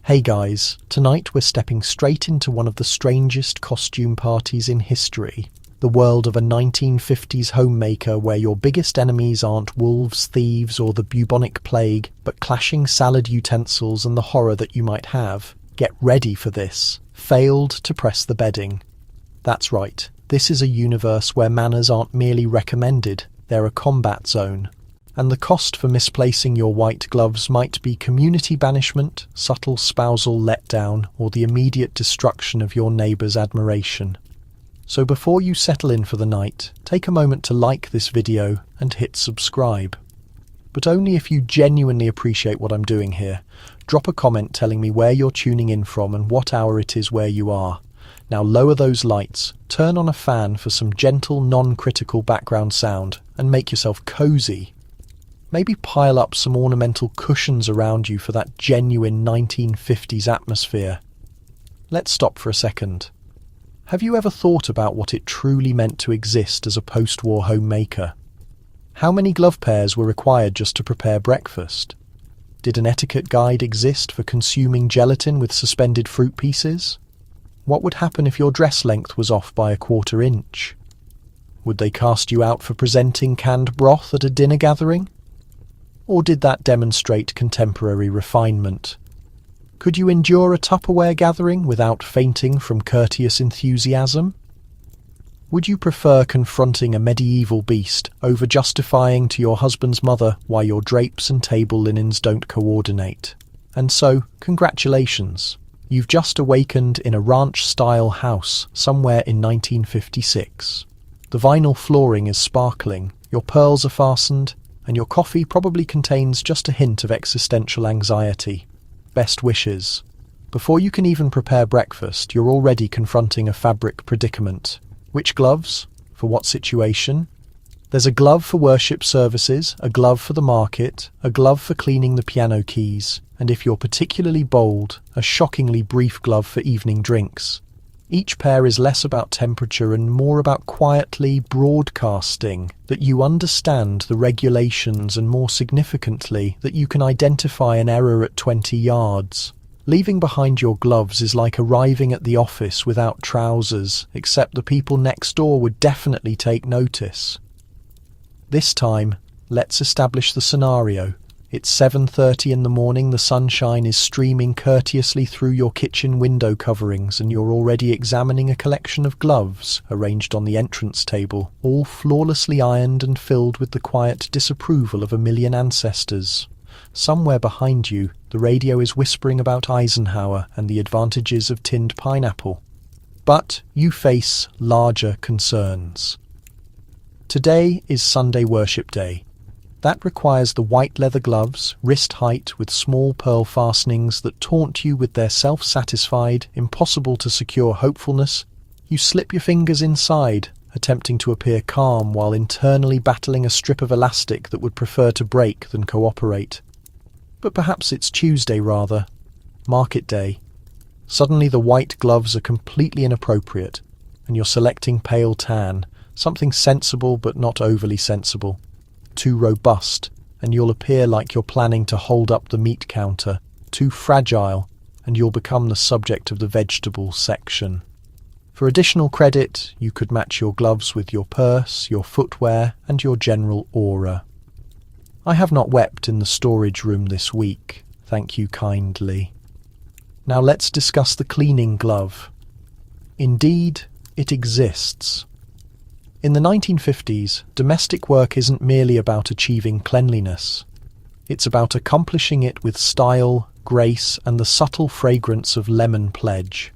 Hey guys, tonight we're stepping straight into one of the strangest costume parties in history. The world of a 1950s homemaker where your biggest enemies aren't wolves, thieves, or the bubonic plague, but clashing salad utensils and the horror that you might have. Get ready for this. Failed to press the bedding. That's right, this is a universe where manners aren't merely recommended, they're a combat zone. And the cost for misplacing your white gloves might be community banishment, subtle spousal letdown, or the immediate destruction of your neighbour's admiration. So before you settle in for the night, take a moment to like this video and hit subscribe. But only if you genuinely appreciate what I'm doing here. Drop a comment telling me where you're tuning in from and what hour it is where you are. Now lower those lights, turn on a fan for some gentle, non-critical background sound, and make yourself cozy. Maybe pile up some ornamental cushions around you for that genuine 1950s atmosphere. Let's stop for a second. Have you ever thought about what it truly meant to exist as a post-war homemaker? How many glove pairs were required just to prepare breakfast? Did an etiquette guide exist for consuming gelatin with suspended fruit pieces? What would happen if your dress length was off by a quarter inch? Would they cast you out for presenting canned broth at a dinner gathering? Or did that demonstrate contemporary refinement? Could you endure a Tupperware gathering without fainting from courteous enthusiasm? Would you prefer confronting a medieval beast over justifying to your husband's mother why your drapes and table linens don't coordinate? And so, congratulations. You've just awakened in a ranch-style house somewhere in 1956. The vinyl flooring is sparkling, your pearls are fastened, and your coffee probably contains just a hint of existential anxiety. Best wishes. Before you can even prepare breakfast, you're already confronting a fabric predicament. Which gloves? For what situation? There's a glove for worship services, a glove for the market, a glove for cleaning the piano keys, and if you're particularly bold, a shockingly brief glove for evening drinks. Each pair is less about temperature and more about quietly broadcasting that you understand the regulations and, more significantly, that you can identify an error at 20 yards. Leaving behind your gloves is like arriving at the office without trousers, except the people next door would definitely take notice. This time, let's establish the scenario. It's 7:30 in the morning, the sunshine is streaming courteously through your kitchen window coverings, and you're already examining a collection of gloves arranged on the entrance table, all flawlessly ironed and filled with the quiet disapproval of a million ancestors. Somewhere behind you, the radio is whispering about Eisenhower and the advantages of tinned pineapple. But you face larger concerns. Today is Sunday worship day. That requires the white leather gloves, wrist height with small pearl fastenings that taunt you with their self-satisfied, impossible-to-secure hopefulness. You slip your fingers inside, attempting to appear calm while internally battling a strip of elastic that would prefer to break than cooperate. But perhaps it's Tuesday rather. Market day. Suddenly the white gloves are completely inappropriate, and you're selecting pale tan, something sensible but not overly sensible. Too robust, and you'll appear like you're planning to hold up the meat counter. Too fragile, and you'll become the subject of the vegetable section. For additional credit, you could match your gloves with your purse, your footwear, and your general aura. I have not wept in the storage room this week, thank you kindly. Now let's discuss the cleaning glove. Indeed, it exists. In the 1950s, domestic work isn't merely about achieving cleanliness. It's about accomplishing it with style, grace, and the subtle fragrance of lemon pledge.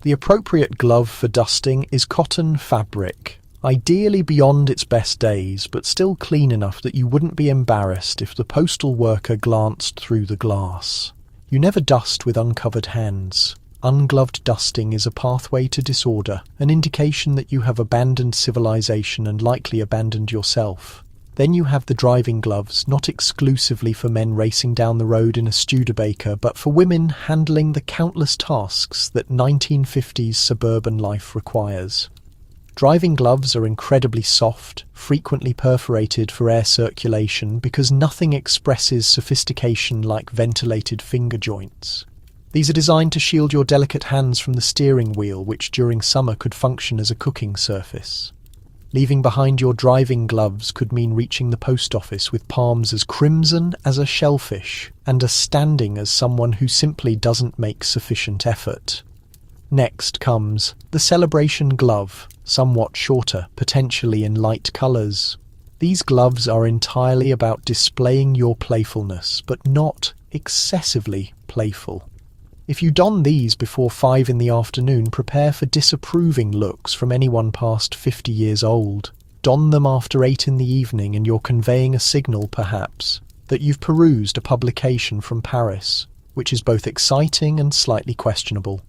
The appropriate glove for dusting is cotton fabric, ideally beyond its best days, but still clean enough that you wouldn't be embarrassed if the postal worker glanced through the glass. You never dust with uncovered hands. Ungloved dusting is a pathway to disorder, an indication that you have abandoned civilization and likely abandoned yourself. Then you have the driving gloves, not exclusively for men racing down the road in a Studebaker, but for women handling the countless tasks that 1950s suburban life requires. Driving gloves are incredibly soft, frequently perforated for air circulation because nothing expresses sophistication like ventilated finger joints. These are designed to shield your delicate hands from the steering wheel, which during summer could function as a cooking surface. Leaving behind your driving gloves could mean reaching the post office with palms as crimson as a shellfish and as standing as someone who simply doesn't make sufficient effort. Next comes the celebration glove, somewhat shorter, potentially in light colours. These gloves are entirely about displaying your playfulness, but not excessively playful. If you don these before 5 in the afternoon, prepare for disapproving looks from anyone past 50 years old. Don them after 8 in the evening and you're conveying a signal, perhaps, that you've perused a publication from Paris, which is both exciting and slightly questionable.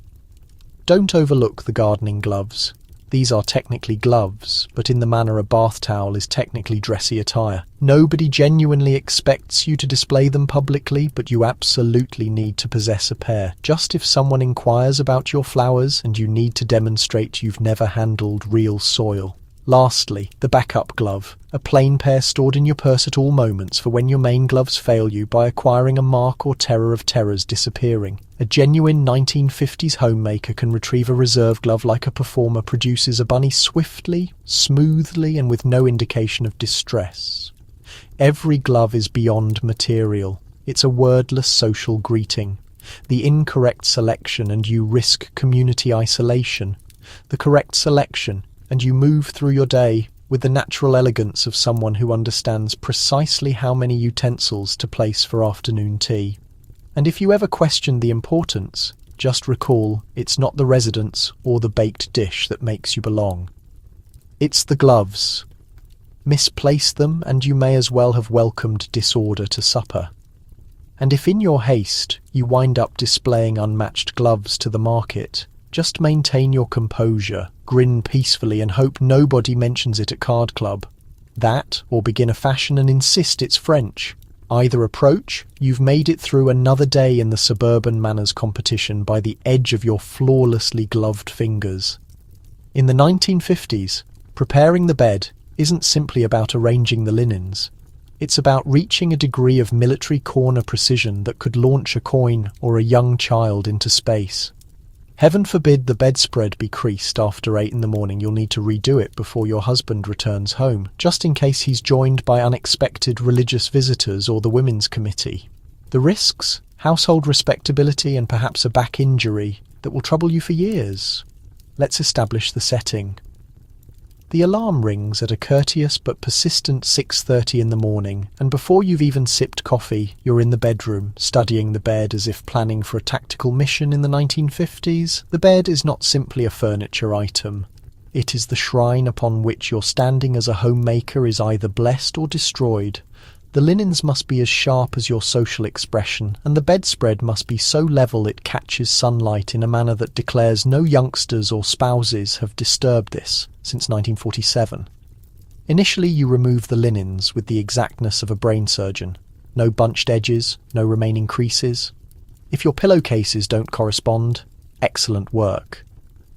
Don't overlook the gardening gloves. These are technically gloves, but in the manner a bath towel is technically dressy attire. Nobody genuinely expects you to display them publicly, but you absolutely need to possess a pair. Just if someone inquires about your flowers and you need to demonstrate you've never handled real soil. Lastly, the backup glove, a plain pair stored in your purse at all moments for when your main gloves fail you by acquiring a mark or terror of terrors disappearing. A genuine 1950s homemaker can retrieve a reserve glove like a performer produces a bunny swiftly, smoothly, and with no indication of distress. Every glove is beyond material. It's a wordless social greeting. The incorrect selection and you risk community isolation. The correct selection and you move through your day with the natural elegance of someone who understands precisely how many utensils to place for afternoon tea. And if you ever question the importance, just recall it's not the residence or the baked dish that makes you belong. It's the gloves. Misplace them and you may as well have welcomed disorder to supper. And if in your haste you wind up displaying unmatched gloves to the market, just maintain your composure, grin peacefully and hope nobody mentions it at card club. That, or begin a fashion and insist it's French. Either approach, you've made it through another day in the suburban manners competition by the edge of your flawlessly gloved fingers. In the 1950s, preparing the bed isn't simply about arranging the linens. It's about reaching a degree of military corner precision that could launch a coin or a young child into space. Heaven forbid the bedspread be creased after 8 in the morning. You'll need to redo it before your husband returns home, just in case he's joined by unexpected religious visitors or the women's committee. The risks? Household respectability and perhaps a back injury that will trouble you for years. Let's establish the setting. The alarm rings at a courteous but persistent 6:30 in the morning, and before you've even sipped coffee, you're in the bedroom, studying the bed as if planning for a tactical mission in the 1950s. The bed is not simply a furniture item. It is the shrine upon which your standing as a homemaker is either blessed or destroyed. The linens must be as sharp as your social expression, and the bedspread must be so level it catches sunlight in a manner that declares no youngsters or spouses have disturbed this since 1947. Initially, you remove the linens with the exactness of a brain surgeon. No bunched edges, no remaining creases. If your pillowcases don't correspond, excellent work.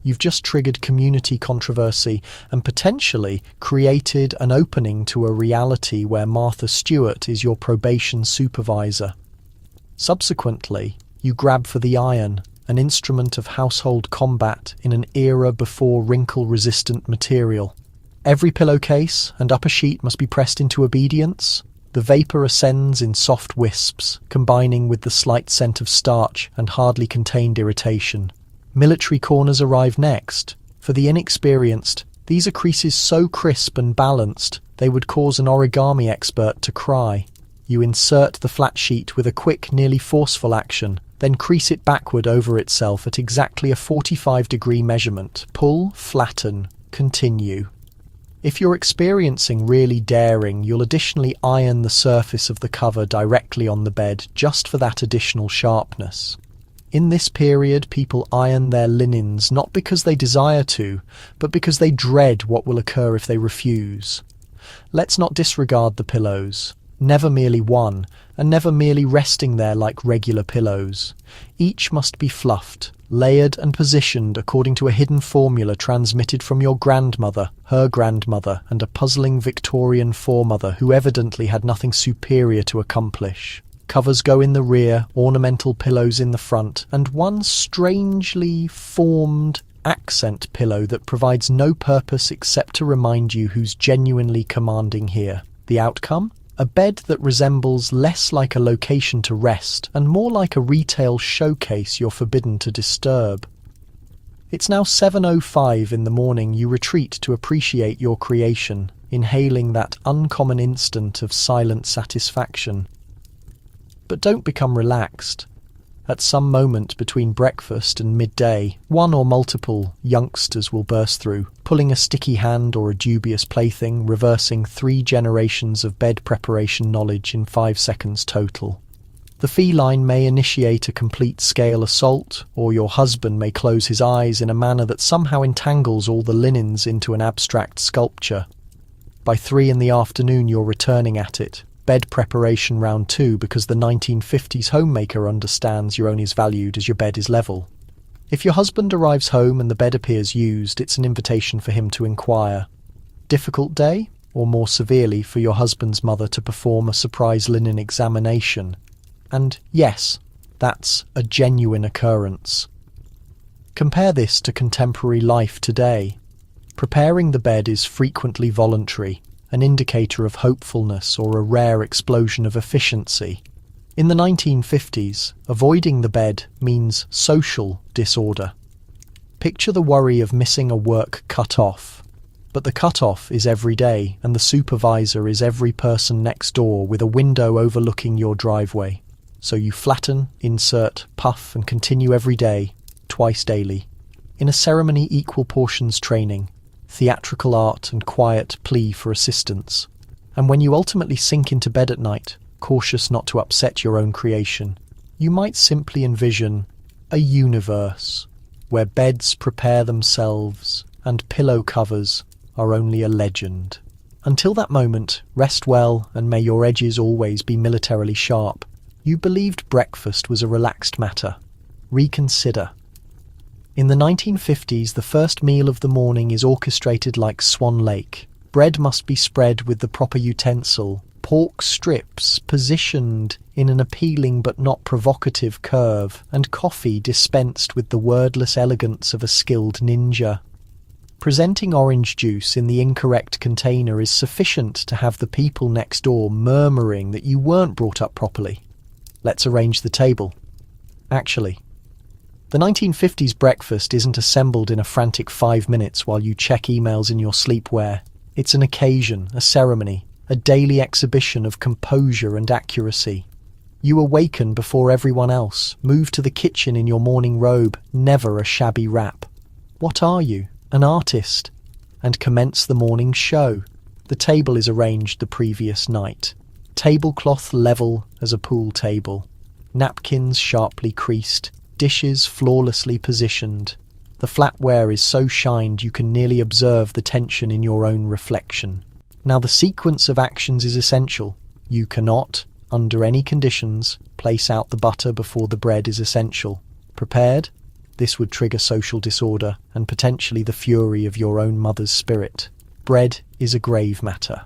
You've just triggered community controversy and potentially created an opening to a reality where Martha Stewart is your probation supervisor. Subsequently, you grab for the iron, an instrument of household combat in an era before wrinkle-resistant material. Every pillowcase and upper sheet must be pressed into obedience. The vapour ascends in soft wisps, combining with the slight scent of starch and hardly contained irritation. Military corners arrive next. For the inexperienced, these are creases so crisp and balanced they would cause an origami expert to cry. You insert the flat sheet with a quick, nearly forceful action, then crease it backward over itself at exactly a 45-degree measurement. Pull, flatten, continue. If you're experiencing really daring, you'll additionally iron the surface of the cover directly on the bed just for that additional sharpness. In this period, people iron their linens not because they desire to, but because they dread what will occur if they refuse. Let's not disregard the pillows. Never merely one, and never merely resting there like regular pillows. Each must be fluffed, layered and positioned according to a hidden formula transmitted from your grandmother, her grandmother, and a puzzling Victorian foremother who evidently had nothing superior to accomplish. Covers go in the rear, ornamental pillows in the front, and one strangely formed accent pillow that provides no purpose except to remind you who's genuinely commanding here. The outcome? A bed that resembles less like a location to rest and more like a retail showcase you're forbidden to disturb. It's now 7:05 in the morning. You retreat to appreciate your creation, inhaling that uncommon instant of silent satisfaction. But don't become relaxed. At some moment between breakfast and midday, one or multiple youngsters will burst through, pulling a sticky hand or a dubious plaything, reversing 3 generations of bed preparation knowledge in 5 seconds total. The feline may initiate a complete scale assault, or your husband may close his eyes in a manner that somehow entangles all the linens into an abstract sculpture. By 3 in the afternoon you're returning at it. Bed preparation round 2, because the 1950s homemaker understands you're only as valued as your bed is level. If your husband arrives home and the bed appears used, it's an invitation for him to inquire. Difficult day? Or more severely, for your husband's mother to perform a surprise linen examination. And yes, that's a genuine occurrence. Compare this to contemporary life today. Preparing the bed is frequently voluntary, an indicator of hopefulness or a rare explosion of efficiency. In the 1950s, avoiding the bed means social disorder. Picture the worry of missing a work cut-off. But the cut-off is every day, and the supervisor is every person next door with a window overlooking your driveway. So you flatten, insert, puff, and continue every day, twice daily. In a ceremony equal portions training, theatrical art and quiet plea for assistance. And when you ultimately sink into bed at night, cautious not to upset your own creation, you might simply envision a universe where beds prepare themselves and pillow covers are only a legend. Until that moment, rest well and may your edges always be militarily sharp. You believed breakfast was a relaxed matter. Reconsider. In the 1950s, the first meal of the morning is orchestrated like Swan Lake. Bread must be spread with the proper utensil, pork strips positioned in an appealing but not provocative curve, and coffee dispensed with the wordless elegance of a skilled ninja. Presenting orange juice in the incorrect container is sufficient to have the people next door murmuring that you weren't brought up properly. Let's arrange the table. Actually, the 1950s breakfast isn't assembled in a frantic 5 minutes while you check emails in your sleepwear. It's an occasion, a ceremony, a daily exhibition of composure and accuracy. You awaken before everyone else, move to the kitchen in your morning robe, never a shabby wrap. What are you? An artist? And commence the morning show. The table is arranged the previous night. Tablecloth level as a pool table. Napkins sharply creased. Dishes flawlessly positioned. The flatware is so shined you can nearly observe the tension in your own reflection. Now the sequence of actions is essential. You cannot, under any conditions, place out the butter before the bread is essential. Prepared? This would trigger social disorder and potentially the fury of your own mother's spirit. Bread is a grave matter.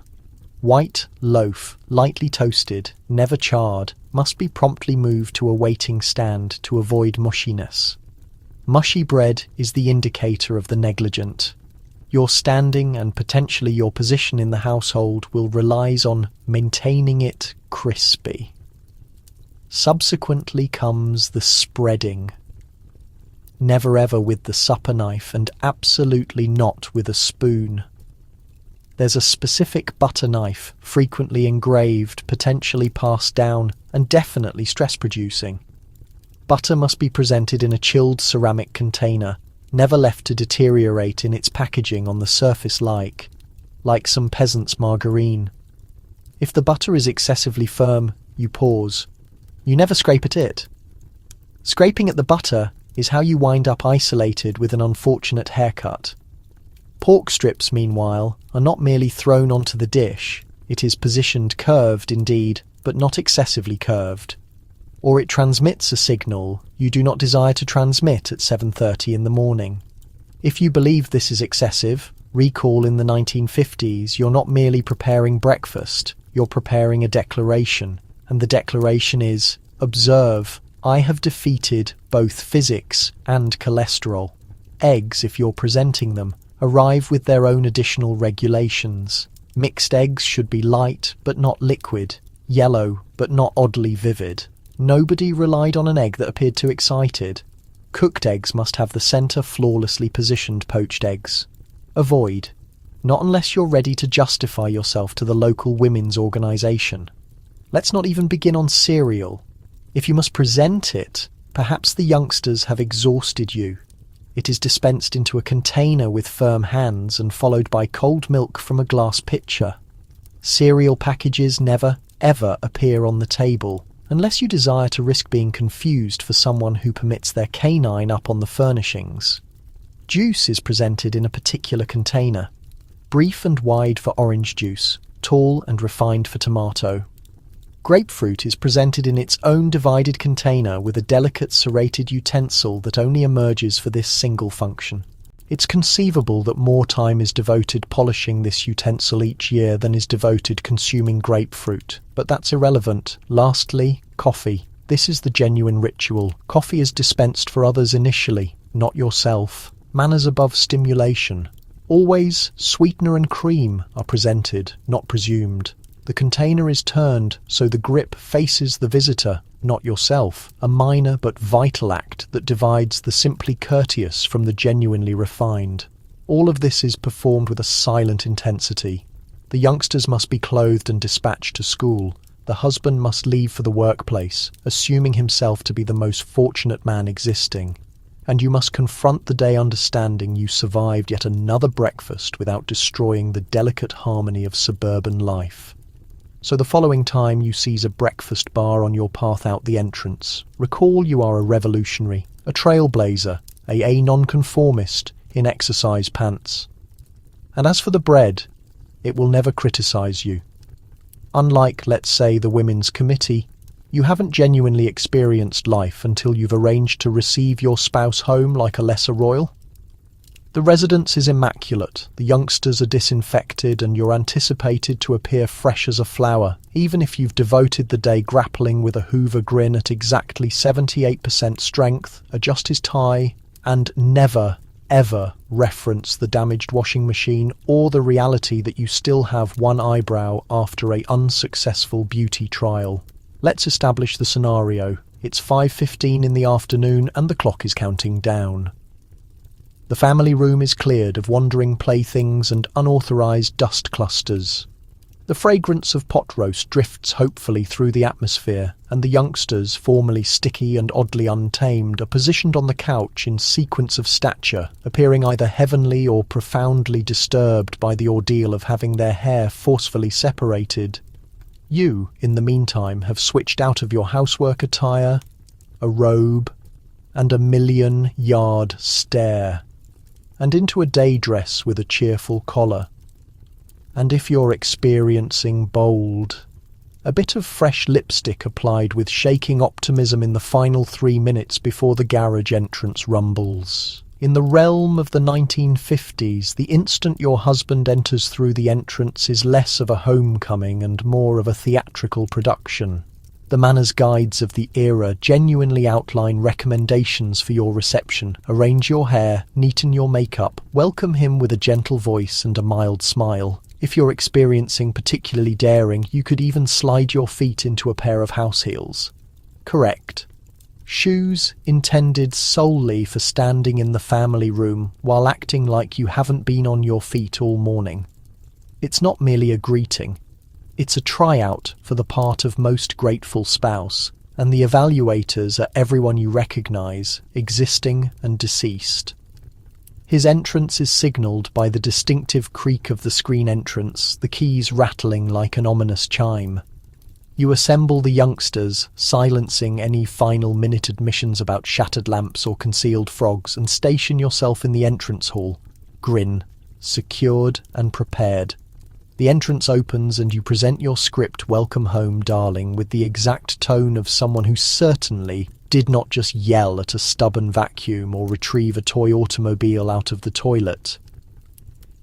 White loaf, lightly toasted, never charred, must be promptly moved to a waiting stand to avoid mushiness. Mushy bread is the indicator of the negligent. Your standing and potentially your position in the household will relies on maintaining it crispy. Subsequently comes the spreading. Never ever with the supper knife and absolutely not with a spoon. There's a specific butter knife, frequently engraved, potentially passed down, and definitely stress-producing. Butter must be presented in a chilled ceramic container, never left to deteriorate in its packaging on the surface like some peasant's margarine. If the butter is excessively firm, you pause. You never scrape at it. Scraping at the butter is how you wind up isolated with an unfortunate haircut. Pork strips, meanwhile, are not merely thrown onto the dish, It is positioned curved indeed, but not excessively curved. Or it transmits a signal you do not desire to transmit at 7:30 in the morning. If you believe this is excessive, recall in the 1950s, you're not merely preparing breakfast, you're preparing a declaration. And the declaration is, observe, I have defeated both physics and cholesterol. Eggs, if you're presenting them, arrive with their own additional regulations. Mixed eggs should be light but not liquid, yellow but not oddly vivid. Nobody relied on an egg that appeared too excited. Cooked eggs must have the centre flawlessly positioned poached eggs. Avoid. Not unless you're ready to justify yourself to the local women's organisation. Let's not even begin on cereal. If you must present it, perhaps the youngsters have exhausted you. It is dispensed into a container with firm hands and followed by cold milk from a glass pitcher. Cereal packages never, ever appear on the table, unless you desire to risk being confused for someone who permits their canine up on the furnishings. Juice is presented in a particular container, brief and wide for orange juice, tall and refined for tomato. Grapefruit is presented in its own divided container with a delicate serrated utensil that only emerges for this single function. It's conceivable that more time is devoted polishing this utensil each year than is devoted consuming grapefruit, but that's irrelevant. Lastly, coffee. This is the genuine ritual. Coffee is dispensed for others initially, not yourself. Manners above stimulation. Always, sweetener and cream are presented, not presumed. The container is turned so the grip faces the visitor, not yourself, a minor but vital act that divides the simply courteous from the genuinely refined. All of this is performed with a silent intensity. The youngsters must be clothed and dispatched to school. The husband must leave for the workplace, assuming himself to be the most fortunate man existing. And you must confront the day understanding you survived yet another breakfast without destroying the delicate harmony of suburban life. So the following time you seize a breakfast bar on your path out the entrance, recall you are a revolutionary, a trailblazer, a nonconformist in exercise pants. And as for the bread, it will never criticize you. Unlike, let's say, the Women's Committee, you haven't genuinely experienced life until you've arranged to receive your spouse home like a lesser royal. The residence is immaculate, the youngsters are disinfected, and you're anticipated to appear fresh as a flower, even if you've devoted the day grappling with a Hoover grin at exactly 78% strength, adjust his tie, and never, ever reference the damaged washing machine or the reality that you still have one eyebrow after an unsuccessful beauty trial. Let's establish the scenario. It's 5:15 in the afternoon and the clock is counting down. The family room is cleared of wandering playthings and unauthorized dust clusters. The fragrance of pot roast drifts hopefully through the atmosphere, and the youngsters, formerly sticky and oddly untamed, are positioned on the couch in sequence of stature, appearing either heavenly or profoundly disturbed by the ordeal of having their hair forcefully separated. You, in the meantime, have switched out of your housework attire, a robe, and a million-yard stare, and into a day dress with a cheerful collar. And if you're experiencing bold, a bit of fresh lipstick applied with shaking optimism in the final 3 minutes before the garage entrance rumbles. In the realm of the 1950s, the instant your husband enters through the entrance is less of a homecoming and more of a theatrical production. The manners guides of the era genuinely outline recommendations for your reception. Arrange your hair, neaten your makeup, welcome him with a gentle voice and a mild smile. If you're experiencing particularly daring, you could even slide your feet into a pair of house heels. Correct. Shoes intended solely for standing in the family room while acting like you haven't been on your feet all morning. It's not merely a greeting. It's a tryout for the part of most grateful spouse, and the evaluators are everyone you recognise, existing and deceased. His entrance is signalled by the distinctive creak of the screen entrance, the keys rattling like an ominous chime. You assemble the youngsters, silencing any final minute admissions about shattered lamps or concealed frogs, and station yourself in the entrance hall. Grin, secured and prepared. The entrance opens and you present your script "Welcome home, darling" with the exact tone of someone who certainly did not just yell at a stubborn vacuum or retrieve a toy automobile out of the toilet.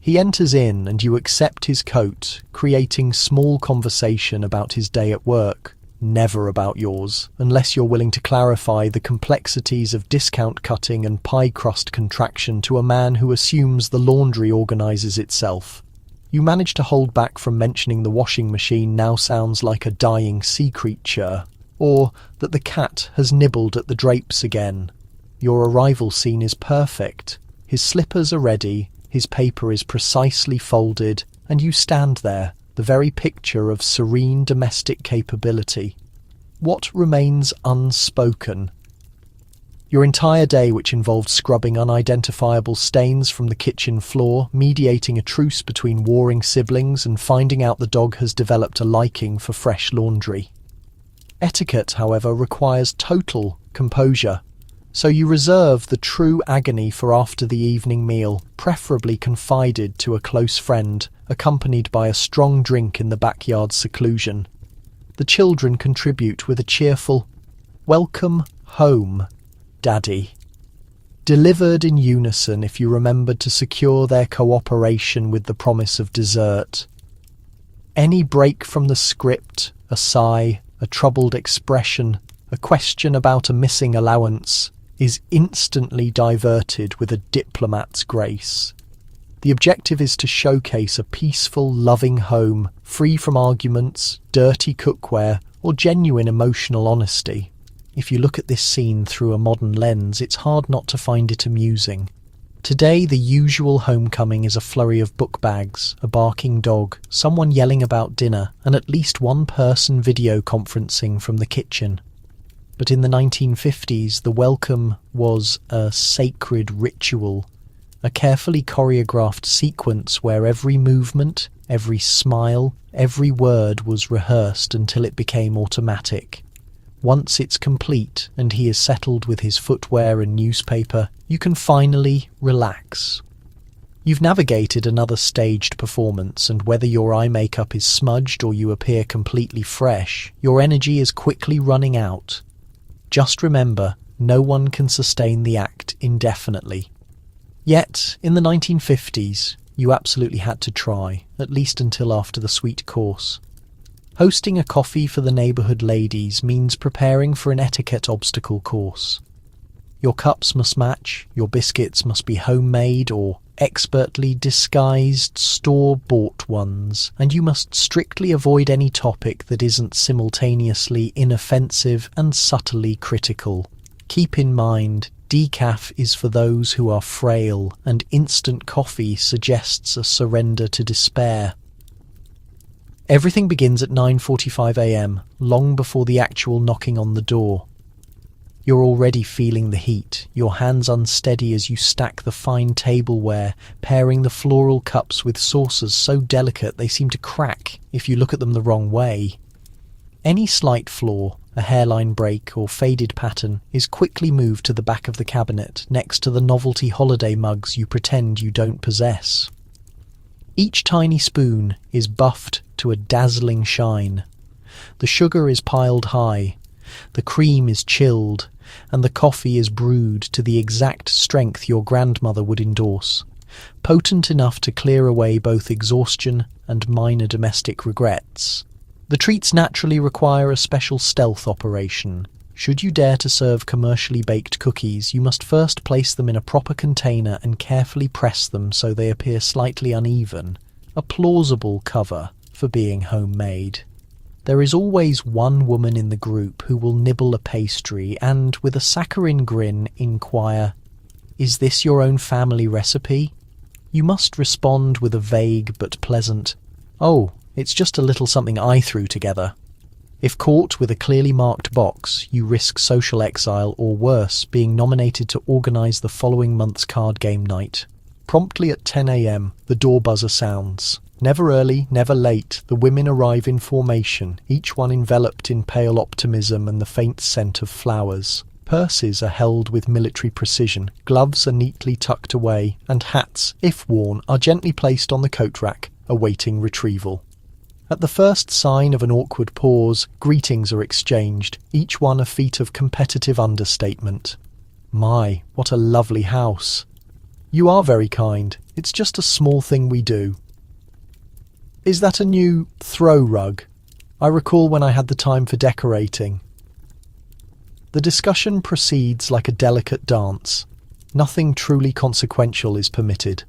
He enters in and you accept his coat, creating small conversation about his day at work, never about yours, unless you're willing to clarify the complexities of discount cutting and pie crust contraction to a man who assumes the laundry organises itself. You manage to hold back from mentioning the washing machine now sounds like a dying sea creature, or that the cat has nibbled at the drapes again. Your arrival scene is perfect. His slippers are ready, his paper is precisely folded, and you stand there, the very picture of serene domestic capability. What remains unspoken? Your entire day, which involved scrubbing unidentifiable stains from the kitchen floor, mediating a truce between warring siblings, and finding out the dog has developed a liking for fresh laundry. Etiquette, however, requires total composure, so you reserve the true agony for after the evening meal, preferably confided to a close friend, accompanied by a strong drink in the backyard seclusion. The children contribute with a cheerful, "Welcome home, Daddy," delivered in unison if you remembered to secure their cooperation with the promise of dessert. Any break from the script, a sigh, a troubled expression, a question about a missing allowance, is instantly diverted with a diplomat's grace. The objective is to showcase a peaceful, loving home, free from arguments, dirty cookware, or genuine emotional honesty. If you look at this scene through a modern lens, it's hard not to find it amusing. Today, the usual homecoming is a flurry of book bags, a barking dog, someone yelling about dinner, and at least one person video conferencing from the kitchen. But in the 1950s, the welcome was a sacred ritual, a carefully choreographed sequence where every movement, every smile, every word was rehearsed until it became automatic. Once it's complete and he is settled with his footwear and newspaper, you can finally relax. You've navigated another staged performance, and whether your eye makeup is smudged or you appear completely fresh, your energy is quickly running out. Just remember, no one can sustain the act indefinitely. Yet, in the 1950s, you absolutely had to try, at least until after the sweet course. Hosting a coffee for the neighbourhood ladies means preparing for an etiquette obstacle course. Your cups must match, your biscuits must be homemade or expertly disguised store-bought ones, and you must strictly avoid any topic that isn't simultaneously inoffensive and subtly critical. Keep in mind, decaf is for those who are frail, and instant coffee suggests a surrender to despair. Everything begins at 9:45 a.m, long before the actual knocking on the door. You're already feeling the heat, your hands unsteady as you stack the fine tableware, pairing the floral cups with saucers so delicate they seem to crack if you look at them the wrong way. Any slight flaw, a hairline break or faded pattern, is quickly moved to the back of the cabinet next to the novelty holiday mugs you pretend you don't possess. Each tiny spoon is buffed to a dazzling shine. The sugar is piled high, the cream is chilled, and the coffee is brewed to the exact strength your grandmother would endorse, potent enough to clear away both exhaustion and minor domestic regrets. The treats naturally require a special stealth operation. Should you dare to serve commercially baked cookies, you must first place them in a proper container and carefully press them so they appear slightly uneven, a plausible cover for being homemade. There is always one woman in the group who will nibble a pastry and, with a saccharine grin, inquire, "Is this your own family recipe?" You must respond with a vague but pleasant, "Oh, it's just a little something I threw together." If caught with a clearly marked box, you risk social exile or worse, being nominated to organise the following month's card game night. Promptly at 10 a.m, the door buzzer sounds. Never early, never late, the women arrive in formation, each one enveloped in pale optimism and the faint scent of flowers. Purses are held with military precision, gloves are neatly tucked away, and hats, if worn, are gently placed on the coat rack, awaiting retrieval. At the first sign of an awkward pause, greetings are exchanged, each one a feat of competitive understatement. "My, what a lovely house." "You are very kind. It's just a small thing we do." "Is that a new throw rug? I recall when I had the time for decorating." The discussion proceeds like a delicate dance. Nothing truly consequential is permitted.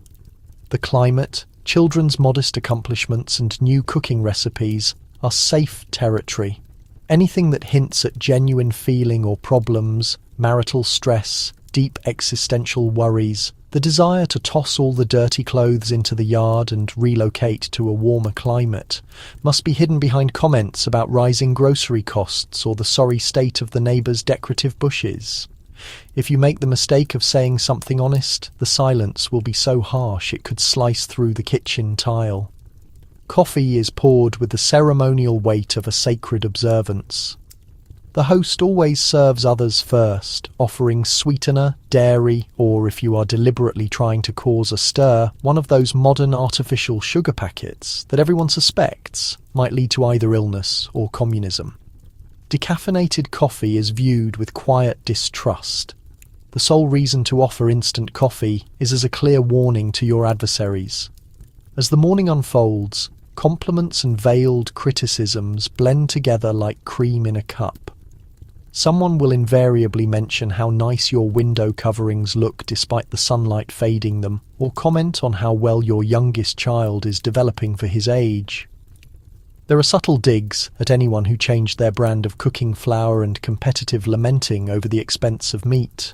The climate, children's modest accomplishments and new cooking recipes are safe territory. Anything that hints at genuine feeling or problems, marital stress, deep existential worries, the desire to toss all the dirty clothes into the yard and relocate to a warmer climate, must be hidden behind comments about rising grocery costs or the sorry state of the neighbour's decorative bushes. If you make the mistake of saying something honest, the silence will be so harsh it could slice through the kitchen tile. Coffee is poured with the ceremonial weight of a sacred observance. The host always serves others first, offering sweetener, dairy, or if you are deliberately trying to cause a stir, one of those modern artificial sugar packets that everyone suspects might lead to either illness or communism. Decaffeinated coffee is viewed with quiet distrust. The sole reason to offer instant coffee is as a clear warning to your adversaries. As the morning unfolds, compliments and veiled criticisms blend together like cream in a cup. Someone will invariably mention how nice your window coverings look despite the sunlight fading them, or comment on how well your youngest child is developing for his age. There are subtle digs at anyone who changed their brand of cooking flour and competitive lamenting over the expense of meat.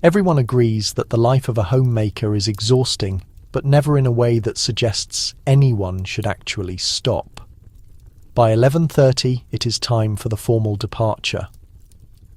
Everyone agrees that the life of a homemaker is exhausting, but never in a way that suggests anyone should actually stop. By 11:30, it is time for the formal departure.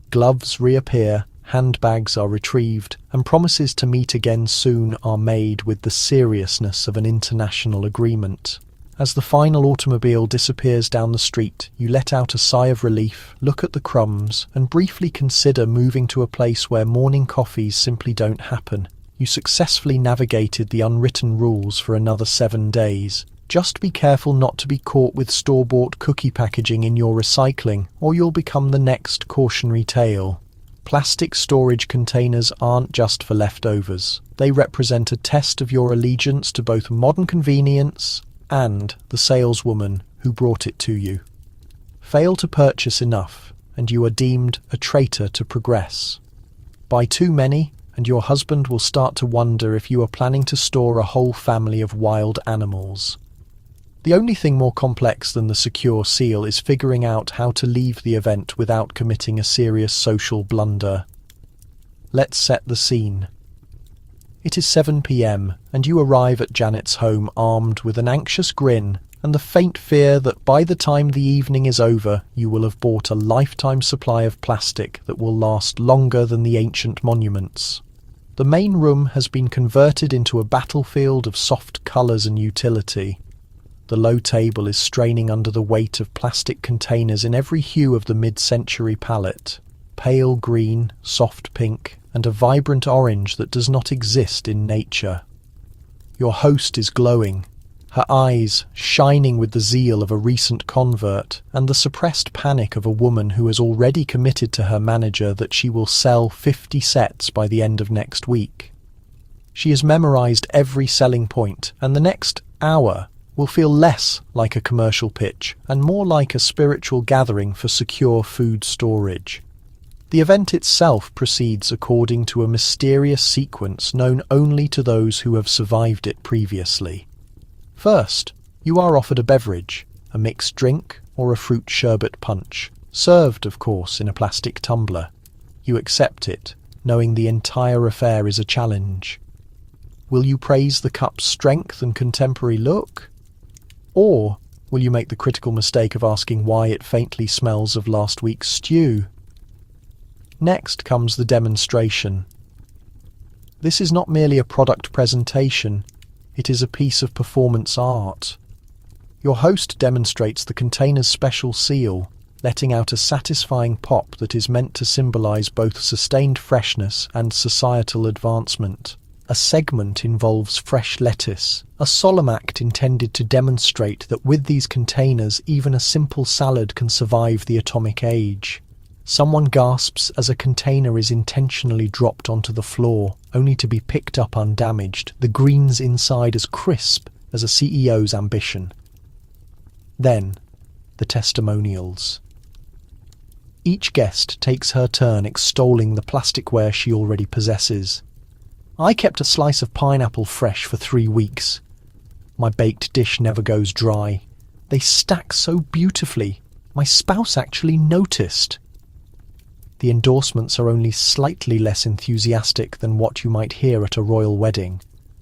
Gloves reappear, handbags are retrieved, and promises to meet again soon are made with the seriousness of an international agreement. As the final automobile disappears down the street, you let out a sigh of relief, look at the crumbs, and briefly consider moving to a place where morning coffees simply don't happen. You successfully navigated the unwritten rules for another 7 days. Just be careful not to be caught with store-bought cookie packaging in your recycling, or you'll become the next cautionary tale. Plastic storage containers aren't just for leftovers. They represent a test of your allegiance to both modern convenience and the saleswoman who brought it to you. Fail to purchase enough, and you are deemed a traitor to progress. Buy too many, and your husband will start to wonder if you are planning to store a whole family of wild animals. The only thing more complex than the secure seal is figuring out how to leave the event without committing a serious social blunder. Let's set the scene. It is 7 p.m, and you arrive at Janet's home armed with an anxious grin and the faint fear that by the time the evening is over, you will have bought a lifetime supply of plastic that will last longer than the ancient monuments. The main room has been converted into a battlefield of soft colours and utility. The low table is straining under the weight of plastic containers in every hue of the mid-century palette. Pale green, soft pink, and a vibrant orange that does not exist in nature. Your host is glowing, her eyes shining with the zeal of a recent convert and the suppressed panic of a woman who has already committed to her manager that she will sell 50 sets by the end of next week. She has memorized every selling point, and the next hour will feel less like a commercial pitch and more like a spiritual gathering for secure food storage. The event itself proceeds according to a mysterious sequence known only to those who have survived it previously. First, you are offered a beverage, a mixed drink or a fruit sherbet punch, served, of course, in a plastic tumbler. You accept it, knowing the entire affair is a challenge. Will you praise the cup's strength and contemporary look? Or will you make the critical mistake of asking why it faintly smells of last week's stew? Next comes the demonstration. This is not merely a product presentation, it is a piece of performance art. Your host demonstrates the container's special seal, letting out a satisfying pop that is meant to symbolize both sustained freshness and societal advancement. A segment involves fresh lettuce, a solemn act intended to demonstrate that with these containers even a simple salad can survive the atomic age. Someone gasps as a container is intentionally dropped onto the floor, only to be picked up undamaged, the greens inside as crisp as a CEO's ambition. Then, the testimonials. Each guest takes her turn extolling the plasticware she already possesses. I kept a slice of pineapple fresh for 3 weeks. My baked dish never goes dry. They stack so beautifully. My spouse actually noticed. The endorsements are only slightly less enthusiastic than what you might hear at a royal wedding.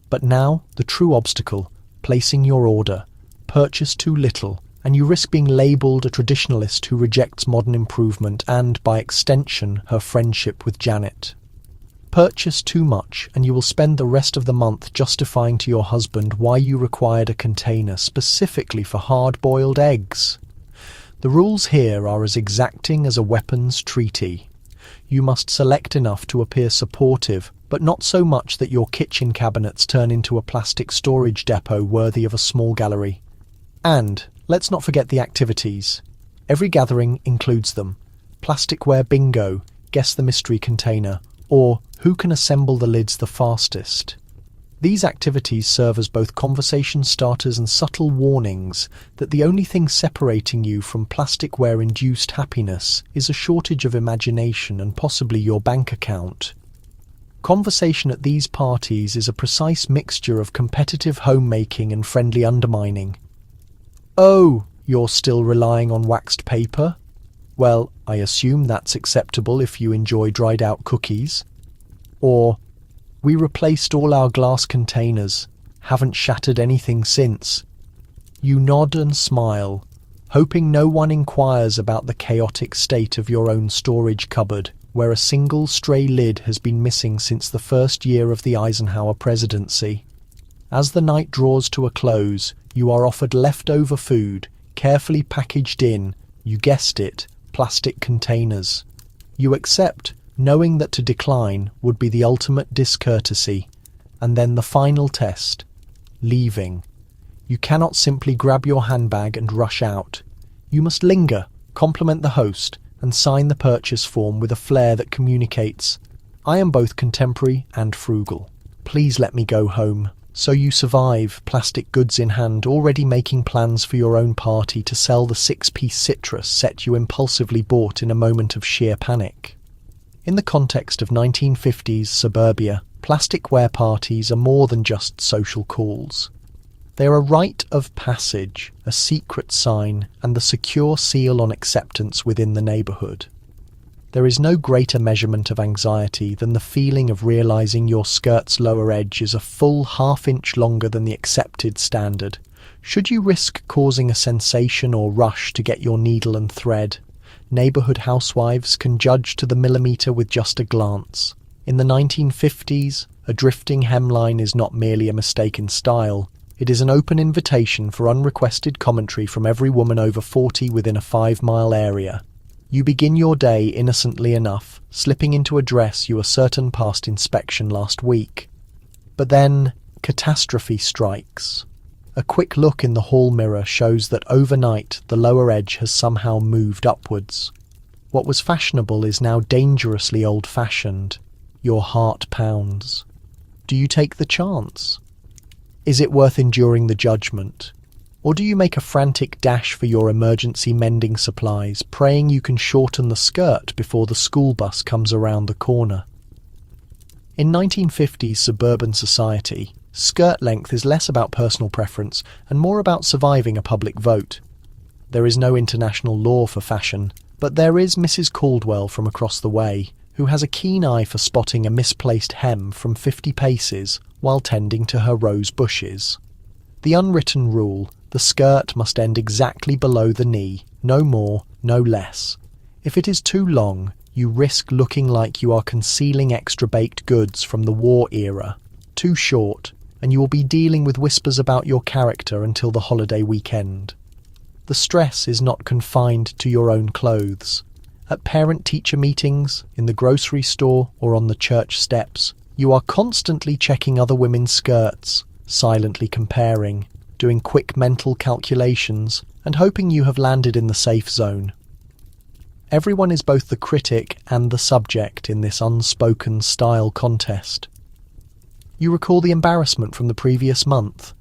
But now, the true obstacle, placing your order. Purchase too little, and you risk being labelled a traditionalist who rejects modern improvement and, by extension, her friendship with Janet. Purchase too much, and you will spend the rest of the month justifying to your husband why you required a container specifically for hard-boiled eggs. The rules here are as exacting as a weapons treaty. You must select enough to appear supportive, but not so much that your kitchen cabinets turn into a plastic storage depot worthy of a small gallery. And let's not forget the activities. Every gathering includes them. Plasticware bingo, guess the mystery container, or who can assemble the lids the fastest. These activities serve as both conversation starters and subtle warnings that the only thing separating you from plasticware-induced happiness is a shortage of imagination and possibly your bank account. Conversation at these parties is a precise mixture of competitive homemaking and friendly undermining. Oh, you're still relying on waxed paper? Well, I assume that's acceptable if you enjoy dried-out cookies. Or, we replaced all our glass containers, haven't shattered anything since. You nod and smile, hoping no one inquires about the chaotic state of your own storage cupboard, where a single stray lid has been missing since the first year of the Eisenhower presidency. As the night draws to a close, you are offered leftover food, carefully packaged in, you guessed it, plastic containers. You accept, knowing that to decline would be the ultimate discourtesy. And then the final test, leaving. You cannot simply grab your handbag and rush out. You must linger, compliment the host, and sign the purchase form with a flair that communicates, I am both contemporary and frugal. Please let me go home. So you survive, plastic goods in hand, already making plans for your own party to sell the 6-piece citrus set you impulsively bought in a moment of sheer panic. In the context of 1950s suburbia, plasticware parties are more than just social calls. They are a rite of passage, a secret sign, and the secure seal on acceptance within the neighbourhood. There is no greater measurement of anxiety than the feeling of realizing your skirt's lower edge is a full half-inch longer than the accepted standard. Should you risk causing a sensation or rush to get your needle and thread? Neighborhood housewives can judge to the millimeter with just a glance. In the 1950s, a drifting hemline is not merely a mistake in style. It is an open invitation for unrequested commentary from every woman over 40 within a 5-mile area. You begin your day innocently enough, slipping into a dress you are certain passed inspection last week. But then, catastrophe strikes. A quick look in the hall mirror shows that overnight the lower edge has somehow moved upwards. What was fashionable is now dangerously old-fashioned. Your heart pounds. Do you take the chance? Is it worth enduring the judgment? Or do you make a frantic dash for your emergency mending supplies, praying you can shorten the skirt before the school bus comes around the corner? In 1950s suburban society, skirt length is less about personal preference and more about surviving a public vote. There is no international law for fashion, but there is Mrs. Caldwell from across the way, who has a keen eye for spotting a misplaced hem from 50 paces while tending to her rose bushes. The unwritten rule: the skirt must end exactly below the knee, no more, no less. If it is too long, you risk looking like you are concealing extra baked goods from the war era. Too short, and you will be dealing with whispers about your character until the holiday weekend. The stress is not confined to your own clothes. At parent-teacher meetings, in the grocery store, or on the church steps, You are constantly checking other women's skirts, silently comparing, doing quick mental calculations, and hoping you have landed in the safe zone. Everyone is both the critic and the subject in this unspoken style contest. You recall the embarrassment from the previous month.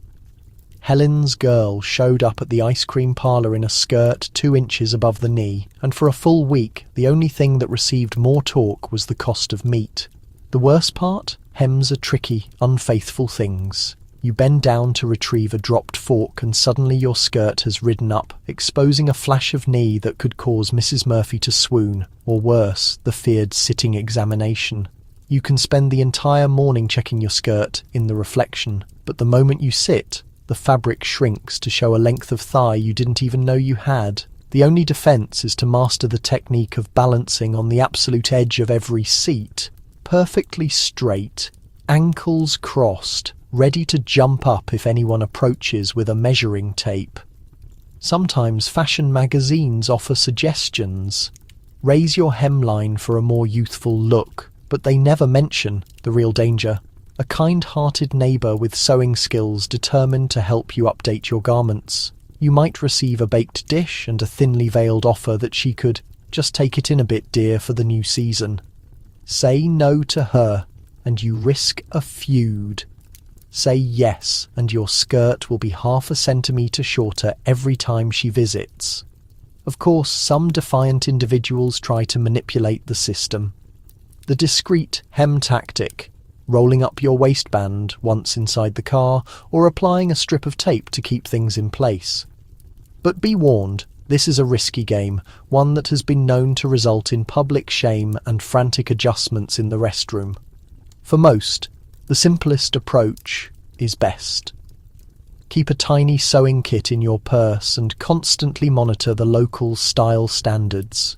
Helen's girl showed up at the ice cream parlour in a skirt 2 inches above the knee, and for a full week the only thing that received more talk was the cost of meat. The worst part? Hems are tricky, unfaithful things. You bend down to retrieve a dropped fork and suddenly your skirt has ridden up, exposing a flash of knee that could cause Mrs. Murphy to swoon, or worse, the feared sitting examination. You can spend the entire morning checking your skirt in the reflection, but the moment you sit, the fabric shrinks to show a length of thigh you didn't even know you had. The only defence is to master the technique of balancing on the absolute edge of every seat, perfectly straight, ankles crossed, ready to jump up if anyone approaches with a measuring tape. Sometimes fashion magazines offer suggestions. Raise your hemline for a more youthful look, but they never mention the real danger. A kind-hearted neighbour with sewing skills determined to help you update your garments. You might receive a baked dish and a thinly veiled offer that she could just take it in a bit, dear, for the new season. Say no to her, and you risk a feud. Say yes, and your skirt will be 1/2 centimetre shorter every time she visits. Of course, some defiant individuals try to manipulate the system. The discreet hem tactic, rolling up your waistband once inside the car, or applying a strip of tape to keep things in place. But be warned, this is a risky game, one that has been known to result in public shame and frantic adjustments in the restroom. For most, the simplest approach is best. Keep a tiny sewing kit in your purse and constantly monitor the local style standards.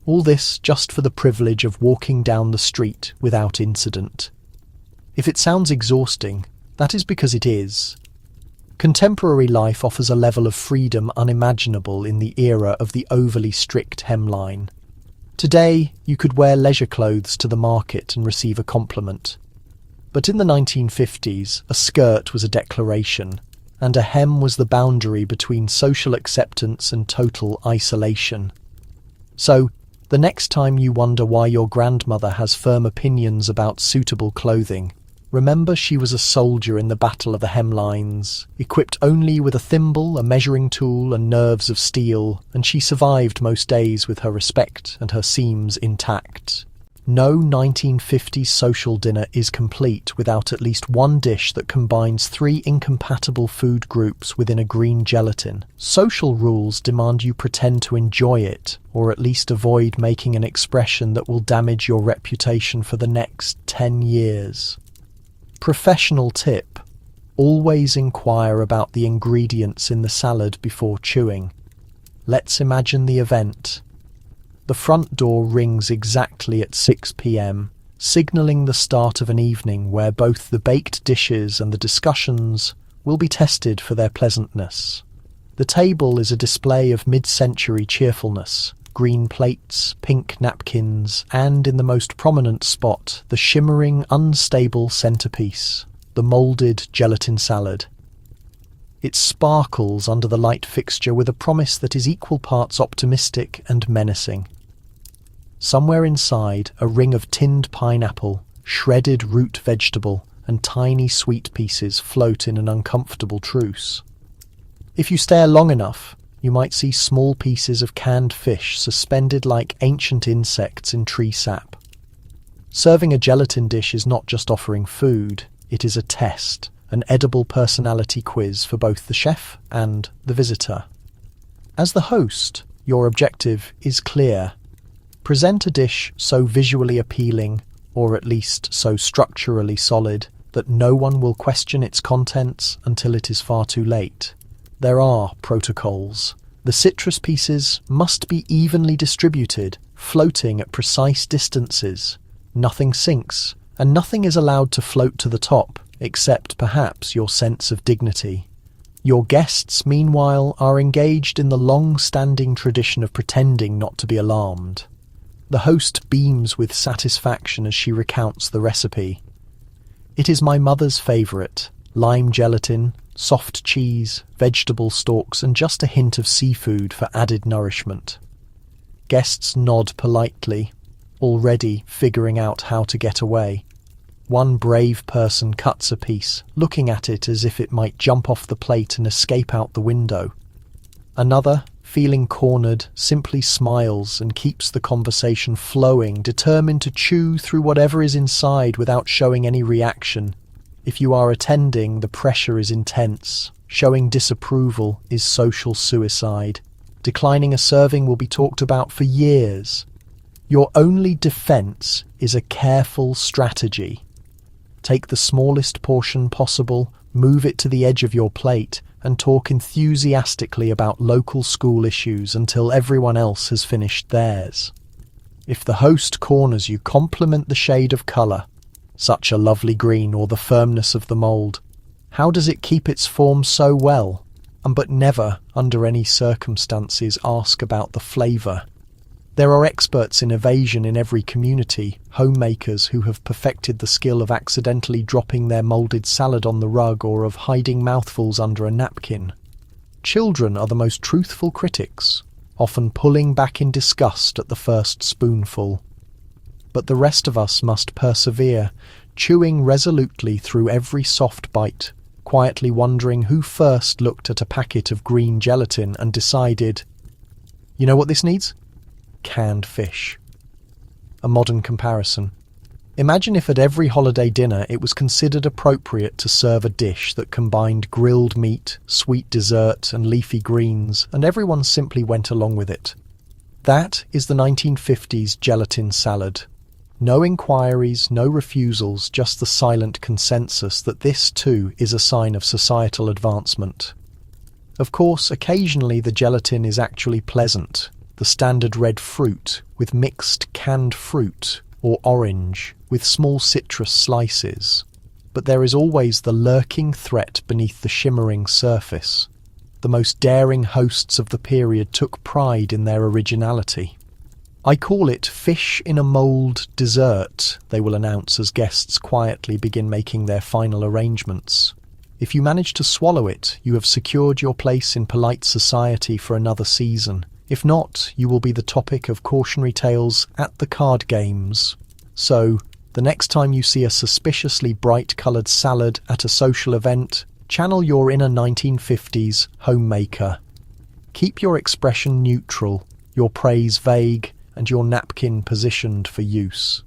All this just for the privilege of walking down the street without incident. If it sounds exhausting, that is because it is. Contemporary life offers a level of freedom unimaginable in the era of the overly strict hemline. Today, you could wear leisure clothes to the market and receive a compliment. But in the 1950s, a skirt was a declaration, and a hem was the boundary between social acceptance and total isolation. So, the next time you wonder why your grandmother has firm opinions about suitable clothing, remember she was a soldier in the Battle of the Hemlines, equipped only with a thimble, a measuring tool, and nerves of steel, and she survived most days with her respect and her seams intact. No 1950s social dinner is complete without at least one dish that combines 3 incompatible food groups within a green gelatin. Social rules demand you pretend to enjoy it, or at least avoid making an expression that will damage your reputation for the next 10 years. Professional tip: always inquire about the ingredients in the salad before chewing. Let's imagine the event. The front door rings exactly at 6 p.m, signalling the start of an evening where both the baked dishes and the discussions will be tested for their pleasantness. The table is a display of mid-century cheerfulness, green plates, pink napkins, and in the most prominent spot, the shimmering, unstable centerpiece, the moulded gelatin salad. It sparkles under the light fixture with a promise that is equal parts optimistic and menacing. Somewhere inside, a ring of tinned pineapple, shredded root vegetable, and tiny sweet pieces float in an uncomfortable truce. If you stare long enough, you might see small pieces of canned fish suspended like ancient insects in tree sap. Serving a gelatin dish is not just offering food, it is a test, an edible personality quiz for both the chef and the visitor. As the host, your objective is clear. Present a dish so visually appealing, or at least so structurally solid, that no one will question its contents until it is far too late. There are protocols. The citrus pieces must be evenly distributed, floating at precise distances. Nothing sinks, and nothing is allowed to float to the top, except perhaps your sense of dignity. Your guests, meanwhile, are engaged in the long-standing tradition of pretending not to be alarmed. The host beams with satisfaction as she recounts the recipe. It is my mother's favourite: lime gelatin, soft cheese, vegetable stalks, and just a hint of seafood for added nourishment. Guests nod politely, already figuring out how to get away. One brave person cuts a piece, looking at it as if it might jump off the plate and escape out the window. Another, feeling cornered, simply smiles and keeps the conversation flowing, determined to chew through whatever is inside without showing any reaction. If you are attending, the pressure is intense. Showing disapproval is social suicide. Declining a serving will be talked about for years. Your only defense is a careful strategy. Take the smallest portion possible, move it to the edge of your plate, and talk enthusiastically about local school issues until everyone else has finished theirs. If the host corners you, compliment the shade of colour. Such a lovely green, or the firmness of the mould. How does it keep its form so well? But never, under any circumstances, ask about the flavour. There are experts in evasion in every community, homemakers who have perfected the skill of accidentally dropping their moulded salad on the rug or of hiding mouthfuls under a napkin. Children are the most truthful critics, often pulling back in disgust at the first spoonful. But the rest of us must persevere, chewing resolutely through every soft bite, quietly wondering who first looked at a packet of green gelatin and decided, "You know what this needs? Canned fish." A modern comparison. Imagine if at every holiday dinner it was considered appropriate to serve a dish that combined grilled meat, sweet dessert, and leafy greens, and everyone simply went along with it. That is the 1950s gelatin salad. No inquiries, no refusals, just the silent consensus that this too is a sign of societal advancement. Of course, occasionally the gelatin is actually pleasant. The standard red fruit with mixed canned fruit, or orange with small citrus slices. But there is always the lurking threat beneath the shimmering surface. The most daring hosts of the period took pride in their originality. "I call it fish in a mould dessert," they will announce as guests quietly begin making their final arrangements. If you manage to swallow it, you have secured your place in polite society for another season. If not, you will be the topic of cautionary tales at the card games. So, the next time you see a suspiciously bright-coloured salad at a social event, channel your inner 1950s homemaker. Keep your expression neutral, your praise vague, and your napkin positioned for use.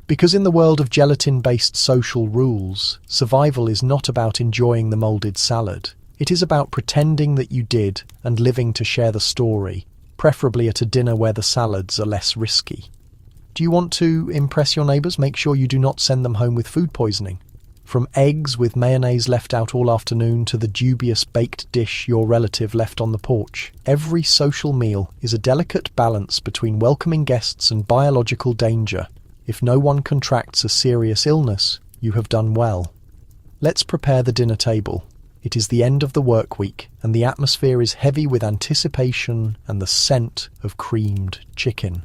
Because in the world of gelatin-based social rules, survival is not about enjoying the moulded salad. It is about pretending that you did and living to share the story, preferably at a dinner where the salads are less risky. Do you want to impress your neighbours? Make sure you do not send them home with food poisoning. From eggs with mayonnaise left out all afternoon to the dubious baked dish your relative left on the porch, every social meal is a delicate balance between welcoming guests and biological danger. If no one contracts a serious illness, you have done well. Let's prepare the dinner table. It is the end of the work week, and the atmosphere is heavy with anticipation and the scent of creamed chicken.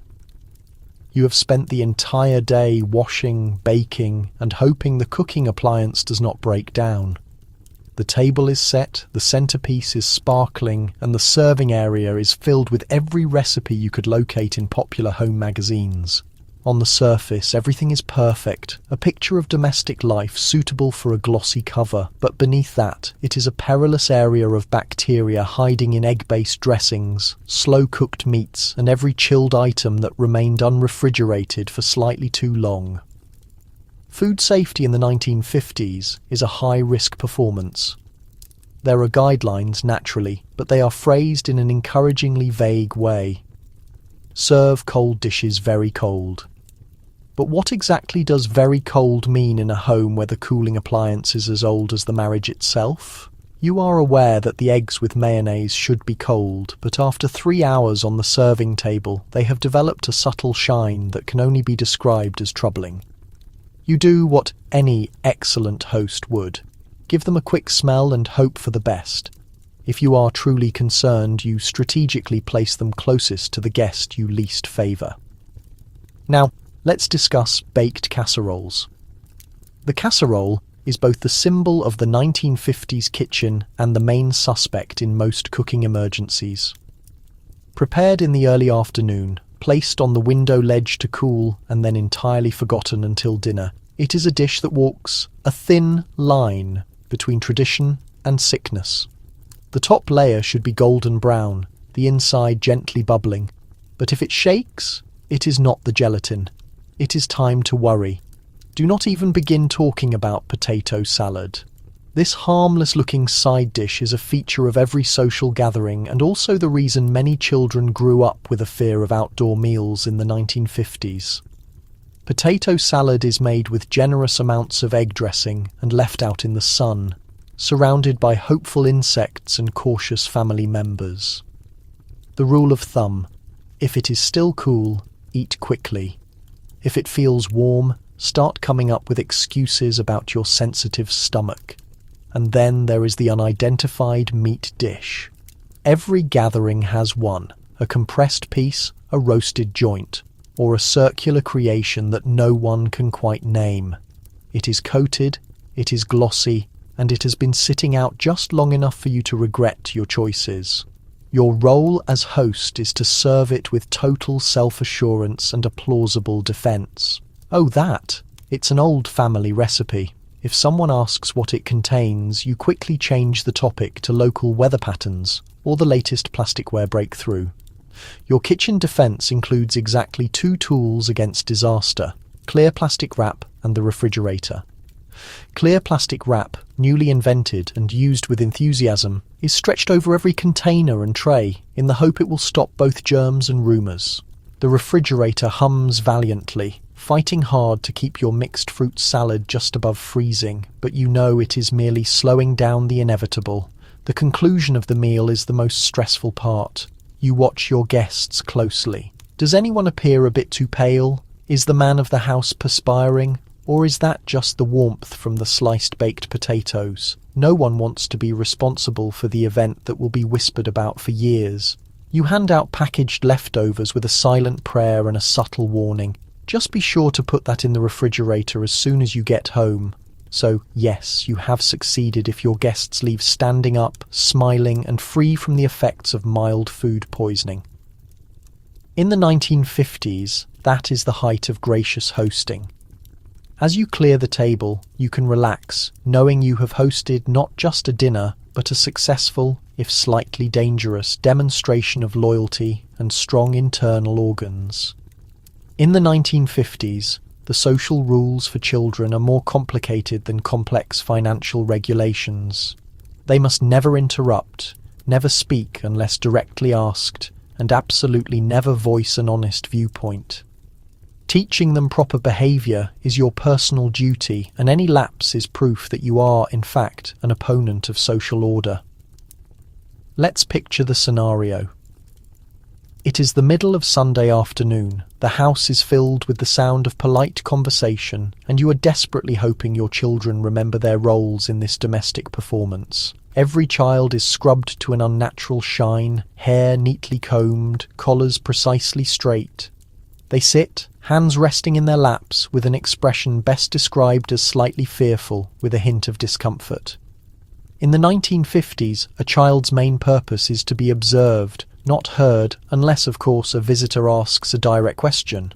You have spent the entire day washing, baking, and hoping the cooking appliance does not break down. The table is set, the centerpiece is sparkling, and the serving area is filled with every recipe you could locate in popular home magazines. On the surface, everything is perfect, a picture of domestic life suitable for a glossy cover, but beneath that, it is a perilous area of bacteria hiding in egg-based dressings, slow-cooked meats, and every chilled item that remained unrefrigerated for slightly too long. Food safety in the 1950s is a high-risk performance. There are guidelines, naturally, but they are phrased in an encouragingly vague way. Serve cold dishes very cold. But what exactly does very cold mean in a home where the cooling appliance is as old as the marriage itself? You are aware that the eggs with mayonnaise should be cold, but after 3 hours on the serving table, they have developed a subtle shine that can only be described as troubling. You do what any excellent host would. Give them a quick smell and hope for the best. If you are truly concerned, you strategically place them closest to the guest you least favour. Now, let's discuss baked casseroles. The casserole is both the symbol of the 1950s kitchen and the main suspect in most cooking emergencies. Prepared in the early afternoon, placed on the window ledge to cool, and then entirely forgotten until dinner, it is a dish that walks a thin line between tradition and sickness. The top layer should be golden brown, the inside gently bubbling. But if it shakes, it is not the gelatin. It is time to worry. Do not even begin talking about potato salad. This harmless-looking side dish is a feature of every social gathering and also the reason many children grew up with a fear of outdoor meals in the 1950s. Potato salad is made with generous amounts of egg dressing and left out in the sun, surrounded by hopeful insects and cautious family members. The rule of thumb: if it is still cool, eat quickly. If it feels warm, start coming up with excuses about your sensitive stomach. And then there is the unidentified meat dish. Every gathering has one: a compressed piece, a roasted joint, or a circular creation that no one can quite name. It is coated, it is glossy, and it has been sitting out just long enough for you to regret your choices. Your role as host is to serve it with total self-assurance and a plausible defense. Oh, that! It's an old family recipe. If someone asks what it contains, you quickly change the topic to local weather patterns or the latest plasticware breakthrough. Your kitchen defense includes exactly two tools against disaster: clear plastic wrap and the refrigerator. Clear plastic wrap, newly invented and used with enthusiasm, is stretched over every container and tray in the hope it will stop both germs and rumours. The refrigerator hums valiantly, fighting hard to keep your mixed fruit salad just above freezing, but you know it is merely slowing down the inevitable. The conclusion of the meal is the most stressful part. You watch your guests closely. Does anyone appear a bit too pale? Is the man of the house perspiring? Or is that just the warmth from the sliced baked potatoes? No one wants to be responsible for the event that will be whispered about for years. You hand out packaged leftovers with a silent prayer and a subtle warning. Just be sure to put that in the refrigerator as soon as you get home. So, yes, you have succeeded if your guests leave standing up, smiling, and free from the effects of mild food poisoning. In the 1950s, that is the height of gracious hosting. As you clear the table, you can relax, knowing you have hosted not just a dinner, but a successful, if slightly dangerous, demonstration of loyalty and strong internal organs. In the 1950s, the social rules for children are more complicated than complex financial regulations. They must never interrupt, never speak unless directly asked, and absolutely never voice an honest viewpoint. Teaching them proper behaviour is your personal duty, and any lapse is proof that you are, in fact, an opponent of social order. Let's picture the scenario. It is the middle of Sunday afternoon. The house is filled with the sound of polite conversation, and you are desperately hoping your children remember their roles in this domestic performance. Every child is scrubbed to an unnatural shine, hair neatly combed, collars precisely straight. They sit, hands resting in their laps, with an expression best described as slightly fearful, with a hint of discomfort. In the 1950s, a child's main purpose is to be observed, not heard, unless, of course, a visitor asks a direct question.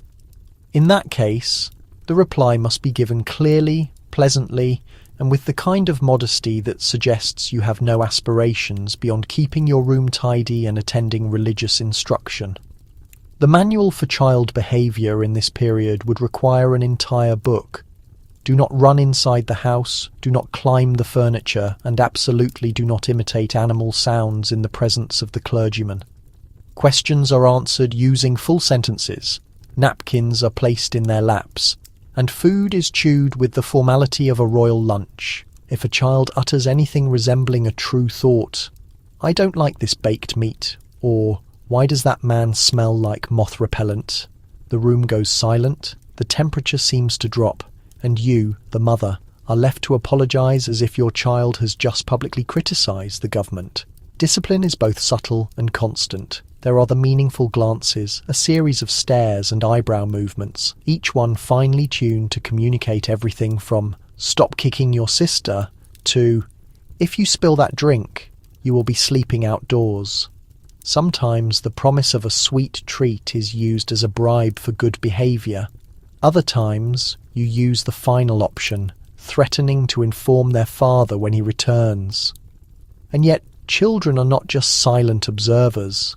In that case, the reply must be given clearly, pleasantly, and with the kind of modesty that suggests you have no aspirations beyond keeping your room tidy and attending religious instruction. The manual for child behaviour in this period would require an entire book. Do not run inside the house, do not climb the furniture, and absolutely do not imitate animal sounds in the presence of the clergyman. Questions are answered using full sentences, napkins are placed in their laps, and food is chewed with the formality of a royal lunch. If a child utters anything resembling a true thought, "I don't like this baked meat," or "Why does that man smell like moth repellent?" the room goes silent, the temperature seems to drop, and you, the mother, are left to apologise as if your child has just publicly criticised the government. Discipline is both subtle and constant. There are the meaningful glances, a series of stares and eyebrow movements, each one finely tuned to communicate everything from "stop kicking your sister" to "if you spill that drink, you will be sleeping outdoors." Sometimes the promise of a sweet treat is used as a bribe for good behaviour. Other times you use the final option, threatening to inform their father when he returns. And yet children are not just silent observers.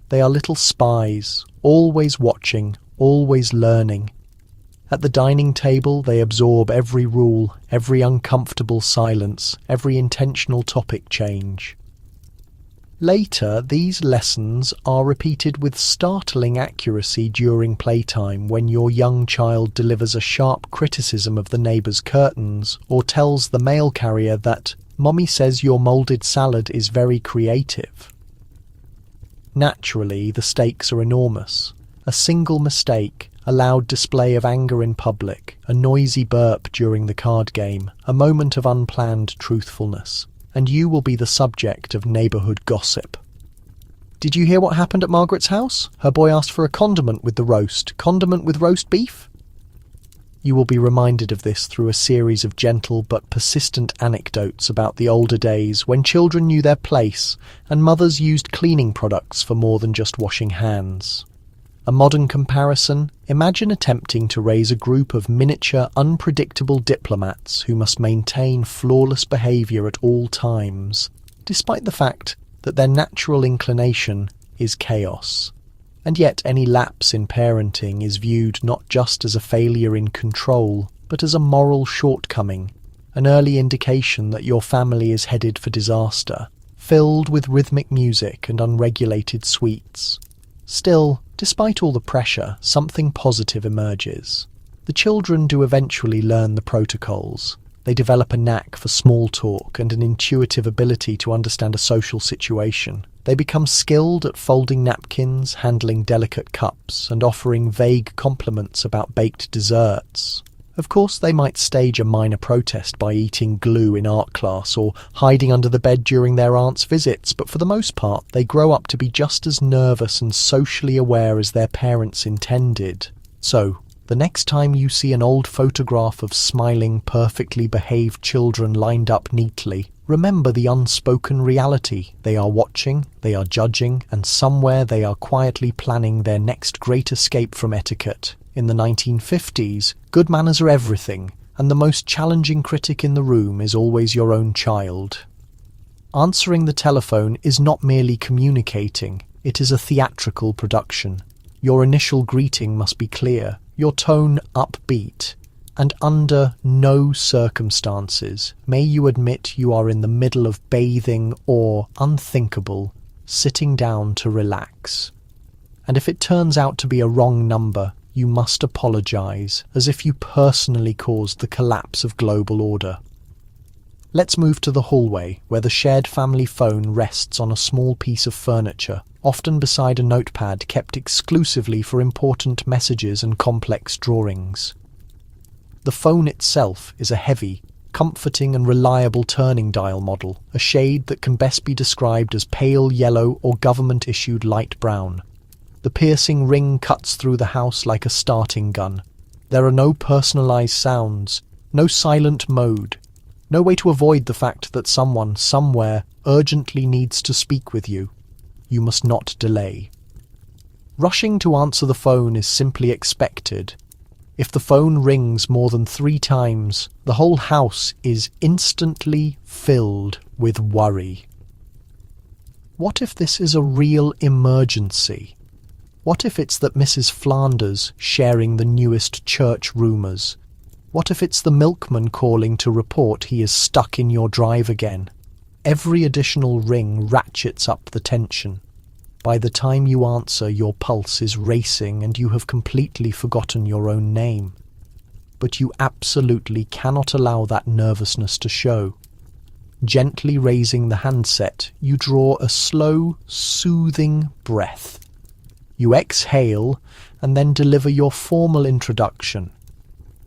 They are little spies, always watching, always learning. At the dining table they absorb every rule, every uncomfortable silence, every intentional topic change. Later, these lessons are repeated with startling accuracy during playtime when your young child delivers a sharp criticism of the neighbour's curtains or tells the mail carrier that "Mommy says your moulded salad is very creative." Naturally, the stakes are enormous. A single mistake, a loud display of anger in public, a noisy burp during the card game, a moment of unplanned truthfulness, and you will be the subject of neighbourhood gossip. "Did you hear what happened at Margaret's house? Her boy asked for a condiment with the roast. Condiment with roast beef?" You will be reminded of this through a series of gentle but persistent anecdotes about the older days when children knew their place and mothers used cleaning products for more than just washing hands. A modern comparison: imagine attempting to raise a group of miniature, unpredictable diplomats who must maintain flawless behaviour at all times, despite the fact that their natural inclination is chaos. And yet any lapse in parenting is viewed not just as a failure in control, but as a moral shortcoming, an early indication that your family is headed for disaster, filled with rhythmic music and unregulated sweets. Still, despite all the pressure, something positive emerges. The children do eventually learn the protocols. They develop a knack for small talk and an intuitive ability to understand a social situation. They become skilled at folding napkins, handling delicate cups, and offering vague compliments about baked desserts. Of course, they might stage a minor protest by eating glue in art class or hiding under the bed during their aunt's visits, but for the most part, they grow up to be just as nervous and socially aware as their parents intended. So, the next time you see an old photograph of smiling, perfectly behaved children lined up neatly, remember the unspoken reality. They are watching, they are judging, and somewhere they are quietly planning their next great escape from etiquette. In the 1950s, good manners are everything, and the most challenging critic in the room is always your own child. Answering the telephone is not merely communicating, it is a theatrical production. Your initial greeting must be clear, your tone upbeat, and under no circumstances may you admit you are in the middle of bathing or, unthinkable, sitting down to relax. And if it turns out to be a wrong number, you must apologise, as if you personally caused the collapse of global order. Let's move to the hallway, where the shared family phone rests on a small piece of furniture, often beside a notepad kept exclusively for important messages and complex drawings. The phone itself is a heavy, comforting and reliable turning dial model, a shade that can best be described as pale yellow or government-issued light brown. The piercing ring cuts through the house like a starting gun. There are no personalised sounds, no silent mode, no way to avoid the fact that someone, somewhere, urgently needs to speak with you. You must not delay. Rushing to answer the phone is simply expected. If the phone rings more than 3 times, the whole house is instantly filled with worry. What if this is a real emergency? What if it's that Mrs. Flanders sharing the newest church rumours? What if it's the milkman calling to report he is stuck in your drive again? Every additional ring ratchets up the tension. By the time you answer, your pulse is racing and you have completely forgotten your own name. But you absolutely cannot allow that nervousness to show. Gently raising the handset, you draw a slow, soothing breath. You exhale and then deliver your formal introduction.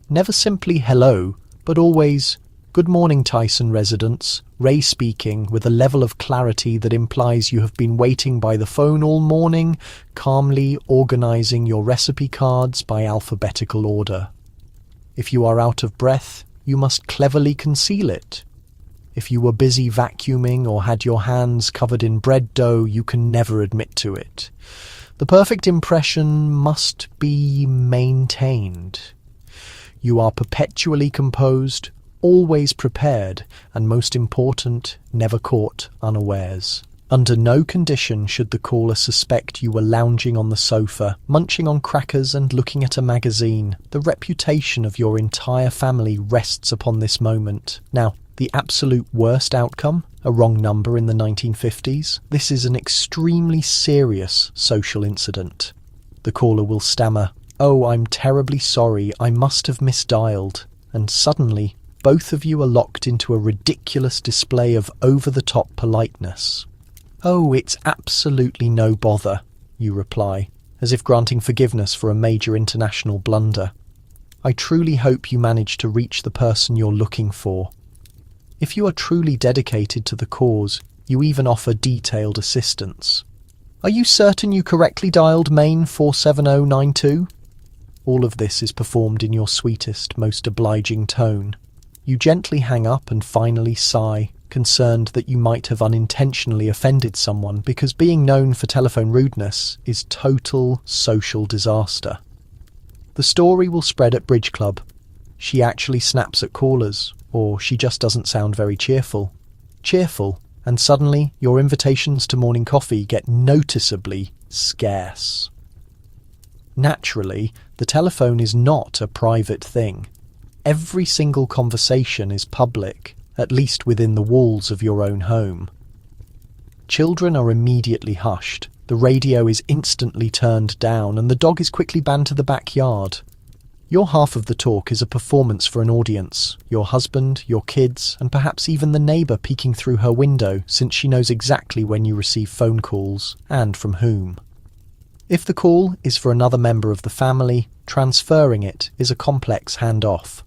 Never simply hello, but always, Good morning, Tyson residents. Ray speaking, with a level of clarity that implies you have been waiting by the phone all morning, calmly organising your recipe cards by alphabetical order. If you are out of breath, you must cleverly conceal it. If you were busy vacuuming or had your hands covered in bread dough, you can never admit to it. The perfect impression must be maintained. You are perpetually composed, always prepared, and most important, never caught unawares. Under no condition should the caller suspect you were lounging on the sofa, munching on crackers and looking at a magazine. The reputation of your entire family rests upon this moment. Now, the absolute worst outcome? A wrong number in the 1950s? This is an extremely serious social incident. The caller will stammer, "Oh, I'm terribly sorry, I must have misdialed." And suddenly, both of you are locked into a ridiculous display of over-the-top politeness. "Oh, it's absolutely no bother," you reply, as if granting forgiveness for a major international blunder. "I truly hope you managed to reach the person you're looking for." If you are truly dedicated to the cause, you even offer detailed assistance. "Are you certain you correctly dialed main 47092? All of this is performed in your sweetest, most obliging tone. You gently hang up and finally sigh, concerned that you might have unintentionally offended someone, because being known for telephone rudeness is total social disaster. The story will spread at Bridge Club. She actually snaps at callers, or she just doesn't sound very cheerful. And suddenly your invitations to morning coffee get noticeably scarce. Naturally, the telephone is not a private thing. Every single conversation is public, at least within the walls of your own home. Children are immediately hushed, the radio is instantly turned down, and the dog is quickly banned to the backyard. Your half of the talk is a performance for an audience, your husband, your kids, and perhaps even the neighbour peeking through her window, since she knows exactly when you receive phone calls, and from whom. If the call is for another member of the family, transferring it is a complex handoff.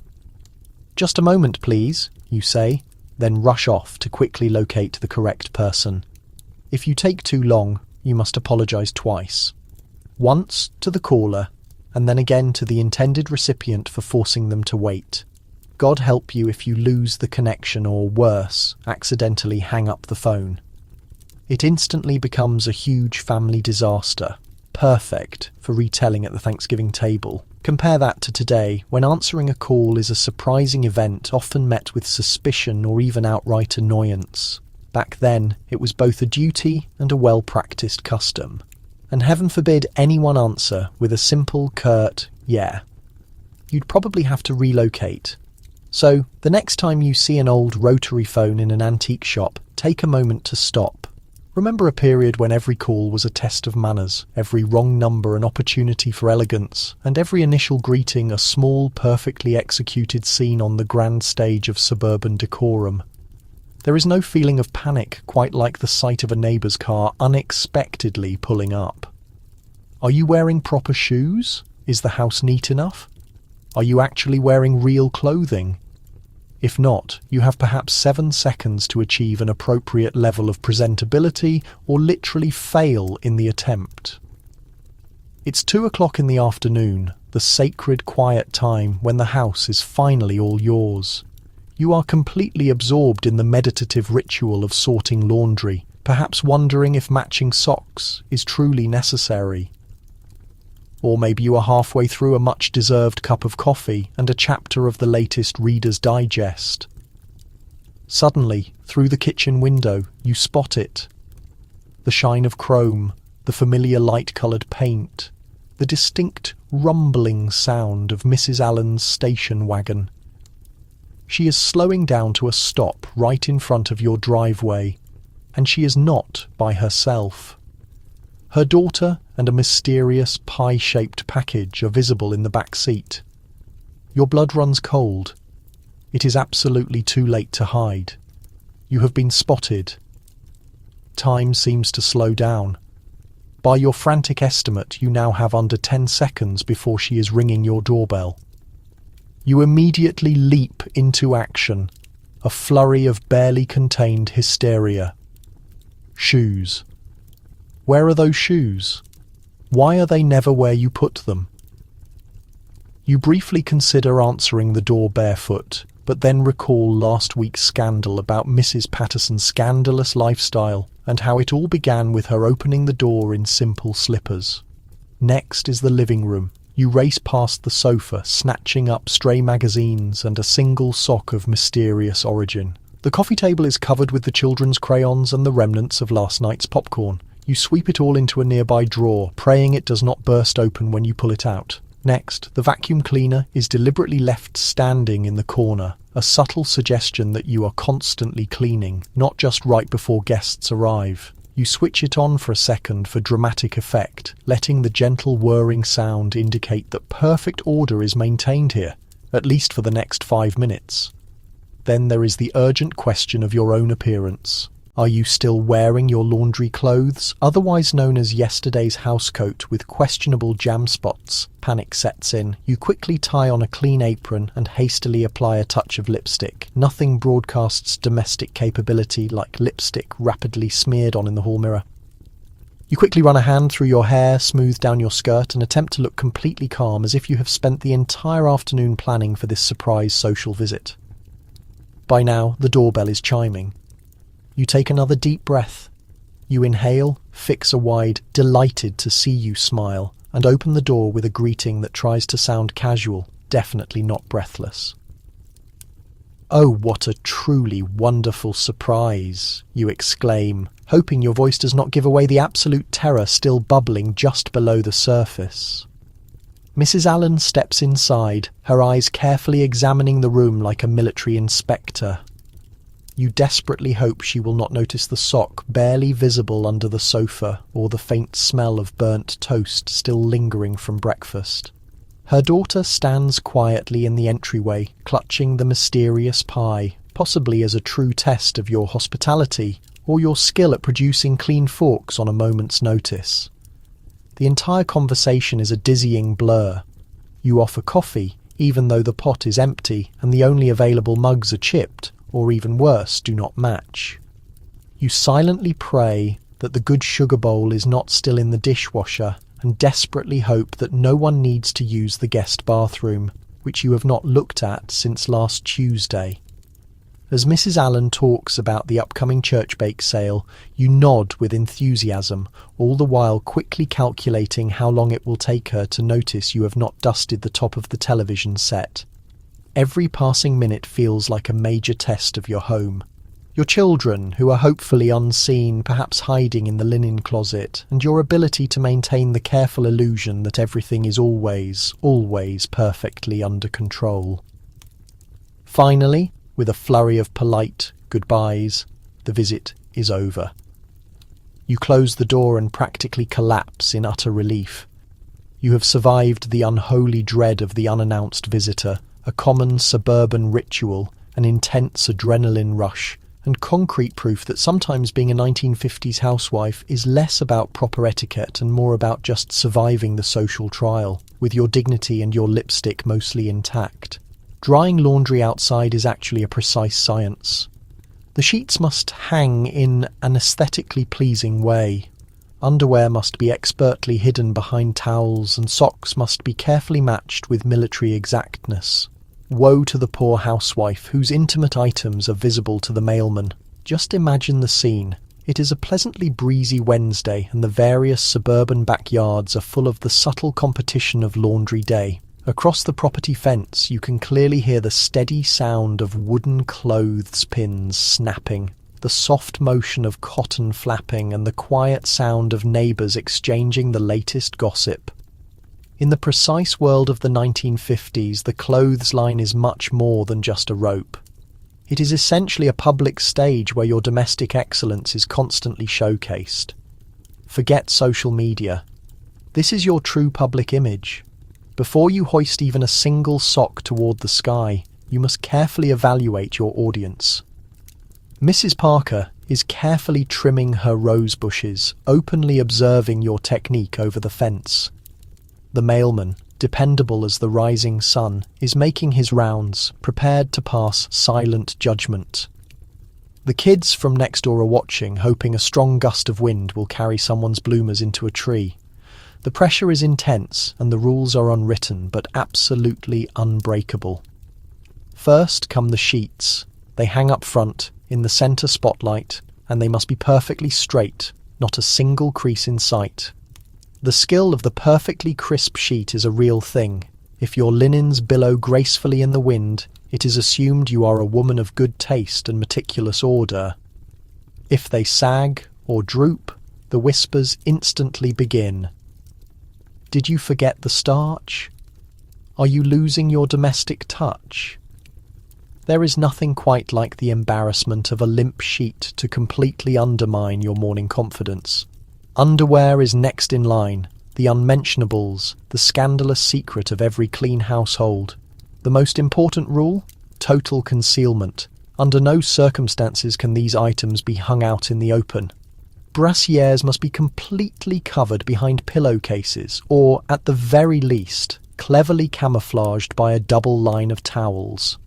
"Just a moment, please," you say, then rush off to quickly locate the correct person. If you take too long, you must apologise twice. Once to the caller, and then again to the intended recipient for forcing them to wait. God help you if you lose the connection or, worse, accidentally hang up the phone. It instantly becomes a huge family disaster, perfect for retelling at the Thanksgiving table. Compare that to today, when answering a call is a surprising event often met with suspicion or even outright annoyance. Back then, it was both a duty and a well-practiced custom. And heaven forbid anyone answer with a simple, curt, "yeah." You'd probably have to relocate. So, the next time you see an old rotary phone in an antique shop, take a moment to stop. Remember a period when every call was a test of manners, every wrong number an opportunity for elegance, and every initial greeting a small, perfectly executed scene on the grand stage of suburban decorum. There is no feeling of panic quite like the sight of a neighbour's car unexpectedly pulling up. Are you wearing proper shoes? Is the house neat enough? Are you actually wearing real clothing? If not, you have perhaps 7 seconds to achieve an appropriate level of presentability or literally fail in the attempt. It's 2 o'clock in the afternoon, the sacred quiet time when the house is finally all yours. You are completely absorbed in the meditative ritual of sorting laundry, perhaps wondering if matching socks is truly necessary. Or maybe you are halfway through a much-deserved cup of coffee and a chapter of the latest Reader's Digest. Suddenly, through the kitchen window, you spot it. The shine of chrome, the familiar light-coloured paint, the distinct rumbling sound of Mrs. Allen's station wagon. She is slowing down to a stop right in front of your driveway, and she is not by herself. Her daughter and a mysterious pie-shaped package are visible in the back seat. Your blood runs cold. It is absolutely too late to hide. You have been spotted. Time seems to slow down. By your frantic estimate, you now have under 10 seconds before she is ringing your doorbell. You immediately leap into action, a flurry of barely contained hysteria. Shoes. Where are those shoes? Why are they never where you put them? You briefly consider answering the door barefoot, but then recall last week's scandal about Mrs. Patterson's scandalous lifestyle and how it all began with her opening the door in simple slippers. Next is the living room. You race past the sofa, snatching up stray magazines and a single sock of mysterious origin. The coffee table is covered with the children's crayons and the remnants of last night's popcorn. You sweep it all into a nearby drawer, praying it does not burst open when you pull it out. Next, the vacuum cleaner is deliberately left standing in the corner, a subtle suggestion that you are constantly cleaning, not just right before guests arrive. You switch it on for a second for dramatic effect, letting the gentle whirring sound indicate that perfect order is maintained here, at least for the next 5 minutes. Then there is the urgent question of your own appearance. Are you still wearing your laundry clothes, otherwise known as yesterday's housecoat with questionable jam spots? Panic sets in. You quickly tie on a clean apron and hastily apply a touch of lipstick. Nothing broadcasts domestic capability like lipstick rapidly smeared on in the hall mirror. You quickly run a hand through your hair, smooth down your skirt, and attempt to look completely calm as if you have spent the entire afternoon planning for this surprise social visit. By now, the doorbell is chiming. You take another deep breath. You inhale, fix a wide, delighted to see you smile, and open the door with a greeting that tries to sound casual, definitely not breathless. "Oh, what a truly wonderful surprise," you exclaim, hoping your voice does not give away the absolute terror still bubbling just below the surface. Mrs. Allen steps inside, her eyes carefully examining the room like a military inspector. You desperately hope she will not notice the sock barely visible under the sofa or the faint smell of burnt toast still lingering from breakfast. Her daughter stands quietly in the entryway, clutching the mysterious pie, possibly as a true test of your hospitality or your skill at producing clean forks on a moment's notice. The entire conversation is a dizzying blur. You offer coffee, even though the pot is empty and the only available mugs are chipped, or even worse, do not match. You silently pray that the good sugar bowl is not still in the dishwasher and desperately hope that no one needs to use the guest bathroom, which you have not looked at since last Tuesday. As Mrs. Allen talks about the upcoming church bake sale, you nod with enthusiasm, all the while quickly calculating how long it will take her to notice you have not dusted the top of the television set. Every passing minute feels like a major test of your home. Your children, who are hopefully unseen, perhaps hiding in the linen closet, and your ability to maintain the careful illusion that everything is always, always perfectly under control. Finally, with a flurry of polite goodbyes, the visit is over. You close the door and practically collapse in utter relief. You have survived the unholy dread of the unannounced visitor, a common suburban ritual, an intense adrenaline rush, and concrete proof that sometimes being a 1950s housewife is less about proper etiquette and more about just surviving the social trial, with your dignity and your lipstick mostly intact. Drying laundry outside is actually a precise science. The sheets must hang in an aesthetically pleasing way. Underwear must be expertly hidden behind towels, and socks must be carefully matched with military exactness. Woe to the poor housewife whose intimate items are visible to the mailman. Just imagine the scene. It is a pleasantly breezy Wednesday, and the various suburban backyards are full of the subtle competition of laundry day. Across the property fence, you can clearly hear the steady sound of wooden clothes pins snapping, the soft motion of cotton flapping, and the quiet sound of neighbours exchanging the latest gossip. In the precise world of the 1950s, the clothesline is much more than just a rope. It is essentially a public stage where your domestic excellence is constantly showcased. Forget social media. This is your true public image. Before you hoist even a single sock toward the sky, you must carefully evaluate your audience. Mrs. Parker is carefully trimming her rose bushes, openly observing your technique over the fence. The mailman, dependable as the rising sun, is making his rounds, prepared to pass silent judgment. The kids from next door are watching, hoping a strong gust of wind will carry someone's bloomers into a tree. The pressure is intense and the rules are unwritten but absolutely unbreakable. First come the sheets. They hang up front, in the centre spotlight, and they must be perfectly straight, not a single crease in sight. The skill of the perfectly crisp sheet is a real thing. If your linens billow gracefully in the wind, it is assumed you are a woman of good taste and meticulous order. If they sag or droop, the whispers instantly begin. Did you forget the starch? Are you losing your domestic touch? There is nothing quite like the embarrassment of a limp sheet to completely undermine your morning confidence. Underwear is next in line, the unmentionables, the scandalous secret of every clean household. The most important rule? Total concealment. Under no circumstances can these items be hung out in the open. Brassieres must be completely covered behind pillowcases, or, at the very least, cleverly camouflaged by a double line of towels.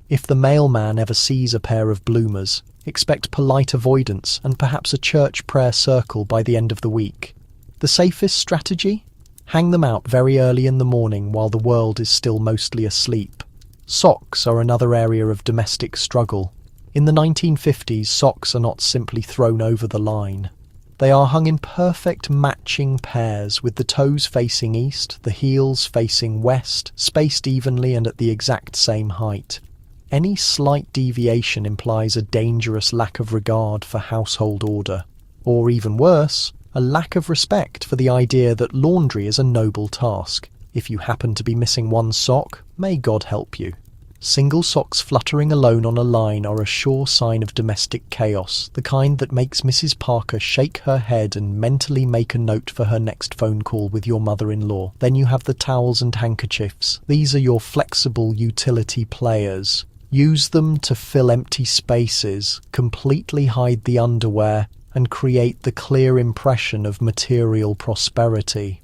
If the mailman ever sees a pair of bloomers, expect polite avoidance and perhaps a church prayer circle by the end of the week. The safest strategy? Hang them out very early in the morning while the world is still mostly asleep. Socks are another area of domestic struggle. In the 1950s, socks are not simply thrown over the line. They are hung in perfect matching pairs, with the toes facing east, the heels facing west, spaced evenly and at the exact same height. Any slight deviation implies a dangerous lack of regard for household order, or even worse, a lack of respect for the idea that laundry is a noble task. If you happen to be missing one sock, may God help you. Single socks fluttering alone on a line are a sure sign of domestic chaos, the kind that makes Mrs. Parker shake her head and mentally make a note for her next phone call with your mother-in-law. Then you have the towels and handkerchiefs. These are your flexible utility players. Use them to fill empty spaces, completely hide the underwear, and create the clear impression of material prosperity.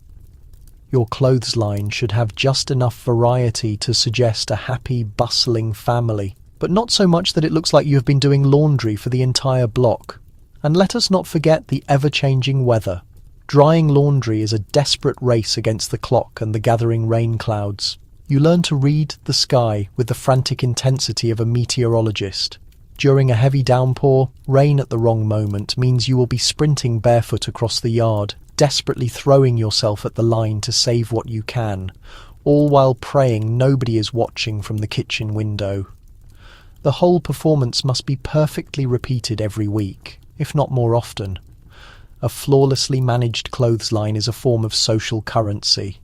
Your clothesline should have just enough variety to suggest a happy, bustling family, but not so much that it looks like you have been doing laundry for the entire block. And let us not forget the ever-changing weather. Drying laundry is a desperate race against the clock and the gathering rain clouds. You learn to read the sky with the frantic intensity of a meteorologist. During a heavy downpour, rain at the wrong moment means you will be sprinting barefoot across the yard, desperately throwing yourself at the line to save what you can, all while praying nobody is watching from the kitchen window. The whole performance must be perfectly repeated every week, if not more often. A flawlessly managed clothesline is a form of social currency.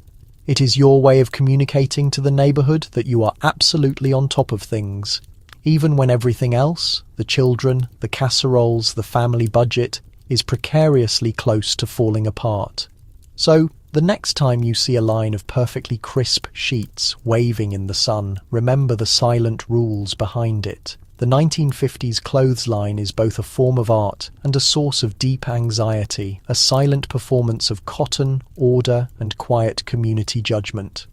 It is your way of communicating to the neighbourhood that you are absolutely on top of things, even when everything else, the children, the casseroles, the family budget, is precariously close to falling apart. So, the next time you see a line of perfectly crisp sheets waving in the sun, remember the silent rules behind it. The 1950s clothesline is both a form of art and a source of deep anxiety, a silent performance of cotton, order, and quiet community judgment.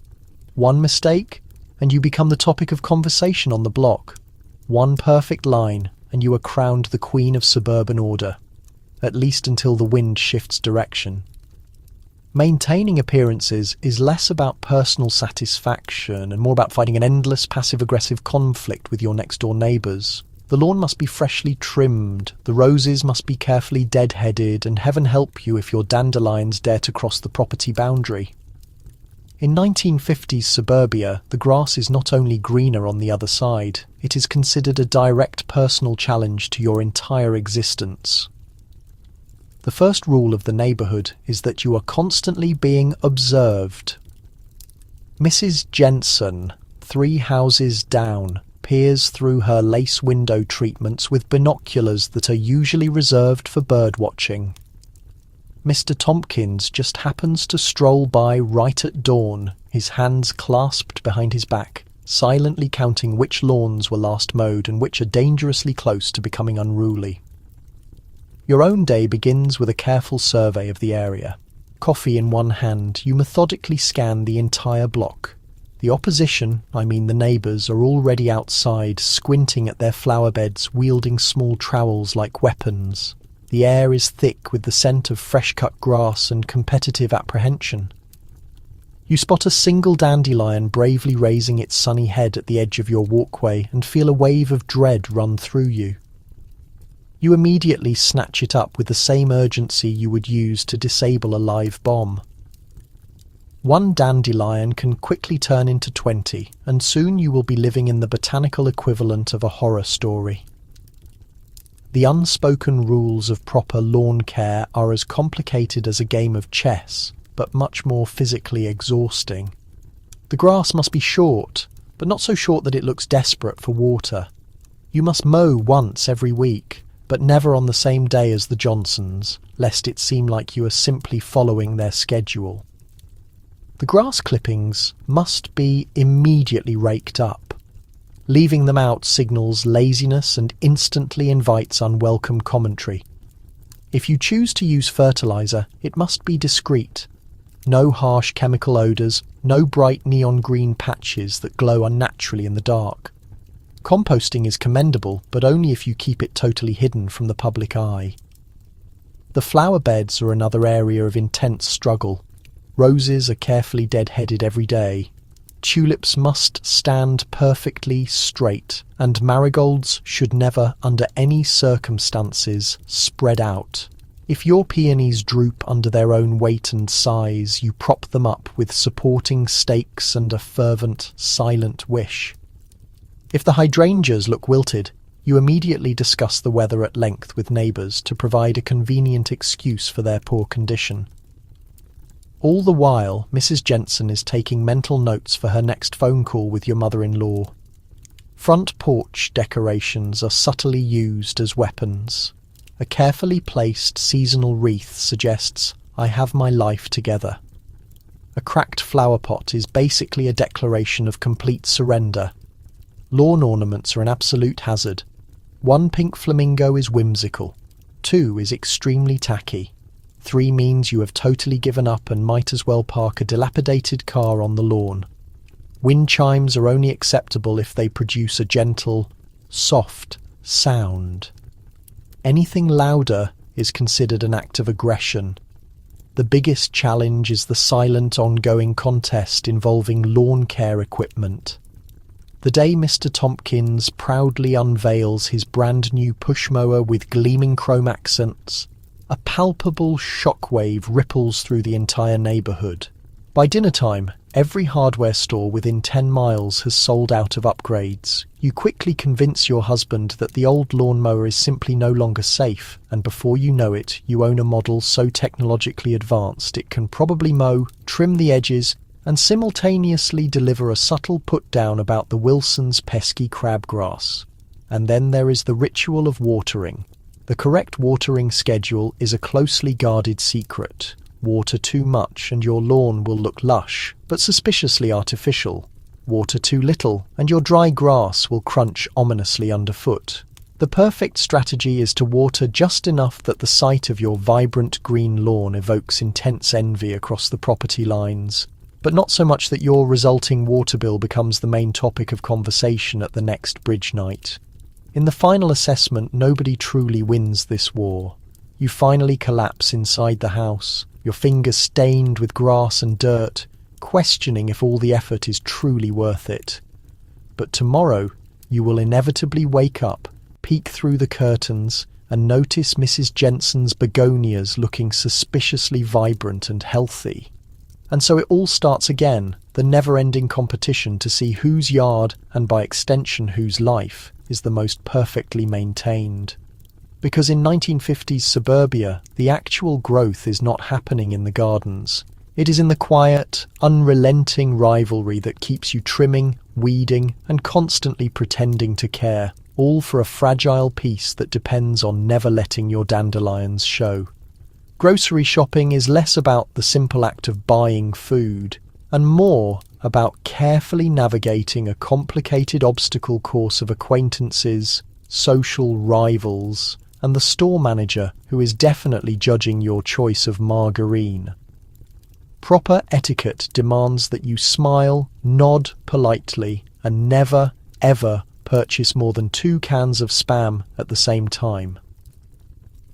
One mistake, and you become the topic of conversation on the block. One perfect line, and you are crowned the queen of suburban order, at least until the wind shifts direction. Maintaining appearances is less about personal satisfaction and more about fighting an endless passive-aggressive conflict with your next-door neighbours. The lawn must be freshly trimmed, the roses must be carefully dead-headed, and heaven help you if your dandelions dare to cross the property boundary. In 1950s suburbia, the grass is not only greener on the other side, it is considered a direct personal challenge to your entire existence. The first rule of the neighbourhood is that you are constantly being observed. Mrs. Jensen, 3 houses down, peers through her lace window treatments with binoculars that are usually reserved for bird watching. Mr. Tompkins just happens to stroll by right at dawn, his hands clasped behind his back, silently counting which lawns were last mowed and which are dangerously close to becoming unruly. Your own day begins with a careful survey of the area. Coffee in one hand, you methodically scan the entire block. The opposition, I mean the neighbours, are already outside, squinting at their flower beds, wielding small trowels like weapons. The air is thick with the scent of fresh-cut grass and competitive apprehension. You spot a single dandelion bravely raising its sunny head at the edge of your walkway and feel a wave of dread run through you. You immediately snatch it up with the same urgency you would use to disable a live bomb. One dandelion can quickly turn into 20, and soon you will be living in the botanical equivalent of a horror story. The unspoken rules of proper lawn care are as complicated as a game of chess, but much more physically exhausting. The grass must be short, but not so short that it looks desperate for water. You must mow once every week, but never on the same day as the Johnsons, lest it seem like you are simply following their schedule. The grass clippings must be immediately raked up. Leaving them out signals laziness and instantly invites unwelcome commentary. If you choose to use fertilizer, it must be discreet. No harsh chemical odors, no bright neon green patches that glow unnaturally in the dark. Composting is commendable, but only if you keep it totally hidden from the public eye. The flower beds are another area of intense struggle. Roses are carefully dead-headed every day. Tulips must stand perfectly straight, and marigolds should never, under any circumstances, spread out. If your peonies droop under their own weight and size, you prop them up with supporting stakes and a fervent, silent wish. If the hydrangeas look wilted, you immediately discuss the weather at length with neighbours to provide a convenient excuse for their poor condition. All the while, Mrs. Jensen is taking mental notes for her next phone call with your mother-in-law. Front porch decorations are subtly used as weapons. A carefully placed seasonal wreath suggests, "I have my life together." A cracked flower pot is basically a declaration of complete surrender. Lawn ornaments are an absolute hazard. 1 pink flamingo is whimsical. 2 is extremely tacky. 3 means you have totally given up and might as well park a dilapidated car on the lawn. Wind chimes are only acceptable if they produce a gentle, soft sound. Anything louder is considered an act of aggression. The biggest challenge is the silent, ongoing contest involving lawn care equipment. The day Mr. Tompkins proudly unveils his brand new push mower with gleaming chrome accents, a palpable shockwave ripples through the entire neighbourhood. By dinner time, every hardware store within 10 miles has sold out of upgrades. You quickly convince your husband that the old lawnmower is simply no longer safe, and before you know it, you own a model so technologically advanced it can probably mow, trim the edges, and simultaneously deliver a subtle put-down about the Wilson's pesky crabgrass. And then there is the ritual of watering. The correct watering schedule is a closely guarded secret. Water too much and your lawn will look lush, but suspiciously artificial. Water too little and your dry grass will crunch ominously underfoot. The perfect strategy is to water just enough that the sight of your vibrant green lawn evokes intense envy across the property lines, but not so much that your resulting water bill becomes the main topic of conversation at the next bridge night. In the final assessment, nobody truly wins this war. You finally collapse inside the house, your fingers stained with grass and dirt, questioning if all the effort is truly worth it. But tomorrow, you will inevitably wake up, peek through the curtains, and notice Mrs. Jensen's begonias looking suspiciously vibrant and healthy. And so it all starts again, the never-ending competition to see whose yard, and by extension whose life, is the most perfectly maintained. Because in 1950s suburbia, the actual growth is not happening in the gardens. It is in the quiet, unrelenting rivalry that keeps you trimming, weeding, and constantly pretending to care, all for a fragile piece that depends on never letting your dandelions show. Grocery shopping is less about the simple act of buying food, and more about carefully navigating a complicated obstacle course of acquaintances, social rivals, and the store manager who is definitely judging your choice of margarine. Proper etiquette demands that you smile, nod politely, and never, ever purchase more than 2 cans of Spam at the same time.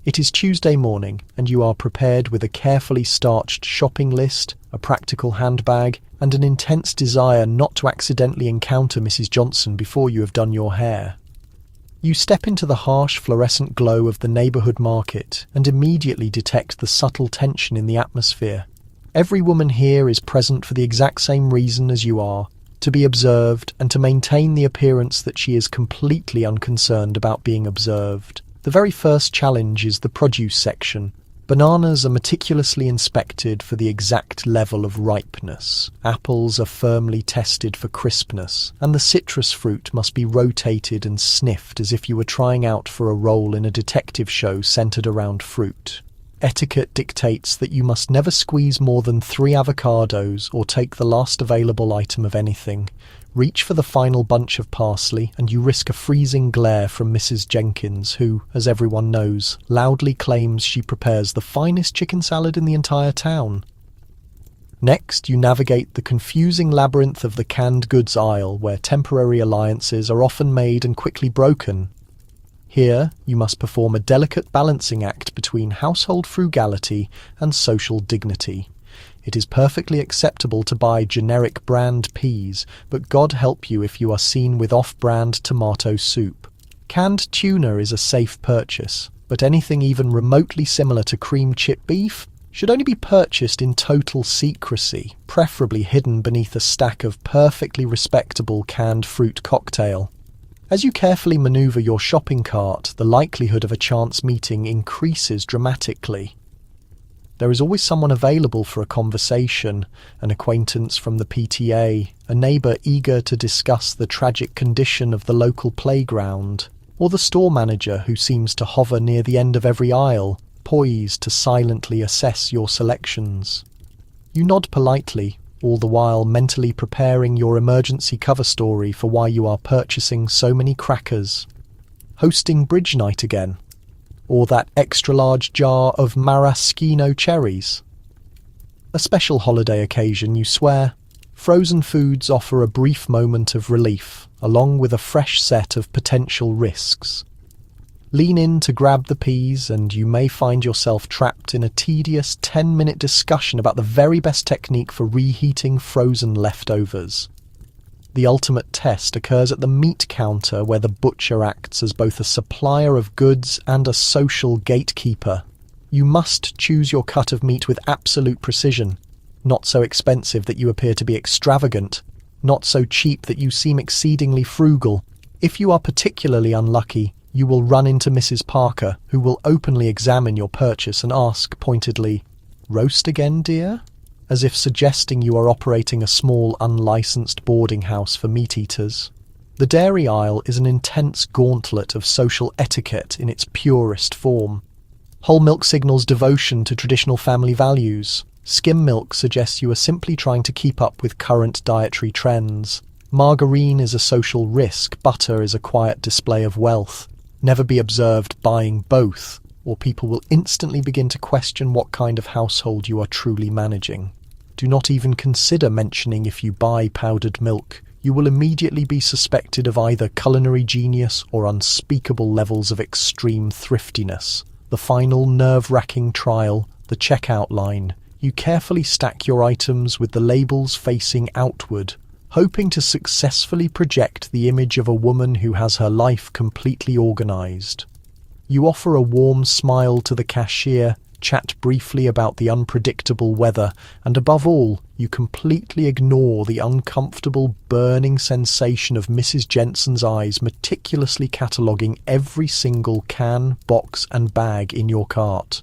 It is Tuesday morning, and you are prepared with a carefully starched shopping list, a practical handbag, and an intense desire not to accidentally encounter Mrs. Johnson before you have done your hair. You step into the harsh fluorescent glow of the neighbourhood market and immediately detect the subtle tension in the atmosphere. Every woman here is present for the exact same reason as you are, to be observed and to maintain the appearance that she is completely unconcerned about being observed. The very first challenge is the produce section. Bananas are meticulously inspected for the exact level of ripeness. Apples are firmly tested for crispness, and the citrus fruit must be rotated and sniffed as if you were trying out for a role in a detective show centered around fruit. Etiquette dictates that you must never squeeze more than 3 avocados or take the last available item of anything. Reach for the final bunch of parsley, and you risk a freezing glare from Mrs. Jenkins, who, as everyone knows, loudly claims she prepares the finest chicken salad in the entire town. Next, you navigate the confusing labyrinth of the canned goods aisle, where temporary alliances are often made and quickly broken. Here, you must perform a delicate balancing act between household frugality and social dignity. It is perfectly acceptable to buy generic brand peas, but God help you if you are seen with off-brand tomato soup. Canned tuna is a safe purchase, but anything even remotely similar to cream chip beef should only be purchased in total secrecy, preferably hidden beneath a stack of perfectly respectable canned fruit cocktail. As you carefully maneuver your shopping cart, the likelihood of a chance meeting increases dramatically. There is always someone available for a conversation, an acquaintance from the PTA, a neighbour eager to discuss the tragic condition of the local playground, or the store manager who seems to hover near the end of every aisle, poised to silently assess your selections. You nod politely, all the while mentally preparing your emergency cover story for why you are purchasing so many crackers. Hosting bridge night again? Or that extra-large jar of maraschino cherries? A special holiday occasion, you swear? Frozen foods offer a brief moment of relief, along with a fresh set of potential risks. Lean in to grab the peas, and you may find yourself trapped in a tedious 10-minute discussion about the very best technique for reheating frozen leftovers. The ultimate test occurs at the meat counter, where the butcher acts as both a supplier of goods and a social gatekeeper. You must choose your cut of meat with absolute precision, not so expensive that you appear to be extravagant, not so cheap that you seem exceedingly frugal. If you are particularly unlucky, you will run into Mrs. Parker, who will openly examine your purchase and ask pointedly, "Roast again, dear?" as if suggesting you are operating a small unlicensed boarding house for meat-eaters. The dairy aisle is an intense gauntlet of social etiquette in its purest form. Whole milk signals devotion to traditional family values. Skim milk suggests you are simply trying to keep up with current dietary trends. Margarine is a social risk. Butter is a quiet display of wealth. Never be observed buying both, or people will instantly begin to question what kind of household you are truly managing. Do not even consider mentioning if you buy powdered milk. You will immediately be suspected of either culinary genius or unspeakable levels of extreme thriftiness. The final nerve-wracking trial, the checkout line. You carefully stack your items with the labels facing outward, hoping to successfully project the image of a woman who has her life completely organized. You offer a warm smile to the cashier, chat briefly about the unpredictable weather, and above all, you completely ignore the uncomfortable, burning sensation of Mrs. Jensen's eyes meticulously cataloguing every single can, box, and bag in your cart.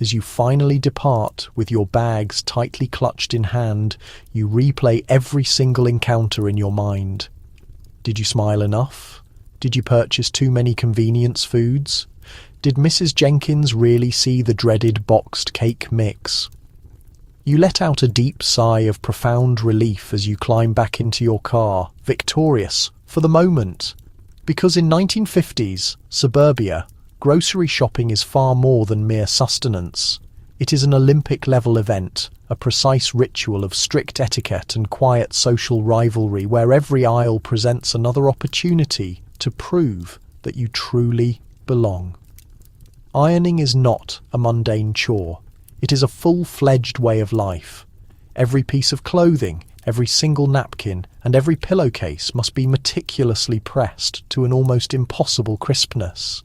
As you finally depart, with your bags tightly clutched in hand, you replay every single encounter in your mind. Did you smile enough? Did you purchase too many convenience foods? Did Mrs. Jenkins really see the dreaded boxed cake mix? You let out a deep sigh of profound relief as you climb back into your car, victorious, for the moment. Because in 1950s, suburbia, grocery shopping is far more than mere sustenance. It is an Olympic-level event, a precise ritual of strict etiquette and quiet social rivalry where every aisle presents another opportunity to prove that you truly belong. Ironing is not a mundane chore. It is a full-fledged way of life. Every piece of clothing, every single napkin, and every pillowcase must be meticulously pressed to an almost impossible crispness.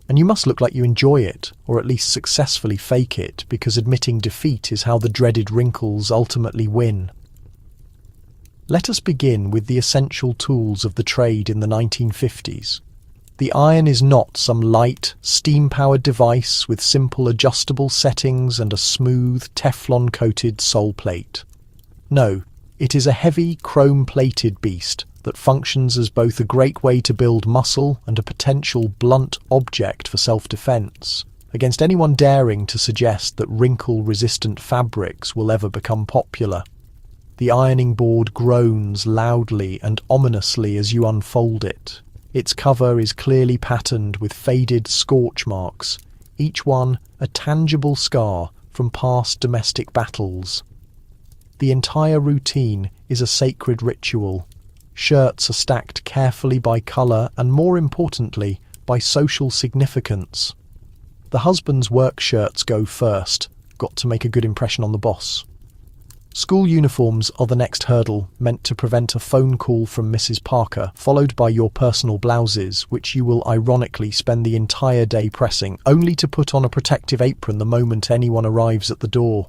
And you must look like you enjoy it, or at least successfully fake it, because admitting defeat is how the dreaded wrinkles ultimately win. Let us begin with the essential tools of the trade in the 1950s. The iron is not some light, steam-powered device with simple adjustable settings and a smooth, Teflon-coated sole plate. No, it is a heavy, chrome-plated beast that functions as both a great way to build muscle and a potential blunt object for self-defense against anyone daring to suggest that wrinkle-resistant fabrics will ever become popular. The ironing board groans loudly and ominously as you unfold it. Its cover is clearly patterned with faded scorch marks, each one a tangible scar from past domestic battles. The entire routine is a sacred ritual. Shirts are stacked carefully by colour and, more importantly, by social significance. The husband's work shirts go first, got to make a good impression on the boss. School uniforms are the next hurdle, meant to prevent a phone call from Mrs. Parker, followed by your personal blouses, which you will ironically spend the entire day pressing, only to put on a protective apron the moment anyone arrives at the door.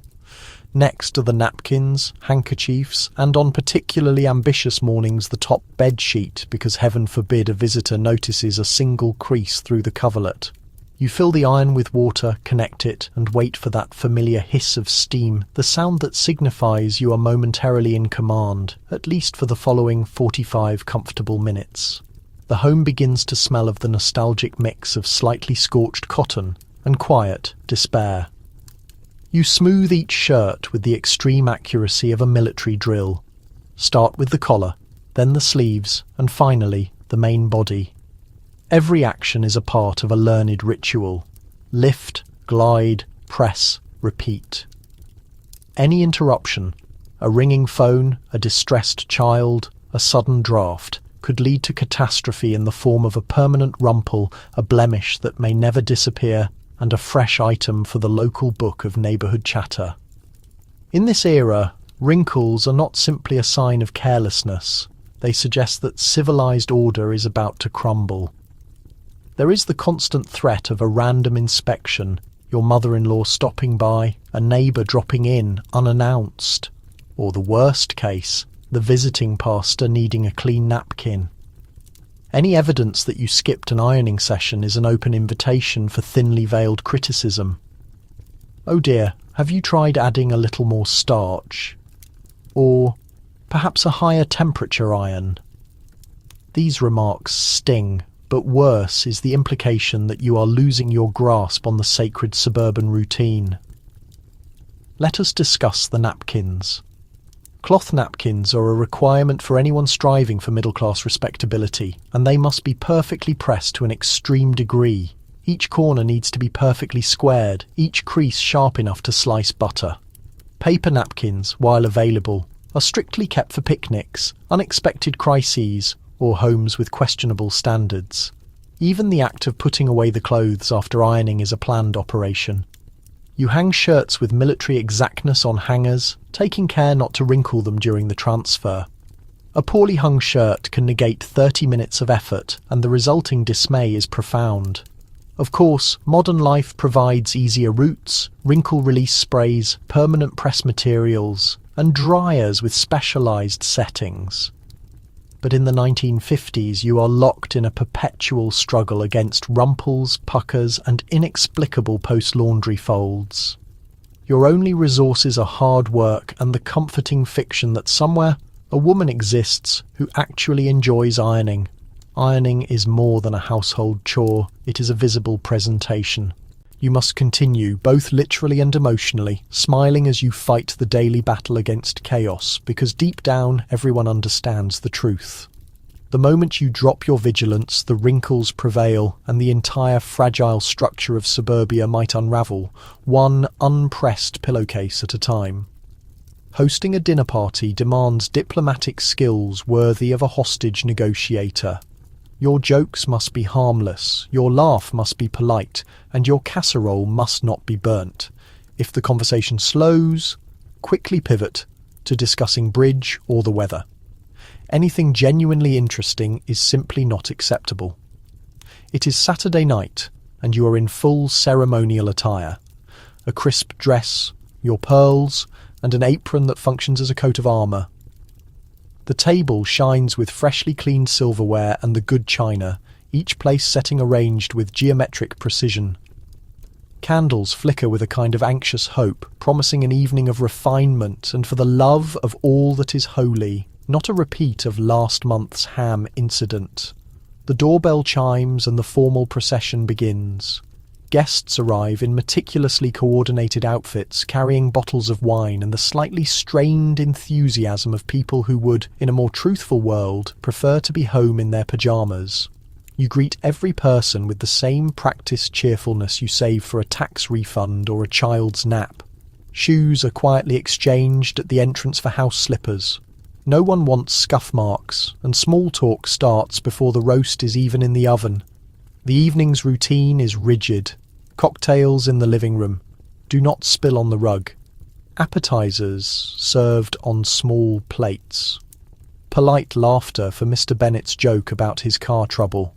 Next are the napkins, handkerchiefs, and on particularly ambitious mornings the top bed sheet, because heaven forbid a visitor notices a single crease through the coverlet. You fill the iron with water, connect it, and wait for that familiar hiss of steam, the sound that signifies you are momentarily in command, at least for the following 45 comfortable minutes. The home begins to smell of the nostalgic mix of slightly scorched cotton and quiet despair. You smooth each shirt with the extreme accuracy of a military drill. Start with the collar, then the sleeves, and finally the main body. Every action is a part of a learned ritual. Lift, glide, press, repeat. Any interruption, a ringing phone, a distressed child, a sudden draft, could lead to catastrophe in the form of a permanent rumple, a blemish that may never disappear, and a fresh item for the local book of neighbourhood chatter. In this era, wrinkles are not simply a sign of carelessness. They suggest that civilized order is about to crumble. There is the constant threat of a random inspection, your mother-in-law stopping by, a neighbour dropping in unannounced, or the worst case, the visiting pastor needing a clean napkin. Any evidence that you skipped an ironing session is an open invitation for thinly veiled criticism. Oh dear, have you tried adding a little more starch? Or perhaps a higher temperature iron? These remarks sting. But worse is the implication that you are losing your grasp on the sacred suburban routine. Let us discuss the napkins. Cloth napkins are a requirement for anyone striving for middle-class respectability, and they must be perfectly pressed to an extreme degree. Each corner needs to be perfectly squared, each crease sharp enough to slice butter. Paper napkins, while available, are strictly kept for picnics, unexpected crises, or homes with questionable standards. Even the act of putting away the clothes after ironing is a planned operation. You hang shirts with military exactness on hangers, taking care not to wrinkle them during the transfer. A poorly hung shirt can negate 30 minutes of effort, and the resulting dismay is profound. Of course, modern life provides easier routes, wrinkle release sprays, permanent press materials, and dryers with specialized settings. But in the 1950s, you are locked in a perpetual struggle against rumples, puckers, and inexplicable post-laundry folds. Your only resources are hard work and the comforting fiction that somewhere a woman exists who actually enjoys ironing. Ironing is more than a household chore, it is a visible presentation. You must continue, both literally and emotionally, smiling as you fight the daily battle against chaos, because deep down everyone understands the truth. The moment you drop your vigilance, the wrinkles prevail, and the entire fragile structure of suburbia might unravel, one unpressed pillowcase at a time. Hosting a dinner party demands diplomatic skills worthy of a hostage negotiator. Your jokes must be harmless, your laugh must be polite, and your casserole must not be burnt. If the conversation slows, quickly pivot to discussing bridge or the weather. Anything genuinely interesting is simply not acceptable. It is Saturday night, and you are in full ceremonial attire. A crisp dress, your pearls, and an apron that functions as a coat of armour. The table shines with freshly cleaned silverware and the good china, each place setting arranged with geometric precision. Candles flicker with a kind of anxious hope, promising an evening of refinement and for the love of all that is holy, not a repeat of last month's ham incident. The doorbell chimes and the formal procession begins. Guests arrive in meticulously coordinated outfits, carrying bottles of wine and the slightly strained enthusiasm of people who would, in a more truthful world, prefer to be home in their pyjamas. You greet every person with the same practiced cheerfulness you save for a tax refund or a child's nap. Shoes are quietly exchanged at the entrance for house slippers. No one wants scuff marks, and small talk starts before the roast is even in the oven. The evening's routine is rigid. Cocktails in the living room. Do not spill on the rug. Appetizers served on small plates. Polite laughter for Mr. Bennet's joke about his car trouble.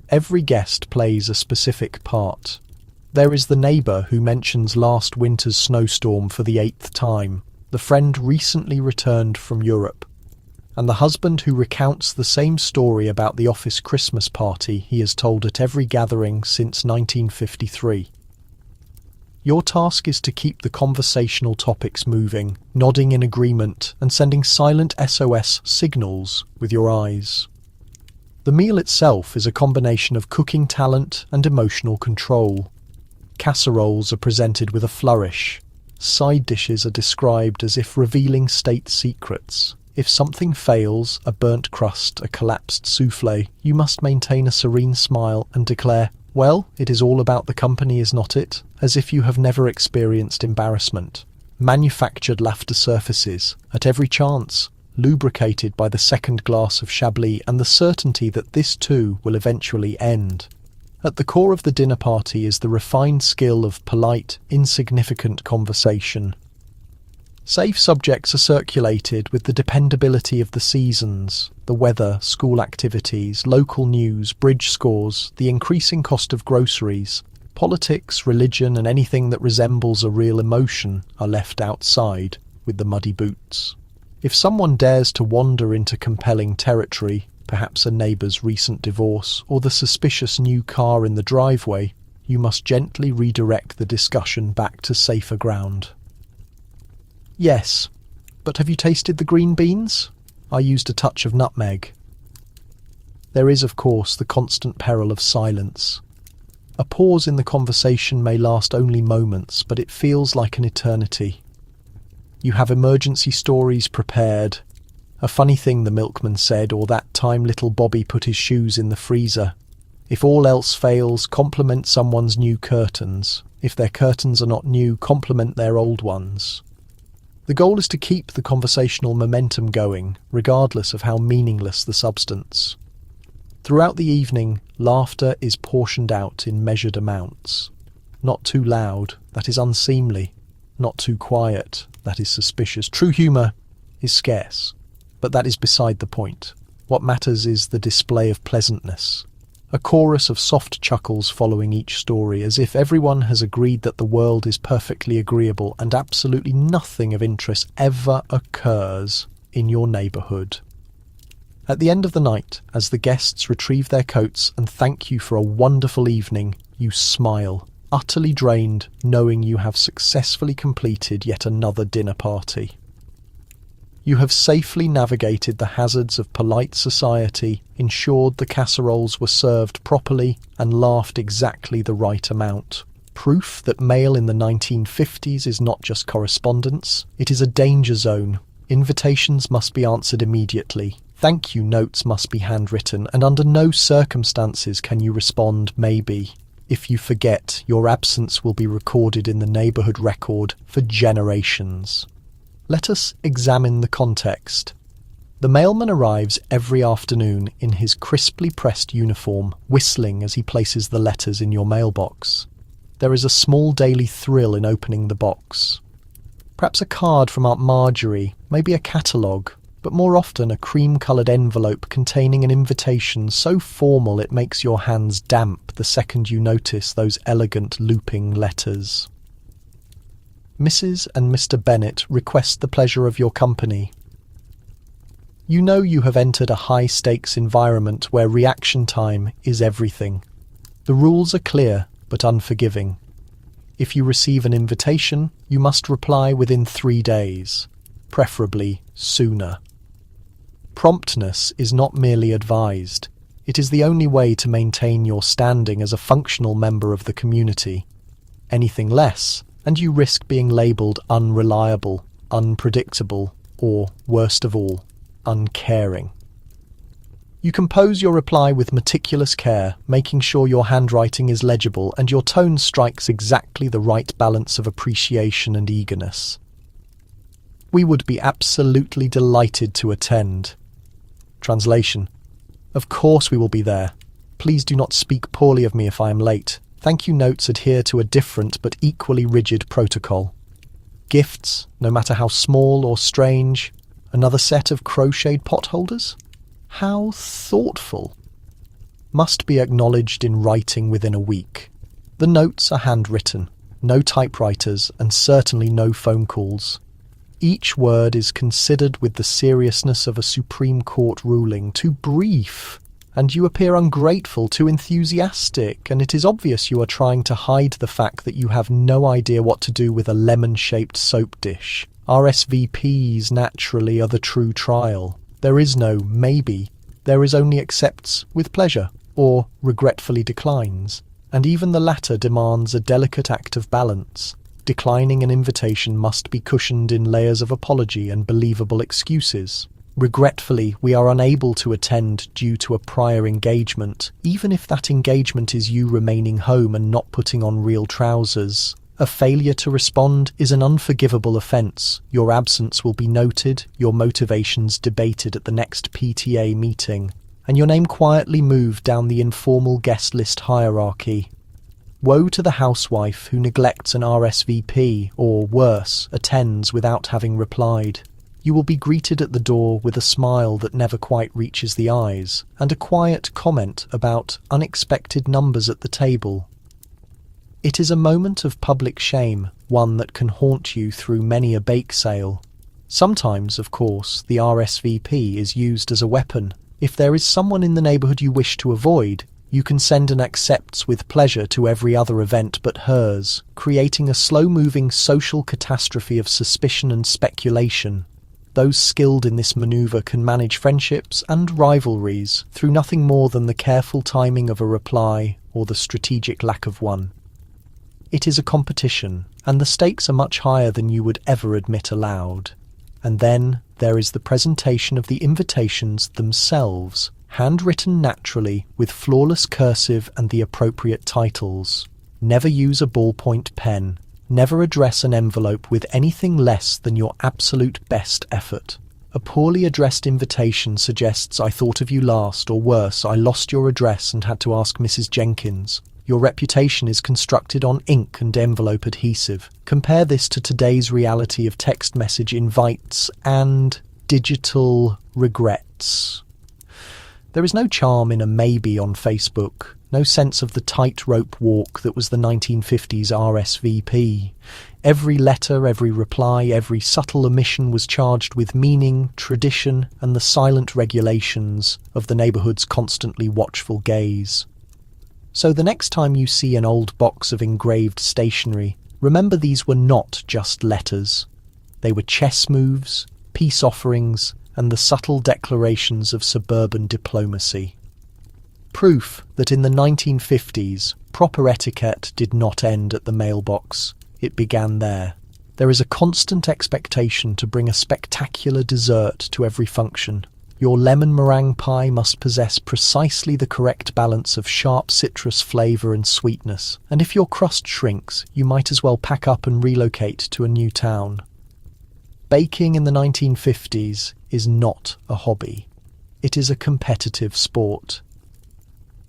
Every guest plays a specific part. There is the neighbour who mentions last winter's snowstorm for the 8th time, the friend recently returned from Europe, and the husband who recounts the same story about the office Christmas party he has told at every gathering since 1953. Your task is to keep the conversational topics moving, nodding in agreement and sending silent SOS signals with your eyes. The meal itself is a combination of cooking talent and emotional control. Casseroles are presented with a flourish. Side dishes are described as if revealing state secrets. If something fails, a burnt crust, a collapsed soufflé, you must maintain a serene smile and declare, "Well, it is all about the company, is not it?" as if you have never experienced embarrassment. Manufactured laughter surfaces, at every chance, lubricated by the second glass of Chablis and the certainty that this too will eventually end. At the core of the dinner party is the refined skill of polite, insignificant conversation. Safe subjects are circulated with the dependability of the seasons, the weather, school activities, local news, bridge scores, the increasing cost of groceries. Politics, religion, and anything that resembles a real emotion are left outside with the muddy boots. If someone dares to wander into compelling territory, perhaps a neighbour's recent divorce or the suspicious new car in the driveway, you must gently redirect the discussion back to safer ground. "Yes, but have you tasted the green beans? I used a touch of nutmeg." There is, of course, the constant peril of silence. A pause in the conversation may last only moments, but it feels like an eternity. You have emergency stories prepared. A funny thing the milkman said, or that time little Bobby put his shoes in the freezer. If all else fails, compliment someone's new curtains. If their curtains are not new, compliment their old ones. The goal is to keep the conversational momentum going, regardless of how meaningless the substance. Throughout the evening, laughter is portioned out in measured amounts. Not too loud, that is unseemly. Not too quiet, that is suspicious. True humour is scarce, but that is beside the point. What matters is the display of pleasantness. A chorus of soft chuckles following each story, as if everyone has agreed that the world is perfectly agreeable and absolutely nothing of interest ever occurs in your neighbourhood. At the end of the night, as the guests retrieve their coats and thank you for a wonderful evening, you smile, utterly drained, knowing you have successfully completed yet another dinner party. You have safely navigated the hazards of polite society, ensured the casseroles were served properly, and laughed exactly the right amount. Proof that mail in the 1950s is not just correspondence, it is a danger zone. Invitations must be answered immediately. Thank you notes must be handwritten, and under no circumstances can you respond maybe. If you forget, your absence will be recorded in the neighbourhood record for generations. Let us examine the context. The mailman arrives every afternoon in his crisply pressed uniform, whistling as he places the letters in your mailbox. There is a small daily thrill in opening the box. Perhaps a card from Aunt Marjorie, maybe a catalogue, but more often a cream-coloured envelope containing an invitation so formal it makes your hands damp the second you notice those elegant looping letters. Mrs. and Mr. Bennet request the pleasure of your company. You know you have entered a high-stakes environment where reaction time is everything. The rules are clear but unforgiving. If you receive an invitation, you must reply within 3 days, preferably sooner. Promptness is not merely advised. It is the only way to maintain your standing as a functional member of the community. Anything less, and you risk being labelled unreliable, unpredictable, or, worst of all, uncaring. You compose your reply with meticulous care, making sure your handwriting is legible and your tone strikes exactly the right balance of appreciation and eagerness. We would be absolutely delighted to attend. Translation: Of course we will be there. Please do not speak poorly of me if I am late. Thank you notes adhere to a different but equally rigid protocol. Gifts, no matter how small or strange. Another set of crocheted pot holders? How thoughtful. Must be acknowledged in writing within a week. The notes are handwritten, no typewriters, and certainly no phone calls. Each word is considered with the seriousness of a Supreme Court ruling. Too brief, and you appear ungrateful, too enthusiastic, and it is obvious you are trying to hide the fact that you have no idea what to do with a lemon-shaped soap dish. RSVPs, naturally, are the true trial. There is no maybe. There is only accepts with pleasure, or regretfully declines, and even the latter demands a delicate act of balance. Declining an invitation must be cushioned in layers of apology and believable excuses. Regretfully, we are unable to attend due to a prior engagement, even if that engagement is you remaining home and not putting on real trousers. A failure to respond is an unforgivable offence. Your absence will be noted, your motivations debated at the next PTA meeting, and your name quietly moved down the informal guest list hierarchy. Woe to the housewife who neglects an RSVP, or worse, attends without having replied. You will be greeted at the door with a smile that never quite reaches the eyes, and a quiet comment about unexpected numbers at the table. It is a moment of public shame, one that can haunt you through many a bake sale. Sometimes, of course, the RSVP is used as a weapon. If there is someone in the neighbourhood you wish to avoid, you can send an accepts with pleasure to every other event but hers, creating a slow-moving social catastrophe of suspicion and speculation. Those skilled in this manoeuvre can manage friendships and rivalries through nothing more than the careful timing of a reply or the strategic lack of one. It is a competition, and the stakes are much higher than you would ever admit aloud. And then there is the presentation of the invitations themselves, handwritten naturally with flawless cursive and the appropriate titles. Never use a ballpoint pen. Never address an envelope with anything less than your absolute best effort. A poorly addressed invitation suggests "I thought of you last," or worse, "I lost your address and had to ask Mrs. Jenkins." Your reputation is constructed on ink and envelope adhesive. Compare this to today's reality of text message invites and digital regrets. There is no charm in a maybe on Facebook, no sense of the tightrope walk that was the 1950s RSVP. Every letter, every reply, every subtle omission was charged with meaning, tradition, and the silent regulations of the neighbourhood's constantly watchful gaze. So the next time you see an old box of engraved stationery, remember these were not just letters. They were chess moves, peace offerings, and the subtle declarations of suburban diplomacy. Proof that in the 1950s, proper etiquette did not end at the mailbox. It began there. There is a constant expectation to bring a spectacular dessert to every function. Your lemon meringue pie must possess precisely the correct balance of sharp citrus flavor and sweetness, and if your crust shrinks, you might as well pack up and relocate to a new town. Baking in the 1950s is not a hobby. It is a competitive sport.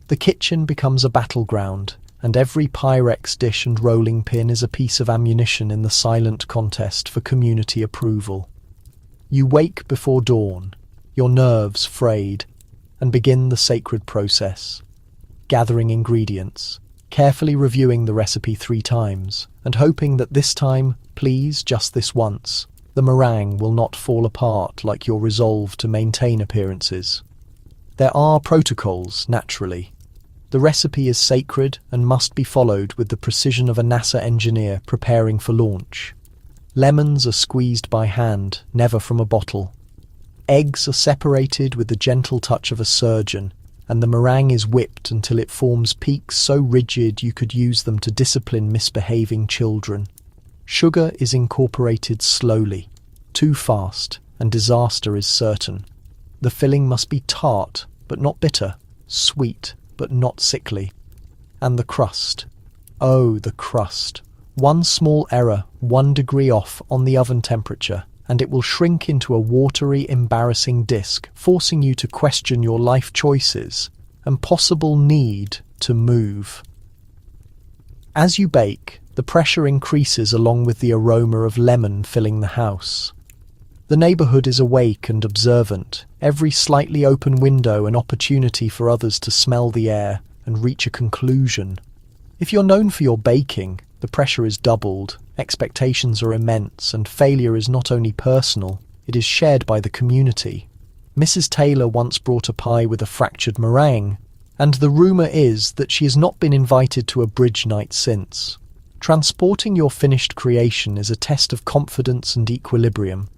The kitchen becomes a battleground, and every Pyrex dish and rolling pin is a piece of ammunition in the silent contest for community approval. You wake before dawn, your nerves frayed, and begin the sacred process. Gathering ingredients, carefully reviewing the recipe 3 times, and hoping that this time, please, just this once, the meringue will not fall apart like your resolve to maintain appearances. There are protocols, naturally. The recipe is sacred and must be followed with the precision of a NASA engineer preparing for launch. Lemons are squeezed by hand, never from a bottle. Eggs are separated with the gentle touch of a surgeon, and the meringue is whipped until it forms peaks so rigid you could use them to discipline misbehaving children. Sugar is incorporated slowly, too fast, and disaster is certain. The filling must be tart, but not bitter, sweet, but not sickly. And the crust. Oh, the crust. One small error, 1 degree off on the oven temperature, and it will shrink into a watery, embarrassing disc, forcing you to question your life choices and possible need to move. As you bake, the pressure increases along with the aroma of lemon filling the house. The neighborhood is awake and observant, every slightly open window an opportunity for others to smell the air and reach a conclusion. If you're known for your baking, the pressure is doubled, expectations are immense, and failure is not only personal, it is shared by the community. Mrs. Taylor once brought a pie with a fractured meringue, and the rumor is that she has not been invited to a bridge night since. Transporting your finished creation is a test of confidence and equilibrium.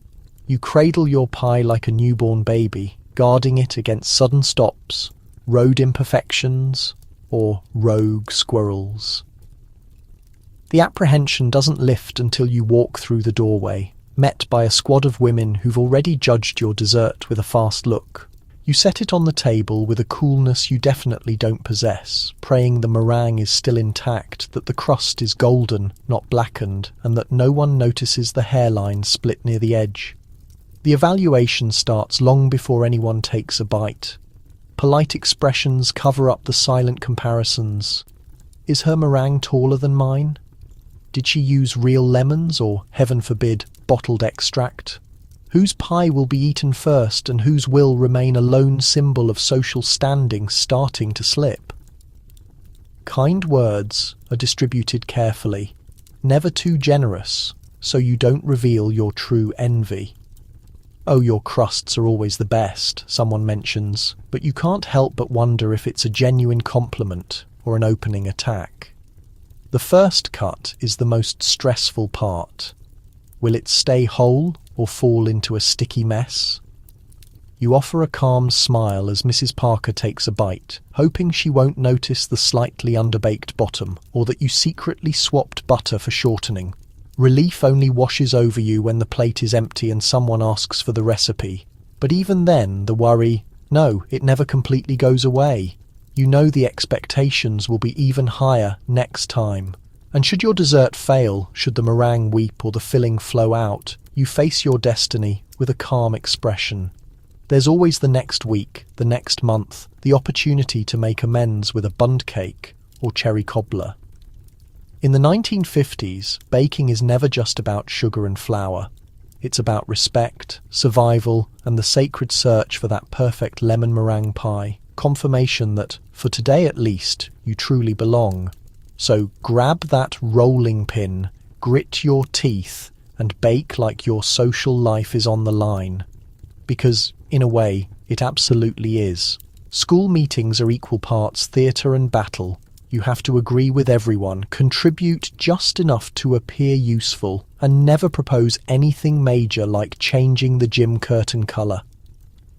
You cradle your pie like a newborn baby, guarding it against sudden stops, road imperfections, or rogue squirrels. The apprehension doesn't lift until you walk through the doorway, met by a squad of women who've already judged your dessert with a fast look. You set it on the table with a coolness you definitely don't possess, praying the meringue is still intact, that the crust is golden, not blackened, and that no one notices the hairline split near the edge. The evaluation starts long before anyone takes a bite. Polite expressions cover up the silent comparisons. Is her meringue taller than mine? Did she use real lemons or, heaven forbid, bottled extract? Whose pie will be eaten first and whose will remain a lone symbol of social standing starting to slip? Kind words are distributed carefully, never too generous, so you don't reveal your true envy. Oh, your crusts are always the best, someone mentions, but you can't help but wonder if it's a genuine compliment or an opening attack. The first cut is the most stressful part. Will it stay whole or fall into a sticky mess? You offer a calm smile as Mrs. Parker takes a bite, hoping she won't notice the slightly underbaked bottom or that you secretly swapped butter for shortening. Relief only washes over you when the plate is empty and someone asks for the recipe. But even then, the worry, no, it never completely goes away. You know the expectations will be even higher next time. And should your dessert fail, should the meringue weep or the filling flow out, you face your destiny with a calm expression. There's always the next week, the next month, the opportunity to make amends with a bundt cake or cherry cobbler. In the 1950s, baking is never just about sugar and flour. It's about respect, survival, and the sacred search for that perfect lemon meringue pie, confirmation that, for today at least, you truly belong. So grab that rolling pin, grit your teeth, and bake like your social life is on the line. Because, in a way, it absolutely is. School meetings are equal parts theatre and battle. You have to agree with everyone, contribute just enough to appear useful, and never propose anything major like changing the gym curtain colour.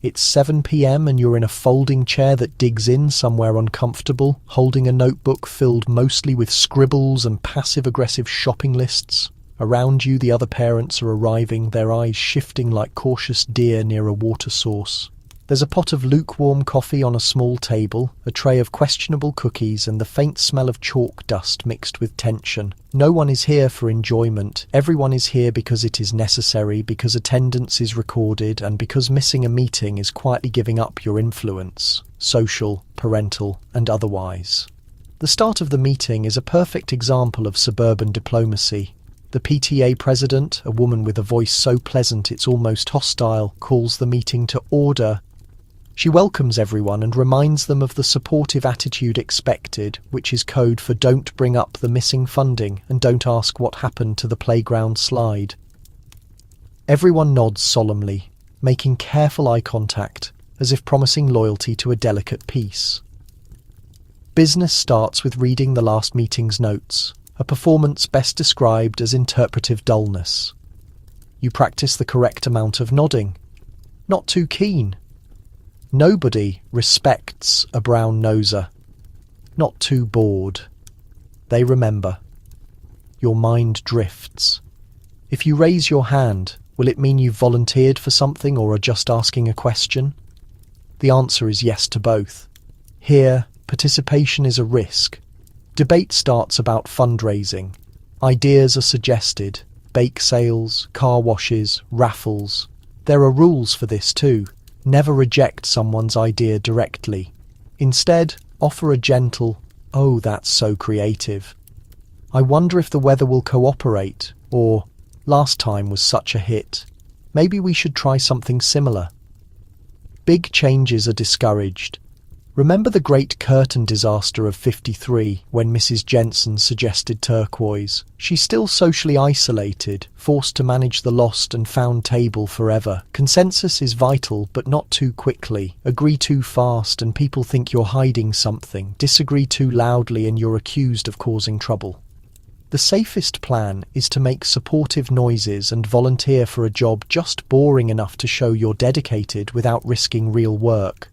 It's 7 p.m. and you're in a folding chair that digs in somewhere uncomfortable, holding a notebook filled mostly with scribbles and passive-aggressive shopping lists. Around you, the other parents are arriving, their eyes shifting like cautious deer near a water source. There's a pot of lukewarm coffee on a small table, a tray of questionable cookies, and the faint smell of chalk dust mixed with tension. No one is here for enjoyment. Everyone is here because it is necessary, because attendance is recorded, and because missing a meeting is quietly giving up your influence, social, parental, and otherwise. The start of the meeting is a perfect example of suburban diplomacy. The PTA president, a woman with a voice so pleasant it's almost hostile, calls the meeting to order. She welcomes everyone and reminds them of the supportive attitude expected, which is code for don't bring up the missing funding and don't ask what happened to the playground slide. Everyone nods solemnly, making careful eye contact, as if promising loyalty to a delicate peace. Business starts with reading the last meeting's notes, a performance best described as interpretive dullness. You practice the correct amount of nodding. Not too keen. Nobody respects a brown noser. Not too bored. They remember. Your mind drifts. If you raise your hand, will it mean you've volunteered for something or are just asking a question? The answer is yes to both. Here, participation is a risk. Debate starts about fundraising. Ideas are suggested. Bake sales, car washes, raffles. There are rules for this too. Never reject someone's idea directly. Instead, offer a gentle, "Oh, that's so creative. I wonder if the weather will cooperate," or "Last time was such a hit. Maybe we should try something similar." Big changes are discouraged. Remember the Great Curtain disaster of '53 when Mrs. Jensen suggested turquoise? She's still socially isolated, forced to manage the lost and found table forever. Consensus is vital, but not too quickly. Agree too fast and people think you're hiding something. Disagree too loudly and you're accused of causing trouble. The safest plan is to make supportive noises and volunteer for a job just boring enough to show you're dedicated without risking real work.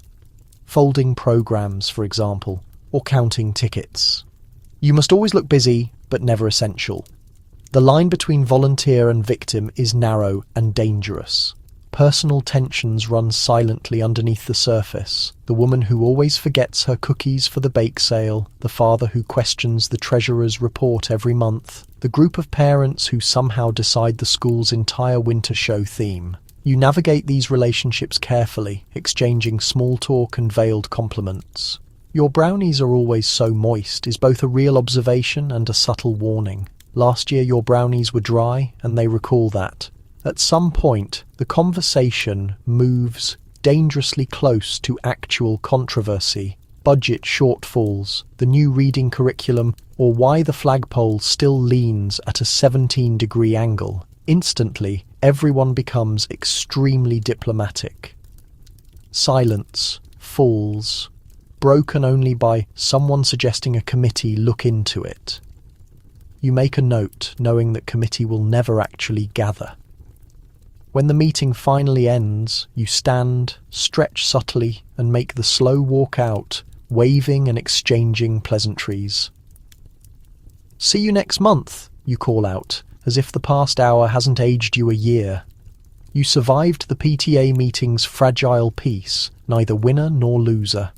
Folding programs, for example, or counting tickets. You must always look busy, but never essential. The line between volunteer and victim is narrow and dangerous. Personal tensions run silently underneath the surface. The woman who always forgets her cookies for the bake sale, the father who questions the treasurer's report every month, the group of parents who somehow decide the school's entire winter show theme. You navigate these relationships carefully, exchanging small talk and veiled compliments. "Your brownies are always so moist" is both a real observation and a subtle warning. Last year your brownies were dry, and they recall that. At some point, the conversation moves dangerously close to actual controversy. Budget shortfalls, the new reading curriculum, or why the flagpole still leans at a 17-degree angle. Instantly, everyone becomes extremely diplomatic. Silence falls, broken only by someone suggesting a committee look into it. You make a note, knowing that committee will never actually gather. When the meeting finally ends, you stand, stretch subtly, and make the slow walk out, waving and exchanging pleasantries. "See you next month," you call out, as if the past hour hasn't aged you a year. You survived the PTA meeting's fragile peace, neither winner nor loser.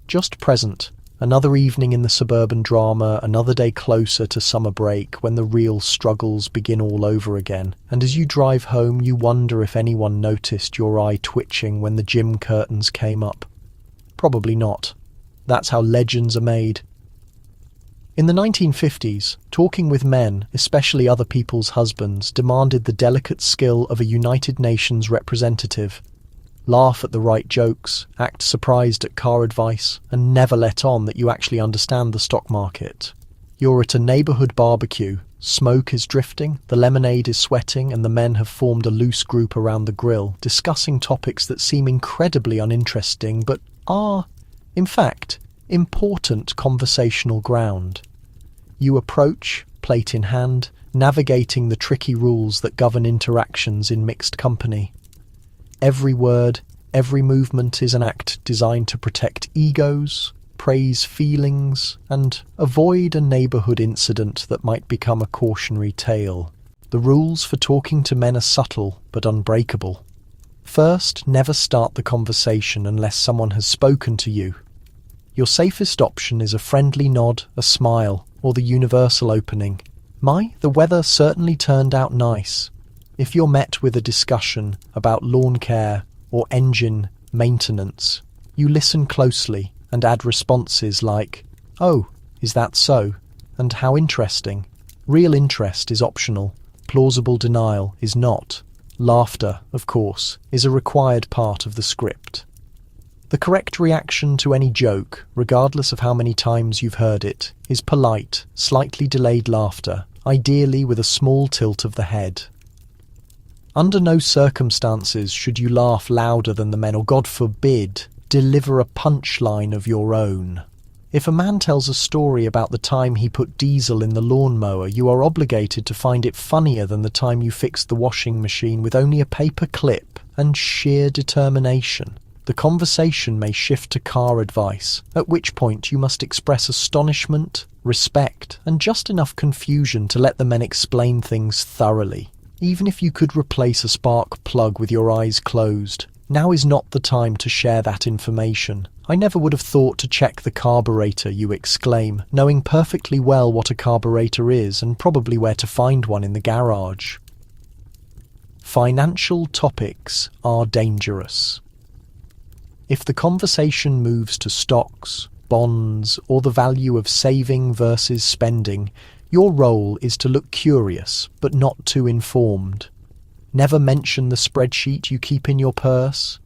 Just present, another evening in the suburban drama, another day closer to summer break when the real struggles begin all over again. And as you drive home, you wonder if anyone noticed your eye twitching when the gym curtains came up. Probably not. That's how legends are made. In the 1950s, talking with men, especially other people's husbands, demanded the delicate skill of a United Nations representative. Laugh at the right jokes, act surprised at car advice, and never let on that you actually understand the stock market. You're at a neighbourhood barbecue, smoke is drifting, the lemonade is sweating, and the men have formed a loose group around the grill, discussing topics that seem incredibly uninteresting but are, in fact, important conversational ground. You approach, plate in hand, navigating the tricky rules that govern interactions in mixed company. Every word, every movement is an act designed to protect egos, praise feelings, and avoid a neighbourhood incident that might become a cautionary tale. The rules for talking to men are subtle but unbreakable. First, never start the conversation unless someone has spoken to you. Your safest option is a friendly nod, a smile, or the universal opening. The weather certainly turned out nice. If you're met with a discussion about lawn care or engine maintenance, you listen closely and add responses like, "Oh, is that so? And how interesting." Real interest is optional. Plausible denial is not. Laughter, of course, is a required part of the script. The correct reaction to any joke, regardless of how many times you've heard it, is polite, slightly delayed laughter, ideally with a small tilt of the head. Under no circumstances should you laugh louder than the men, or God forbid, deliver a punchline of your own. If a man tells a story about the time he put diesel in the lawnmower, you are obligated to find it funnier than the time you fixed the washing machine with only a paper clip and sheer determination. The conversation may shift to car advice, at which point you must express astonishment, respect, and just enough confusion to let the men explain things thoroughly. Even if you could replace a spark plug with your eyes closed, now is not the time to share that information. "I never would have thought to check the carburetor," you exclaim, knowing perfectly well what a carburetor is and probably where to find one in the garage. Financial topics are dangerous. If the conversation moves to stocks, bonds, or the value of saving versus spending, your role is to look curious, but not too informed. Never mention the spreadsheet you keep in your purse.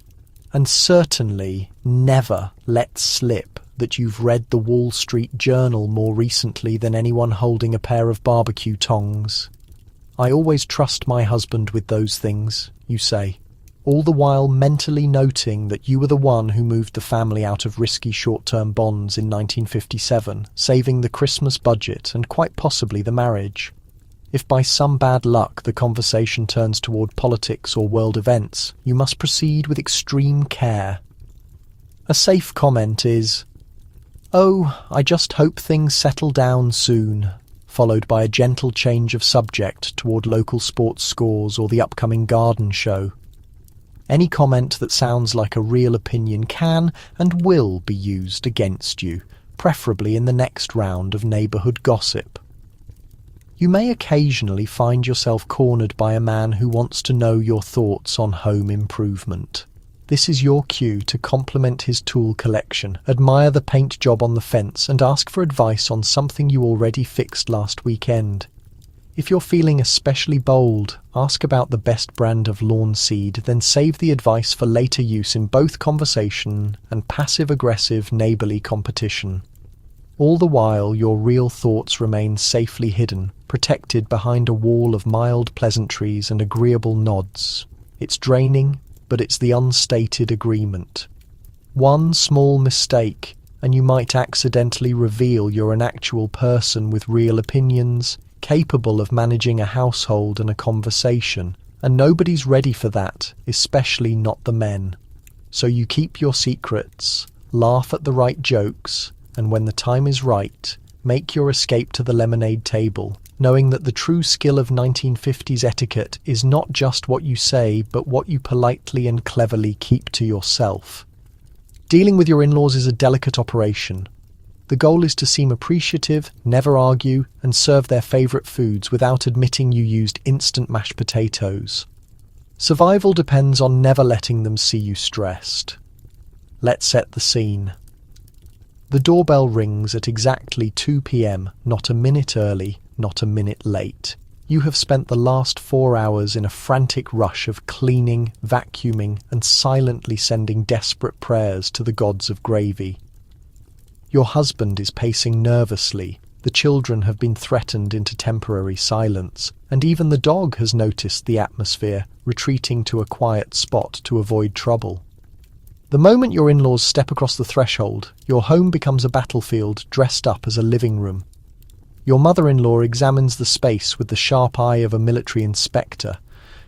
And certainly never let slip that you've read the Wall Street Journal more recently than anyone holding a pair of barbecue tongs. "I always trust my husband with those things," you say, all the while mentally noting that you were the one who moved the family out of risky short-term bonds in 1957, saving the Christmas budget and quite possibly the marriage. If by some bad luck the conversation turns toward politics or world events, you must proceed with extreme care. A safe comment is, "Oh, I just hope things settle down soon," followed by a gentle change of subject toward local sports scores or the upcoming garden show. Any comment that sounds like a real opinion can and will be used against you, preferably in the next round of neighbourhood gossip. You may occasionally find yourself cornered by a man who wants to know your thoughts on home improvement. This is your cue to compliment his tool collection, admire the paint job on the fence, and ask for advice on something you already fixed last weekend. If you're feeling especially bold, ask about the best brand of lawn seed, then save the advice for later use in both conversation and passive-aggressive neighbourly competition. All the while, your real thoughts remain safely hidden, protected behind a wall of mild pleasantries and agreeable nods. It's draining, but it's the unstated agreement. One small mistake, and you might accidentally reveal you're an actual person with real opinions, capable of managing a household and a conversation, and nobody's ready for that, especially not the men. So you keep your secrets, laugh at the right jokes, and when the time is right, make your escape to the lemonade table, knowing that the true skill of 1950s etiquette is not just what you say, but what you politely and cleverly keep to yourself. Dealing with your in-laws is a delicate operation. The goal is to seem appreciative, never argue, and serve their favourite foods without admitting you used instant mashed potatoes. Survival depends on never letting them see you stressed. Let's set the scene. The doorbell rings at exactly 2 p.m, not a minute early, not a minute late. You have spent the last 4 hours in a frantic rush of cleaning, vacuuming, and silently sending desperate prayers to the gods of gravy. Your husband is pacing nervously, the children have been threatened into temporary silence, and even the dog has noticed the atmosphere, retreating to a quiet spot to avoid trouble. The moment your in-laws step across the threshold, your home becomes a battlefield dressed up as a living room. Your mother-in-law examines the space with the sharp eye of a military inspector.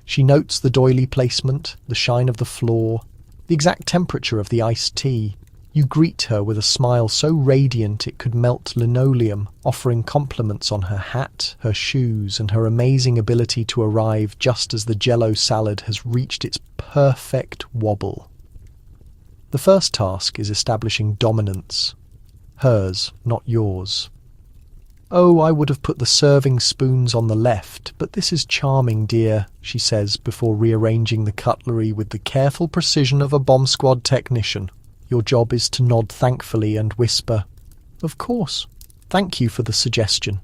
She notes the doily placement, the shine of the floor, the exact temperature of the iced tea. You greet her with a smile so radiant it could melt linoleum, offering compliments on her hat, her shoes, and her amazing ability to arrive just as the Jell-O salad has reached its perfect wobble. The first task is establishing dominance. Hers, not yours. "Oh, I would have put the serving spoons on the left, but this is charming, dear," she says before rearranging the cutlery with the careful precision of a bomb squad technician. Your job is to nod thankfully and whisper, "Of course. Thank you for the suggestion."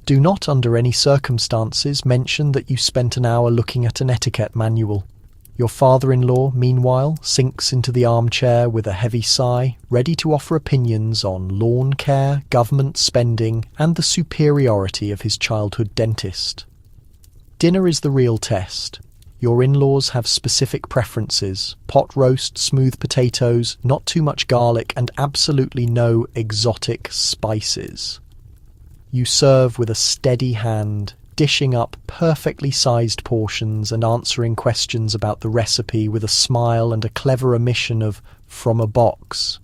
Do not under any circumstances mention that you spent an hour looking at an etiquette manual. Your father-in-law, meanwhile, sinks into the armchair with a heavy sigh, ready to offer opinions on lawn care, government spending, and the superiority of his childhood dentist. Dinner is the real test. Your in-laws have specific preferences: pot roast, smooth potatoes, not too much garlic, and absolutely no exotic spices. You serve with a steady hand, dishing up perfectly sized portions and answering questions about the recipe with a smile and a clever omission of "from a box."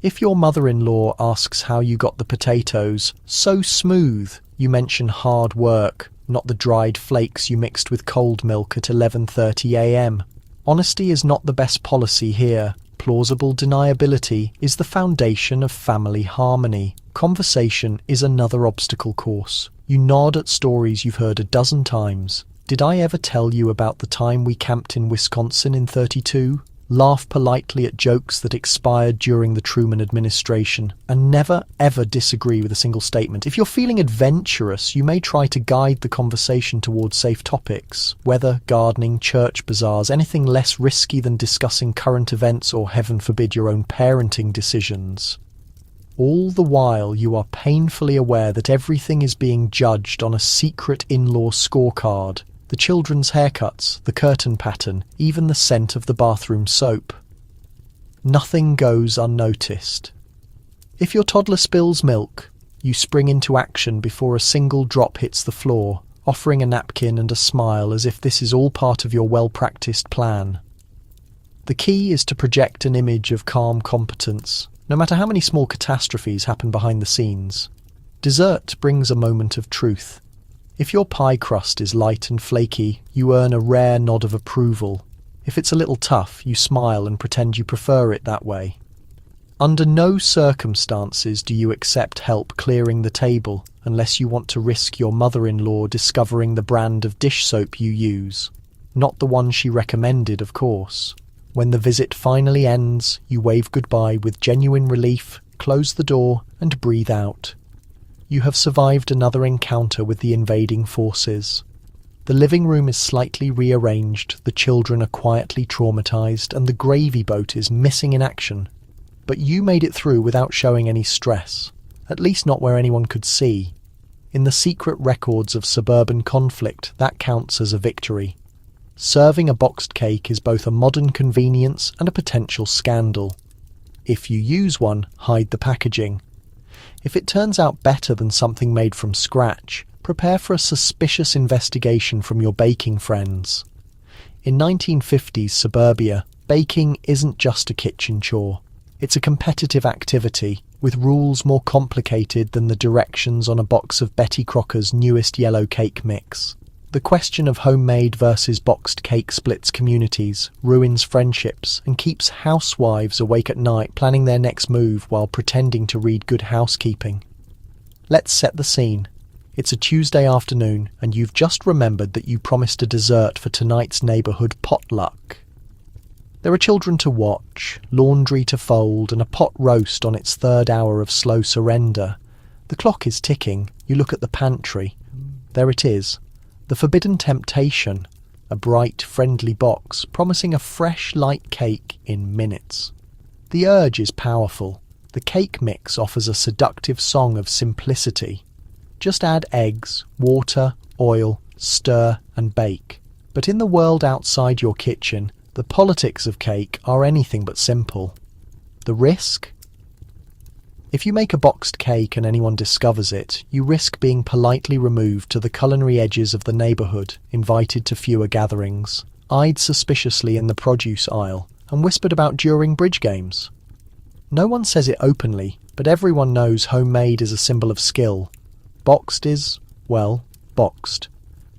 If your mother-in-law asks how you got the potatoes so smooth, you mention hard work, not the dried flakes you mixed with cold milk at 11:30 a.m. Honesty is not the best policy here. Plausible deniability is the foundation of family harmony. Conversation is another obstacle course. You nod at stories you've heard a dozen times. Did I ever tell you about the time we camped in Wisconsin in '32? Laugh politely at jokes that expired during the Truman administration, and never ever disagree with a single statement. If you're feeling adventurous, you may try to guide the conversation towards safe topics: weather, gardening, church bazaars, anything less risky than discussing current events or, heaven forbid, your own parenting decisions. All the while you are painfully aware that everything is being judged on a secret in-law scorecard. The children's haircuts, the curtain pattern, even the scent of the bathroom soap. Nothing goes unnoticed. If your toddler spills milk, you spring into action before a single drop hits the floor, offering a napkin and a smile as if this is all part of your well-practiced plan. The key is to project an image of calm competence, no matter how many small catastrophes happen behind the scenes. Dessert brings a moment of truth. If your pie crust is light and flaky, you earn a rare nod of approval. If it's a little tough, you smile and pretend you prefer it that way. Under no circumstances do you accept help clearing the table unless you want to risk your mother-in-law discovering the brand of dish soap you use. Not the one she recommended, of course. When the visit finally ends, you wave goodbye with genuine relief, close the door, and breathe out. You have survived another encounter with the invading forces. The living room is slightly rearranged, the children are quietly traumatized, and the gravy boat is missing in action. But you made it through without showing any stress, at least not where anyone could see. In the secret records of suburban conflict, that counts as a victory. Serving a boxed cake is both a modern convenience and a potential scandal. If you use one, hide the packaging. If it turns out better than something made from scratch, prepare for a suspicious investigation from your baking friends. In 1950s suburbia, baking isn't just a kitchen chore. It's a competitive activity, with rules more complicated than the directions on a box of Betty Crocker's newest yellow cake mix. The question of homemade versus boxed cake splits communities, ruins friendships, and keeps housewives awake at night planning their next move while pretending to read Good Housekeeping. Let's set the scene. It's a Tuesday afternoon, and you've just remembered that you promised a dessert for tonight's neighbourhood potluck. There are children to watch, laundry to fold, and a pot roast on its third hour of slow surrender. The clock is ticking. You look at the pantry. There it is. The forbidden temptation, a bright, friendly box promising a fresh, light cake in minutes. The urge is powerful. The cake mix offers a seductive song of simplicity. Just add eggs, water, oil, stir and bake. But in the world outside your kitchen, the politics of cake are anything but simple. The risk? If you make a boxed cake and anyone discovers it, you risk being politely removed to the culinary edges of the neighbourhood, invited to fewer gatherings, eyed suspiciously in the produce aisle, and whispered about during bridge games. No one says it openly, but everyone knows homemade is a symbol of skill. Boxed is, well, boxed.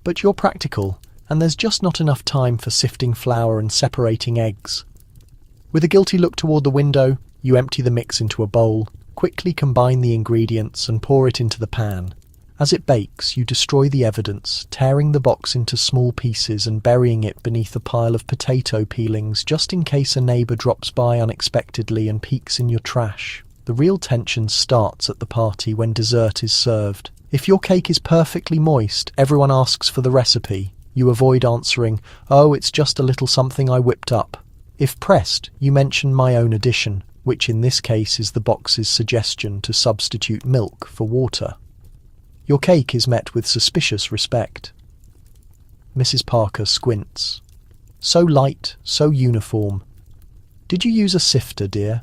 But you're practical, and there's just not enough time for sifting flour and separating eggs. With a guilty look toward the window, you empty the mix into a bowl, quickly combine the ingredients and pour it into the pan. As it bakes, you destroy the evidence, tearing the box into small pieces and burying it beneath a pile of potato peelings just in case a neighbour drops by unexpectedly and peeks in your trash. The real tension starts at the party when dessert is served. If your cake is perfectly moist, everyone asks for the recipe. You avoid answering, "Oh, it's just a little something I whipped up." If pressed, you mention "my own addition," which in this case is the box's suggestion to substitute milk for water. Your cake is met with suspicious respect. Mrs. Parker squints. So light, so uniform. Did you use a sifter, dear?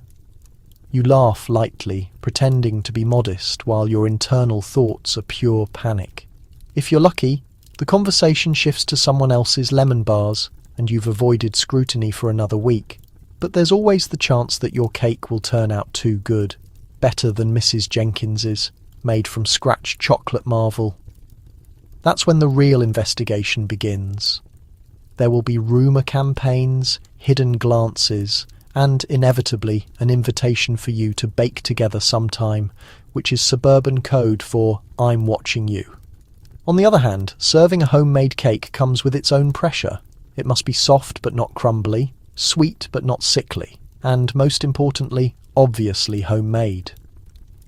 You laugh lightly, pretending to be modest while your internal thoughts are pure panic. If you're lucky, the conversation shifts to someone else's lemon bars and you've avoided scrutiny for another week. But there's always the chance that your cake will turn out too good, better than Mrs. Jenkins's, made from scratch chocolate marvel. That's when the real investigation begins. There will be rumour campaigns, hidden glances, and, inevitably, an invitation for you to bake together sometime, which is suburban code for "I'm watching you." On the other hand, serving a homemade cake comes with its own pressure. It must be soft but not crumbly, sweet but not sickly, and, most importantly, obviously homemade.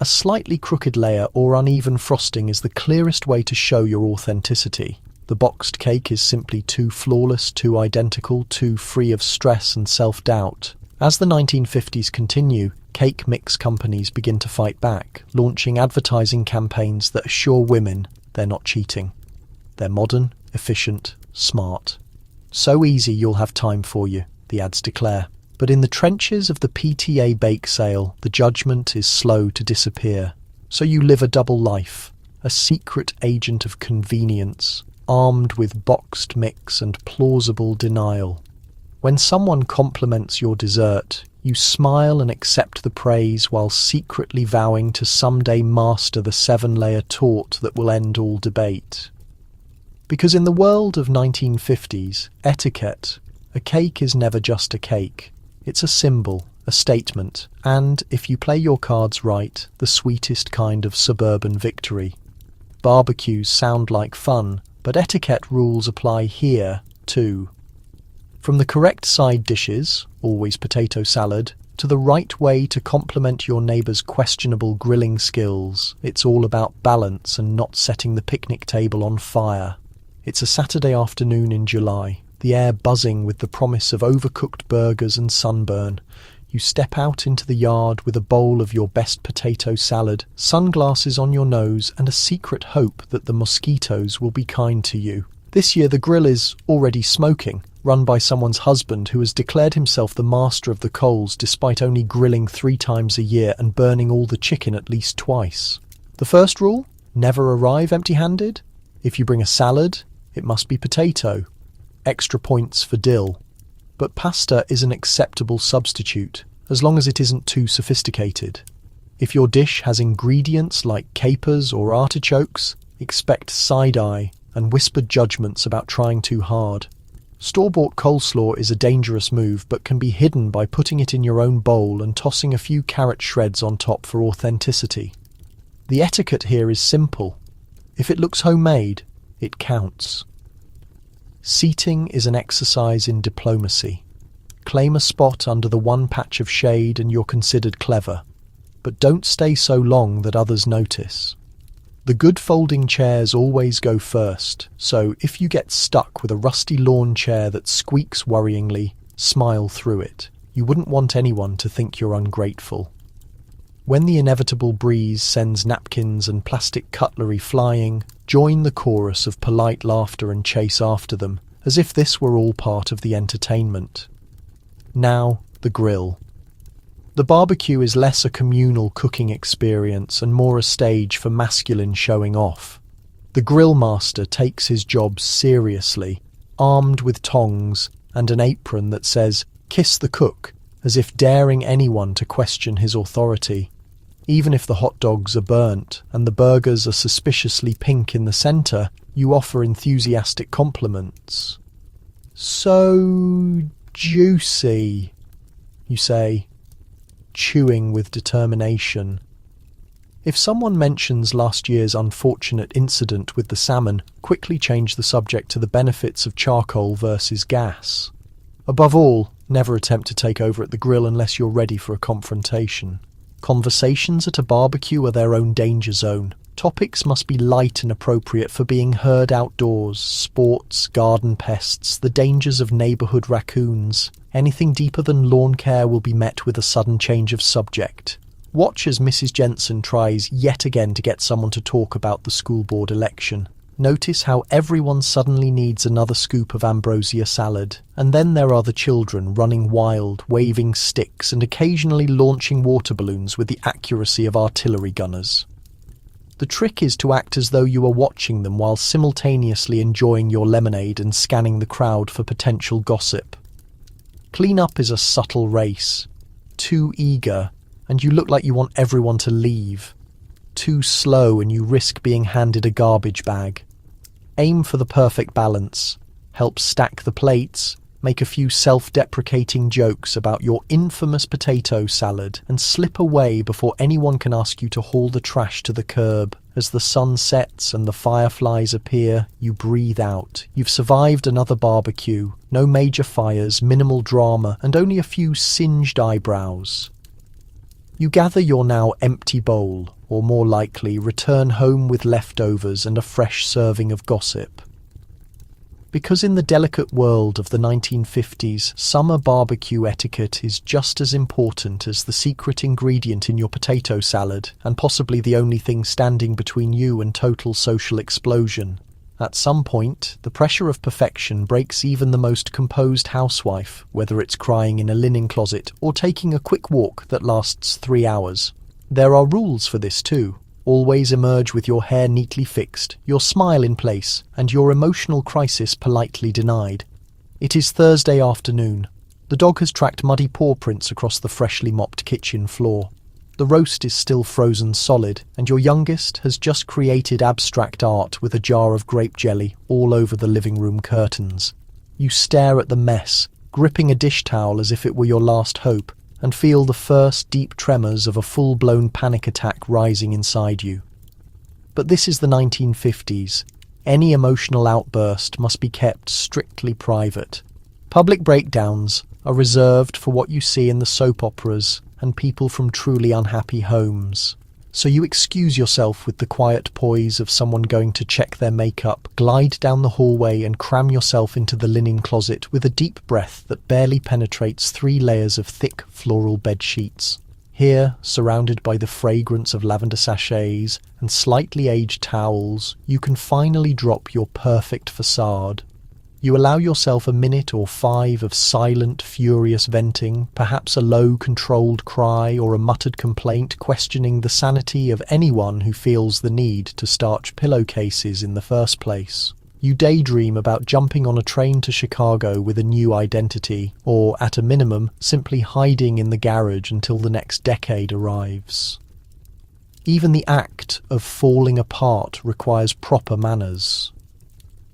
A slightly crooked layer or uneven frosting is the clearest way to show your authenticity. The boxed cake is simply too flawless, too identical, too free of stress and self-doubt. As the 1950s continue, cake mix companies begin to fight back, launching advertising campaigns that assure women they're not cheating. They're modern, efficient, smart. So easy you'll have time for you, the ads declare. But in the trenches of the PTA bake sale, the judgment is slow to disappear. So you live a double life, a secret agent of convenience, armed with boxed mix and plausible denial. When someone compliments your dessert, you smile and accept the praise while secretly vowing to someday master the 7-layer tort that will end all debate. Because in the world of 1950s, etiquette, a cake is never just a cake. It's a symbol, a statement, and, if you play your cards right, the sweetest kind of suburban victory. Barbecues sound like fun, but etiquette rules apply here, too. From the correct side dishes, always potato salad, to the right way to compliment your neighbour's questionable grilling skills, it's all about balance and not setting the picnic table on fire. It's a Saturday afternoon in July, the air buzzing with the promise of overcooked burgers and sunburn. You step out into the yard with a bowl of your best potato salad, sunglasses on your nose, and a secret hope that the mosquitoes will be kind to you. This year the grill is already smoking, run by someone's husband who has declared himself the master of the coals despite only grilling 3 times a year and burning all the chicken at least twice. The first rule? Never arrive empty-handed. If you bring a salad, it must be potato. Extra points for dill. But pasta is an acceptable substitute, as long as it isn't too sophisticated. If your dish has ingredients like capers or artichokes, expect side-eye and whispered judgments about trying too hard. Store-bought coleslaw is a dangerous move but can be hidden by putting it in your own bowl and tossing a few carrot shreds on top for authenticity. The etiquette here is simple. If it looks homemade, it counts. Seating is an exercise in diplomacy. Claim a spot under the one patch of shade and you're considered clever. But don't stay so long that others notice. The good folding chairs always go first, so if you get stuck with a rusty lawn chair that squeaks worryingly, smile through it. You wouldn't want anyone to think you're ungrateful. When the inevitable breeze sends napkins and plastic cutlery flying, join the chorus of polite laughter and chase after them, as if this were all part of the entertainment. Now, the grill. The barbecue is less a communal cooking experience and more a stage for masculine showing off. The grill master takes his job seriously, armed with tongs and an apron that says, "Kiss the cook," as if daring anyone to question his authority. Even if the hot dogs are burnt and the burgers are suspiciously pink in the centre, you offer enthusiastic compliments. "So juicy," you say, chewing with determination. If someone mentions last year's unfortunate incident with the salmon, quickly change the subject to the benefits of charcoal versus gas. Above all, never attempt to take over at the grill unless you're ready for a confrontation. Conversations at a barbecue are their own danger zone. Topics must be light and appropriate for being heard outdoors: sports, garden pests, the dangers of neighbourhood raccoons. Anything deeper than lawn care will be met with a sudden change of subject. Watch as Mrs. Jensen tries yet again to get someone to talk about the school board election. Notice how everyone suddenly needs another scoop of ambrosia salad. And then there are the children running wild, waving sticks and occasionally launching water balloons with the accuracy of artillery gunners. The trick is to act as though you are watching them while simultaneously enjoying your lemonade and scanning the crowd for potential gossip. Clean-up is a subtle race. Too eager, and you look like you want everyone to leave. Too slow, and you risk being handed a garbage bag. Aim for the perfect balance. Help stack the plates, make a few self-deprecating jokes about your infamous potato salad, and slip away before anyone can ask you to haul the trash to the curb. As the sun sets and the fireflies appear, you breathe out. You've survived another barbecue. No major fires, minimal drama, and only a few singed eyebrows. You gather your now empty bowl, or more likely, return home with leftovers and a fresh serving of gossip. Because in the delicate world of the 1950s, summer barbecue etiquette is just as important as the secret ingredient in your potato salad, and possibly the only thing standing between you and total social explosion. At some point, the pressure of perfection breaks even the most composed housewife, whether it's crying in a linen closet or taking a quick walk that lasts 3 hours. There are rules for this too. Always emerge with your hair neatly fixed, your smile in place, and your emotional crisis politely denied. It is Thursday afternoon. The dog has tracked muddy paw prints across the freshly mopped kitchen floor. The roast is still frozen solid, and your youngest has just created abstract art with a jar of grape jelly all over the living room curtains. You stare at the mess, gripping a dish towel as if it were your last hope, and feel the first deep tremors of a full-blown panic attack rising inside you. But this is the 1950s. Any emotional outburst must be kept strictly private. Public breakdowns are reserved for what you see in the soap operas and people from truly unhappy homes. So you excuse yourself with the quiet poise of someone going to check their makeup, glide down the hallway and cram yourself into the linen closet with a deep breath that barely penetrates 3 layers of thick floral bed sheets. Here, surrounded by the fragrance of lavender sachets and slightly aged towels, you can finally drop your perfect facade. You allow yourself a minute or 5 of silent, furious venting, perhaps a low, controlled cry or a muttered complaint questioning the sanity of anyone who feels the need to starch pillowcases in the first place. You daydream about jumping on a train to Chicago with a new identity, or, at a minimum, simply hiding in the garage until the next decade arrives. Even the act of falling apart requires proper manners.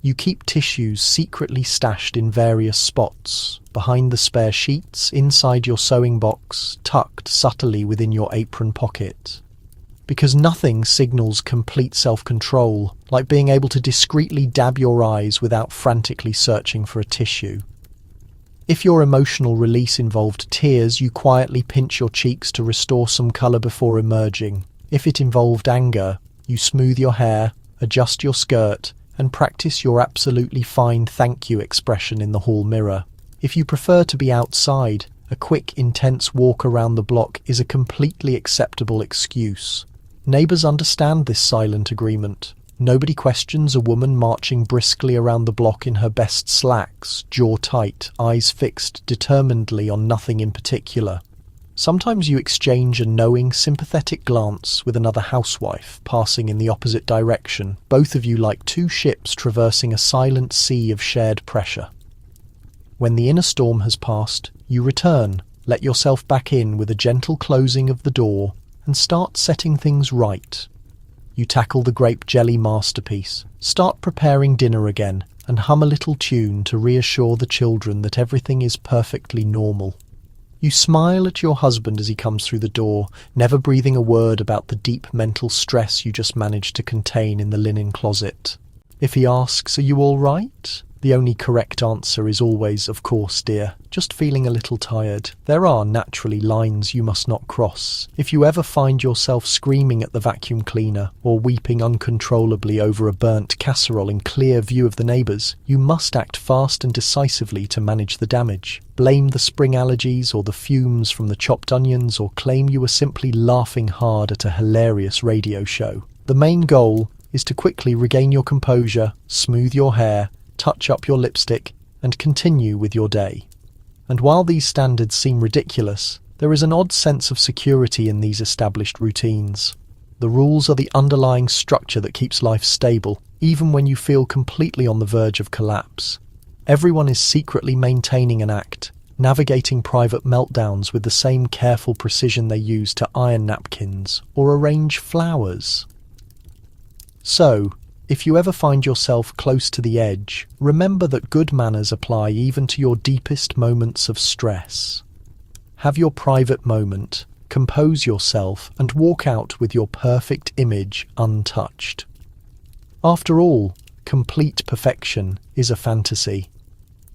You keep tissues secretly stashed in various spots, behind the spare sheets, inside your sewing box, tucked subtly within your apron pocket. Because nothing signals complete self-control, like being able to discreetly dab your eyes without frantically searching for a tissue. If your emotional release involved tears, you quietly pinch your cheeks to restore some colour before emerging. If it involved anger, you smooth your hair, adjust your skirt, and practice your absolutely fine thank you expression in the hall mirror. If you prefer to be outside, a quick, intense walk around the block is a completely acceptable excuse. Neighbours understand this silent agreement. Nobody questions a woman marching briskly around the block in her best slacks, jaw tight, eyes fixed determinedly on nothing in particular. Sometimes you exchange a knowing, sympathetic glance with another housewife passing in the opposite direction, both of you like 2 ships traversing a silent sea of shared pressure. When the inner storm has passed, you return, Let yourself back in with a gentle closing of the door and start setting things right. You tackle the grape jelly masterpiece, start preparing dinner again, and hum a little tune to reassure the children that everything is perfectly normal. You smile at your husband as he comes through the door, never breathing a word about the deep mental stress you just managed to contain in the linen closet. If he asks, "Are you all right?" the only correct answer is always, "Of course, dear, just feeling a little tired." There are naturally lines you must not cross. If you ever find yourself screaming at the vacuum cleaner or weeping uncontrollably over a burnt casserole in clear view of the neighbours, you must act fast and decisively to manage the damage. Blame the spring allergies or the fumes from the chopped onions, or claim you were simply laughing hard at a hilarious radio show. The main goal is to quickly regain your composure, smooth your hair, touch up your lipstick, and continue with your day. And while these standards seem ridiculous, there is an odd sense of security in these established routines. The rules are the underlying structure that keeps life stable, even when you feel completely on the verge of collapse. Everyone is secretly maintaining an act, navigating private meltdowns with the same careful precision they use to iron napkins or arrange flowers. So, if you ever find yourself close to the edge, remember that good manners apply even to your deepest moments of stress. Have your private moment, compose yourself, and walk out with your perfect image untouched. After all, complete perfection is a fantasy,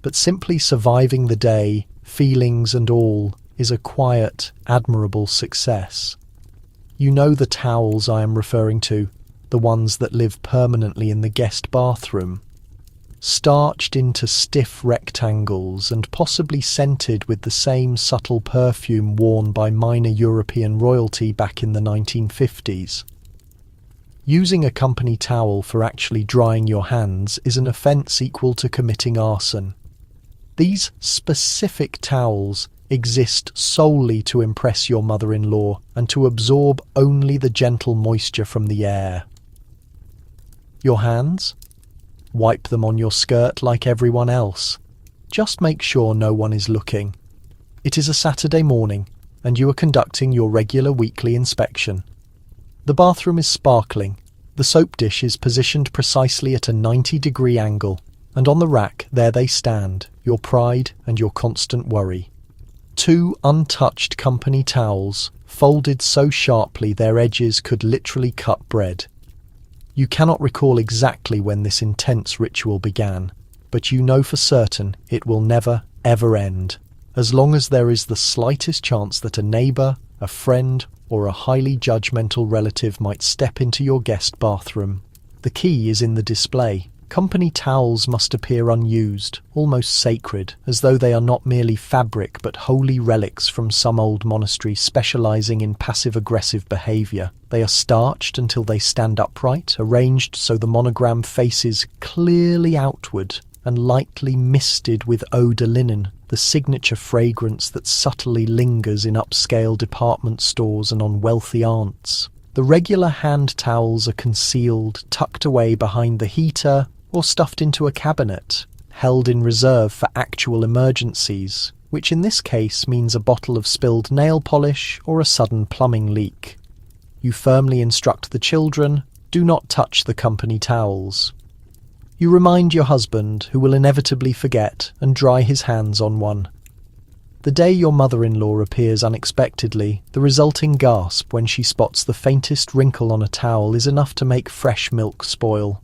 but simply surviving the day, feelings and all, is a quiet, admirable success. You know the towels I am referring to, the ones that live permanently in the guest bathroom, starched into stiff rectangles and possibly scented with the same subtle perfume worn by minor European royalty back in the 1950s. Using a company towel for actually drying your hands is an offence equal to committing arson. These specific towels exist solely to impress your mother-in-law and to absorb only the gentle moisture from the air. Your hands? Wipe them on your skirt like everyone else. Just make sure no one is looking. It is a Saturday morning, and you are conducting your regular weekly inspection. The bathroom is sparkling. The soap dish is positioned precisely at a 90-degree angle, and on the rack there they stand, your pride and your constant worry. 2 untouched company towels, folded so sharply their edges could literally cut bread. You cannot recall exactly when this intense ritual began, but you know for certain it will never, ever end, as long as there is the slightest chance that a neighbour, a friend, or a highly judgmental relative might step into your guest bathroom. The key is in the display. Company towels must appear unused, almost sacred, as though they are not merely fabric but holy relics from some old monastery specializing in passive-aggressive behavior. They are starched until they stand upright, arranged so the monogram faces clearly outward, and lightly misted with eau de linen, the signature fragrance that subtly lingers in upscale department stores and on wealthy aunts. The regular hand towels are concealed, tucked away behind the heater, or stuffed into a cabinet, held in reserve for actual emergencies, which in this case means a bottle of spilled nail polish or a sudden plumbing leak. You firmly instruct the children, do not touch the company towels. You remind your husband, who will inevitably forget, and dry his hands on one. The day your mother-in-law appears unexpectedly, the resulting gasp when she spots the faintest wrinkle on a towel is enough to make fresh milk spoil.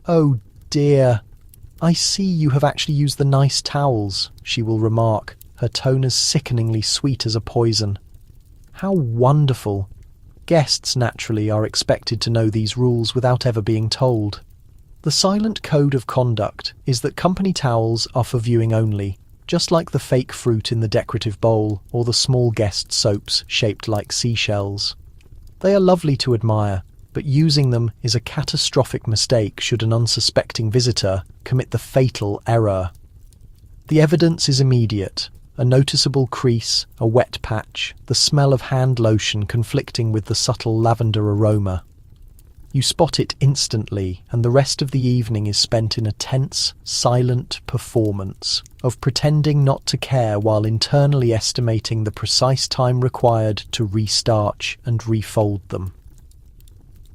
"Oh dear, I see you have actually used the nice towels," she will remark, her tone as sickeningly sweet as a poison. How wonderful! Guests, naturally, are expected to know these rules without ever being told. The silent code of conduct is that company towels are for viewing only, just like the fake fruit in the decorative bowl or the small guest soaps shaped like seashells. They are lovely to admire, but using them is a catastrophic mistake should an unsuspecting visitor commit the fatal error. The evidence is immediate: a noticeable crease, a wet patch, the smell of hand lotion conflicting with the subtle lavender aroma. You spot it instantly, and the rest of the evening is spent in a tense, silent performance of pretending not to care while internally estimating the precise time required to restarch and refold them.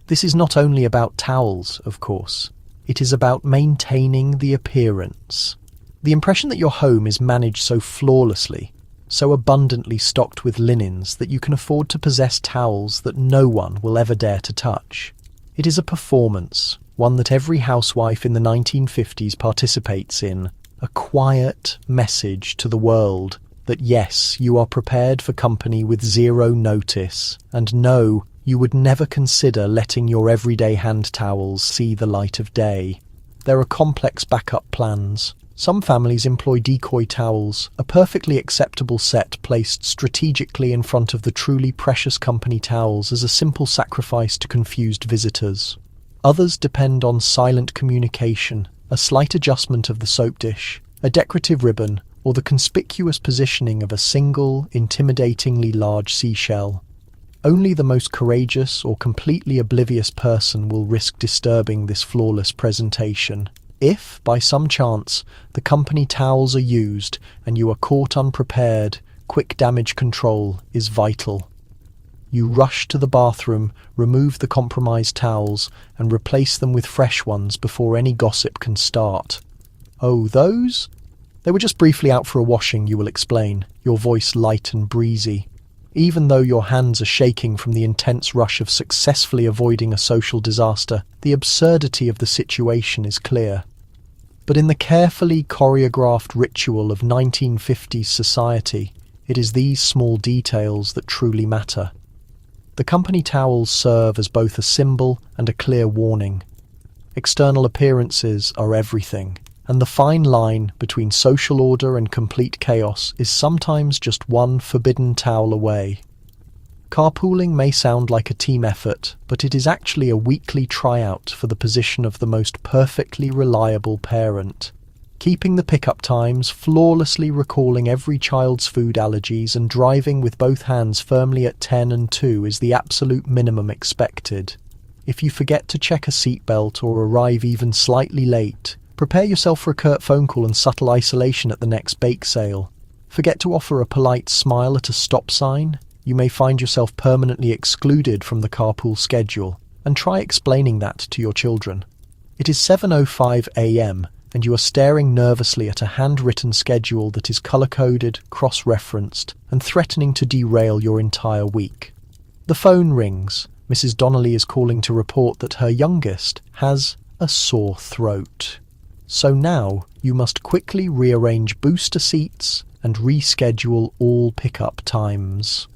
This is not only about towels, of course. It is about maintaining the appearance. The impression that your home is managed so flawlessly, so abundantly stocked with linens that you can afford to possess towels that no one will ever dare to touch. It is a performance, one that every housewife in the 1950s participates in, a quiet message to the world that yes, you are prepared for company with zero notice, and no, you would never consider letting your everyday hand towels see the light of day. There are complex backup plans. Some families employ decoy towels, a perfectly acceptable set placed strategically in front of the truly precious company towels as a simple sacrifice to confused visitors. Others depend on silent communication, a slight adjustment of the soap dish, a decorative ribbon, or the conspicuous positioning of a single, intimidatingly large seashell. Only the most courageous or completely oblivious person will risk disturbing this flawless presentation. If, by some chance, the company towels are used and you are caught unprepared, quick damage control is vital. You rush to the bathroom, remove the compromised towels, and replace them with fresh ones before any gossip can start. Oh, those? They were just briefly out for a washing, you will explain, your voice light and breezy. Even though your hands are shaking from the intense rush of successfully avoiding a social disaster, the absurdity of the situation is clear. But in the carefully choreographed ritual of 1950s society, it is these small details that truly matter. The company towels serve as both a symbol and a clear warning. External appearances are everything, and the fine line between social order and complete chaos is sometimes just one forbidden towel away. Carpooling may sound like a team effort, but it is actually a weekly tryout for the position of the most perfectly reliable parent. Keeping the pickup times, flawlessly recalling every child's food allergies, and driving with both hands firmly at 10 and 2 is the absolute minimum expected. If you forget to check a seatbelt or arrive even slightly late, prepare yourself for a curt phone call and subtle isolation at the next bake sale. Forget to offer a polite smile at a stop sign? You may find yourself permanently excluded from the carpool schedule, and try explaining that to your children. It is 7:05 a.m., and you are staring nervously at a handwritten schedule that is colour-coded, cross-referenced, and threatening to derail your entire week. The phone rings. Mrs. Donnelly is calling to report that her youngest has a sore throat. So now you must quickly rearrange booster seats and reschedule all pickup times.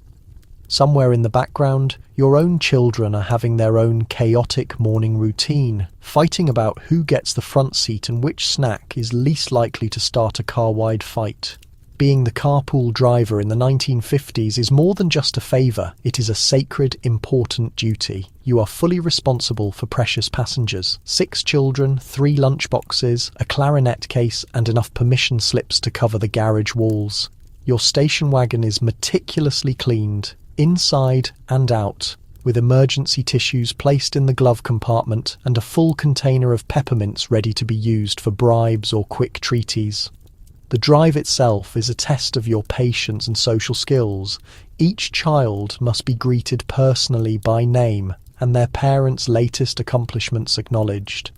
Somewhere in the background, your own children are having their own chaotic morning routine, fighting about who gets the front seat and which snack is least likely to start a car-wide fight. Being the carpool driver in the 1950s is more than just a favour, it is a sacred, important duty. You are fully responsible for precious passengers. 6 children, 3 lunchboxes, a clarinet case, and enough permission slips to cover the garage walls. Your station wagon is meticulously cleaned, inside and out, with emergency tissues placed in the glove compartment and a full container of peppermints ready to be used for bribes or quick treaties. The drive itself is a test of your patience and social skills. Each child must be greeted personally by name and their parents' latest accomplishments acknowledged.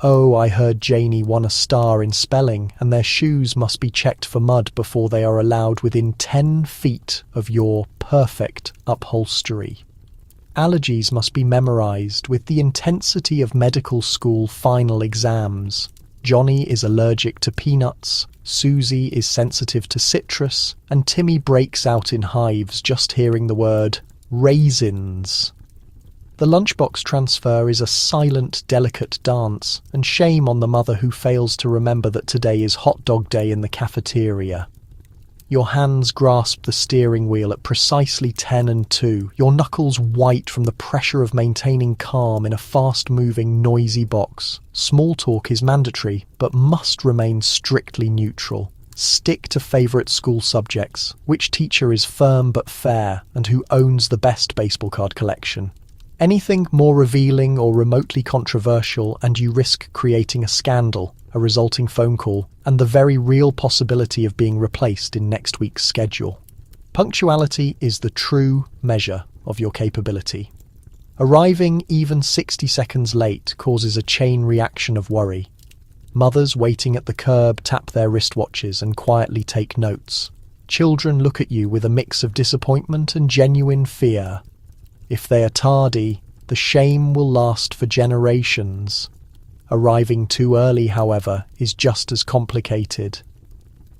Oh, I heard Janie won a star in spelling, and their shoes must be checked for mud before they are allowed within 10 feet of your perfect upholstery. Allergies must be memorized with the intensity of medical school final exams. Johnny is allergic to peanuts, Susie is sensitive to citrus, and Timmy breaks out in hives just hearing the word raisins. The lunchbox transfer is a silent, delicate dance, and shame on the mother who fails to remember that today is hot dog day in the cafeteria. Your hands grasp the steering wheel at precisely 10 and 2, your knuckles white from the pressure of maintaining calm in a fast-moving, noisy box. Small talk is mandatory, but must remain strictly neutral. Stick to favourite school subjects, which teacher is firm but fair, and who owns the best baseball card collection. Anything more revealing or remotely controversial and you risk creating a scandal, a resulting phone call, and the very real possibility of being replaced in next week's schedule. Punctuality is the true measure of your capability. Arriving even 60 seconds late causes a chain reaction of worry. Mothers waiting at the curb tap their wristwatches and quietly take notes. Children look at you with a mix of disappointment and genuine fear. If they are tardy, the shame will last for generations. Arriving too early, however, is just as complicated.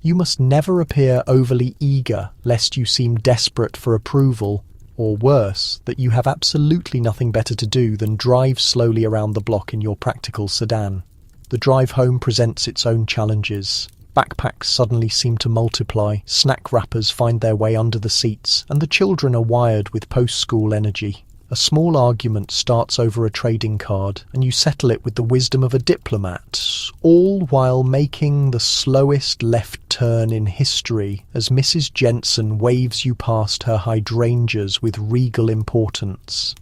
You must never appear overly eager lest you seem desperate for approval, or worse, that you have absolutely nothing better to do than drive slowly around the block in your practical sedan. The drive home presents its own challenges. Backpacks suddenly seem to multiply, snack wrappers find their way under the seats, and the children are wired with post-school energy. A small argument starts over a trading card, and you settle it with the wisdom of a diplomat, all while making the slowest left turn in history as Mrs. Jensen waves you past her hydrangeas with regal importance.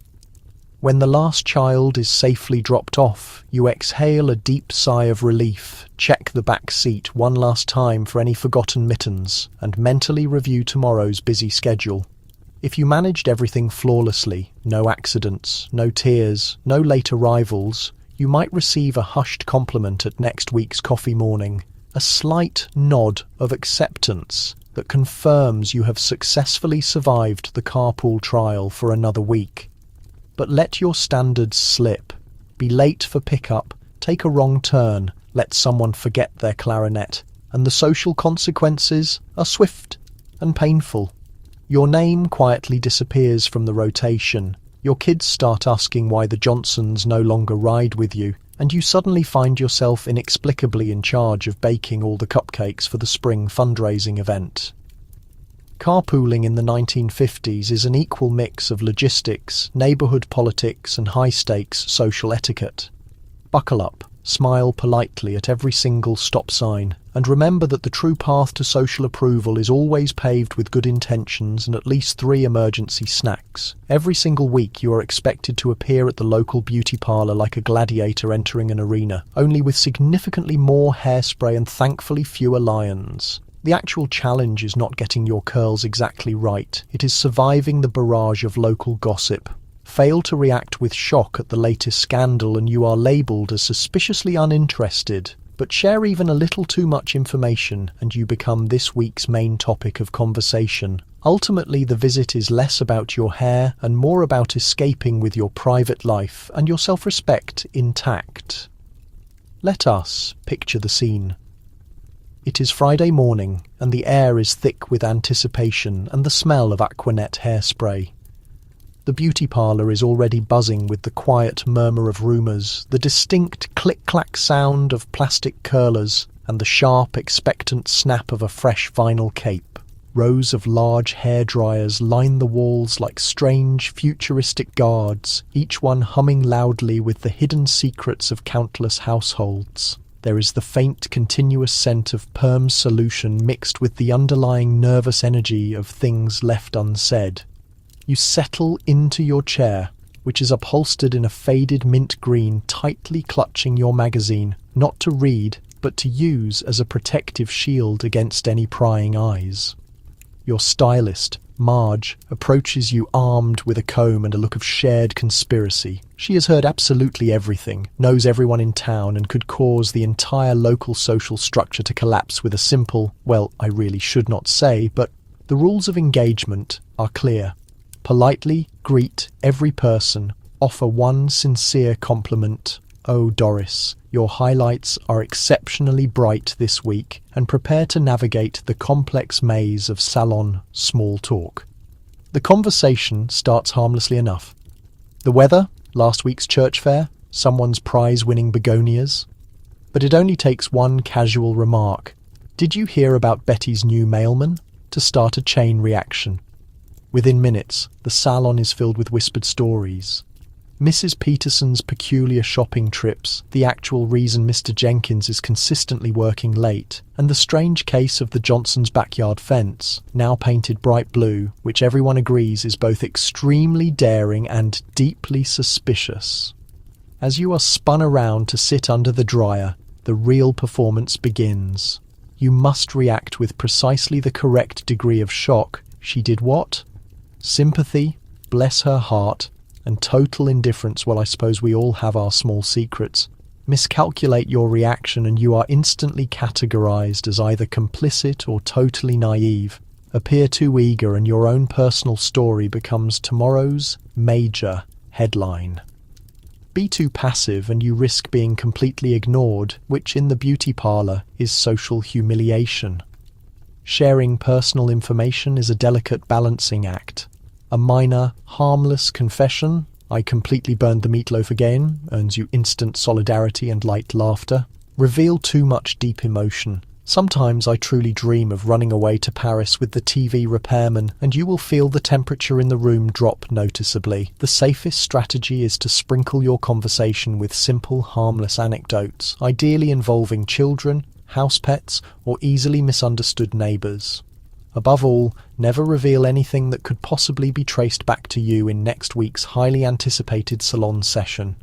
When the last child is safely dropped off, you exhale a deep sigh of relief, check the back seat one last time for any forgotten mittens, and mentally review tomorrow's busy schedule. If you managed everything flawlessly, no accidents, no tears, no late arrivals, you might receive a hushed compliment at next week's coffee morning, a slight nod of acceptance that confirms you have successfully survived the carpool trial for another week. But let your standards slip. Be late for pickup, take a wrong turn, let someone forget their clarinet, and the social consequences are swift and painful. Your name quietly disappears from the rotation. Your kids start asking why the Johnsons no longer ride with you, and you suddenly find yourself inexplicably in charge of baking all the cupcakes for the spring fundraising event. Carpooling in the 1950s is an equal mix of logistics, neighbourhood politics, and high-stakes social etiquette. Buckle up, smile politely at every single stop sign, and remember that the true path to social approval is always paved with good intentions and at least 3 emergency snacks. Every single week you are expected to appear at the local beauty parlour like a gladiator entering an arena, only with significantly more hairspray and thankfully fewer lions. The actual challenge is not getting your curls exactly right, it is surviving the barrage of local gossip. Fail to react with shock at the latest scandal and you are labelled as suspiciously uninterested, but share even a little too much information and you become this week's main topic of conversation. Ultimately, the visit is less about your hair and more about escaping with your private life and your self-respect intact. Let us picture the scene. It is Friday morning, and the air is thick with anticipation and the smell of Aquanet hairspray. The beauty parlour is already buzzing with the quiet murmur of rumours, the distinct click-clack sound of plastic curlers, and the sharp, expectant snap of a fresh vinyl cape. Rows of large hairdryers line the walls like strange, futuristic guards, each one humming loudly with the hidden secrets of countless households. There is the faint, continuous scent of perm solution mixed with the underlying nervous energy of things left unsaid. You settle into your chair, which is upholstered in a faded mint green, tightly clutching your magazine, not to read, but to use as a protective shield against any prying eyes. Your stylist, Marge, approaches you armed with a comb and a look of shared conspiracy. She has heard absolutely everything, knows everyone in town, and could cause the entire local social structure to collapse with a simple, well, I really should not say, but the rules of engagement are clear. Politely greet every person, offer one sincere compliment. Oh, Doris, your highlights are exceptionally bright this week, and prepare to navigate the complex maze of salon small talk. The conversation starts harmlessly enough. The weather, last week's church fair, someone's prize-winning begonias. But it only takes one casual remark. Did you hear about Betty's new mailman? To start a chain reaction. Within minutes, the salon is filled with whispered stories. Mrs. Peterson's peculiar shopping trips, the actual reason Mr. Jenkins is consistently working late, and the strange case of the Johnsons' backyard fence, now painted bright blue, which everyone agrees is both extremely daring and deeply suspicious. As you are spun around to sit under the dryer, the real performance begins. You must react with precisely the correct degree of shock. She did what? Sympathy, bless her heart, and total indifference. Well, I suppose we all have our small secrets. Miscalculate your reaction and you are instantly categorized as either complicit or totally naive. Appear too eager and your own personal story becomes tomorrow's major headline. Be too passive and you risk being completely ignored, which in the beauty parlor is social humiliation. Sharing personal information is a delicate balancing act. A minor, harmless confession, "I completely burned the meatloaf again," earns you instant solidarity and light laughter. Reveal too much deep emotion. "Sometimes I truly dream of running away to Paris with the TV repairman," and you will feel the temperature in the room drop noticeably. The safest strategy is to sprinkle your conversation with simple, harmless anecdotes, ideally involving children, house pets, or easily misunderstood neighbours. Above all, never reveal anything that could possibly be traced back to you in next week's highly anticipated salon session.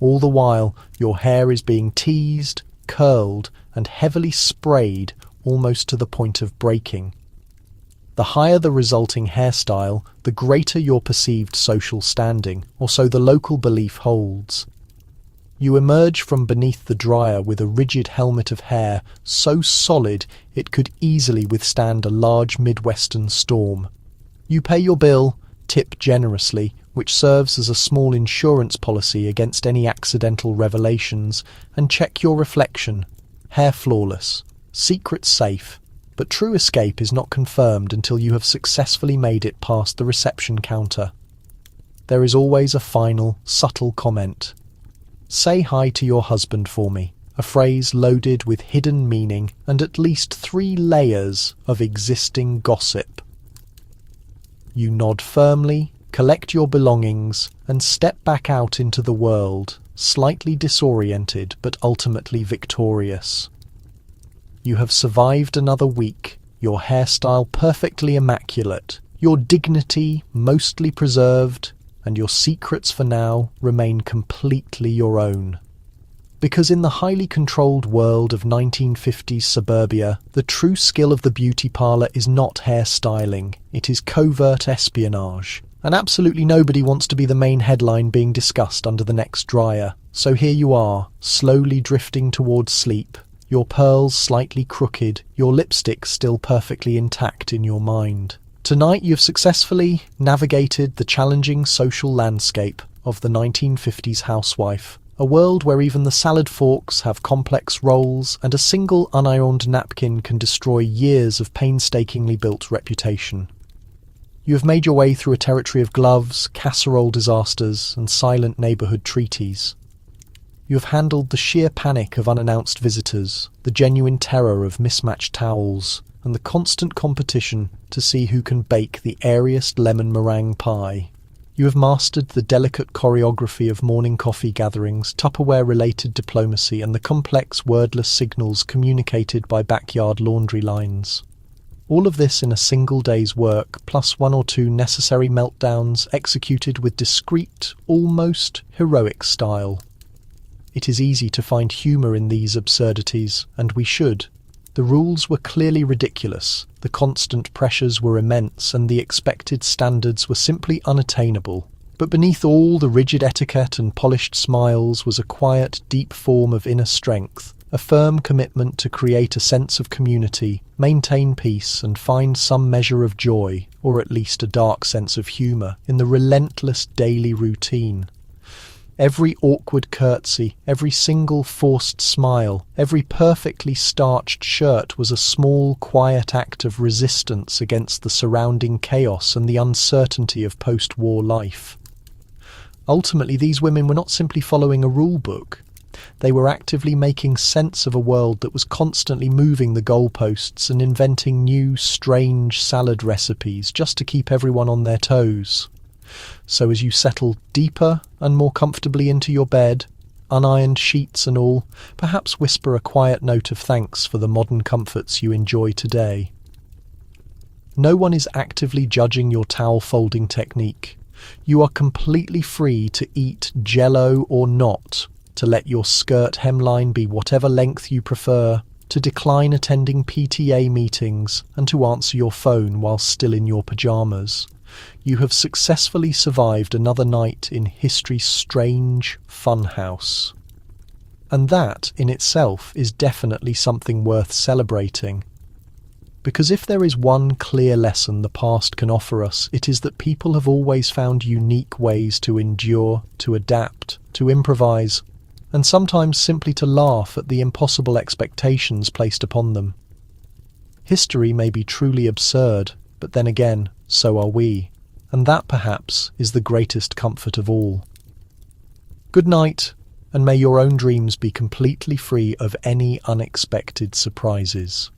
All the while, your hair is being teased, curled, and heavily sprayed almost to the point of breaking. The higher the resulting hairstyle, the greater your perceived social standing, or so the local belief holds. You emerge from beneath the dryer with a rigid helmet of hair so solid it could easily withstand a large Midwestern storm. You pay your bill, tip generously, which serves as a small insurance policy against any accidental revelations, and check your reflection. Hair flawless, secret safe, but true escape is not confirmed until you have successfully made it past the reception counter. There is always a final, subtle comment. "Say hi to your husband for me," a phrase loaded with hidden meaning and at least 3 layers of existing gossip. You nod firmly, collect your belongings, and step back out into the world, slightly disoriented but ultimately victorious. You have survived another week, your hairstyle perfectly immaculate, your dignity mostly preserved, and your secrets for now remain completely your own. Because in the highly controlled world of 1950s suburbia, the true skill of the beauty parlor is not hairstyling, it is covert espionage. And absolutely nobody wants to be the main headline being discussed under the next dryer. So here you are, slowly drifting towards sleep, your pearls slightly crooked, your lipstick still perfectly intact in your mind. Tonight you've successfully navigated the challenging social landscape of the 1950s housewife, a world where even the salad forks have complex roles and a single unironed napkin can destroy years of painstakingly built reputation. You have made your way through a territory of gloves, casserole disasters, and silent neighbourhood treaties. You have handled the sheer panic of unannounced visitors, the genuine terror of mismatched towels, and the constant competition to see who can bake the airiest lemon meringue pie. You have mastered the delicate choreography of morning coffee gatherings, Tupperware-related diplomacy, and the complex wordless signals communicated by backyard laundry lines. All of this in a single day's work, plus 1 or 2 necessary meltdowns executed with discreet, almost heroic style. It is easy to find humour in these absurdities, and we should. The rules were clearly ridiculous, the constant pressures were immense, and the expected standards were simply unattainable. But beneath all the rigid etiquette and polished smiles was a quiet, deep form of inner strength, a firm commitment to create a sense of community, maintain peace, and find some measure of joy, or at least a dark sense of humour, in the relentless daily routine. Every awkward curtsy, every single forced smile, every perfectly starched shirt was a small, quiet act of resistance against the surrounding chaos and the uncertainty of post-war life. Ultimately, these women were not simply following a rule book. They were actively making sense of a world that was constantly moving the goalposts and inventing new, strange salad recipes just to keep everyone on their toes. So as you settle deeper and more comfortably into your bed, unironed sheets and all, perhaps whisper a quiet note of thanks for the modern comforts you enjoy today. No one is actively judging your towel folding technique. You are completely free to eat Jell-O or not, to let your skirt hemline be whatever length you prefer, to decline attending PTA meetings, and to answer your phone while still in your pajamas. You have successfully survived another night in history's strange funhouse. And that, in itself, is definitely something worth celebrating. Because if there is one clear lesson the past can offer us, it is that people have always found unique ways to endure, to adapt, to improvise, and sometimes simply to laugh at the impossible expectations placed upon them. History may be truly absurd, but then again, so are we, and that perhaps is the greatest comfort of all. Good night, and may your own dreams be completely free of any unexpected surprises.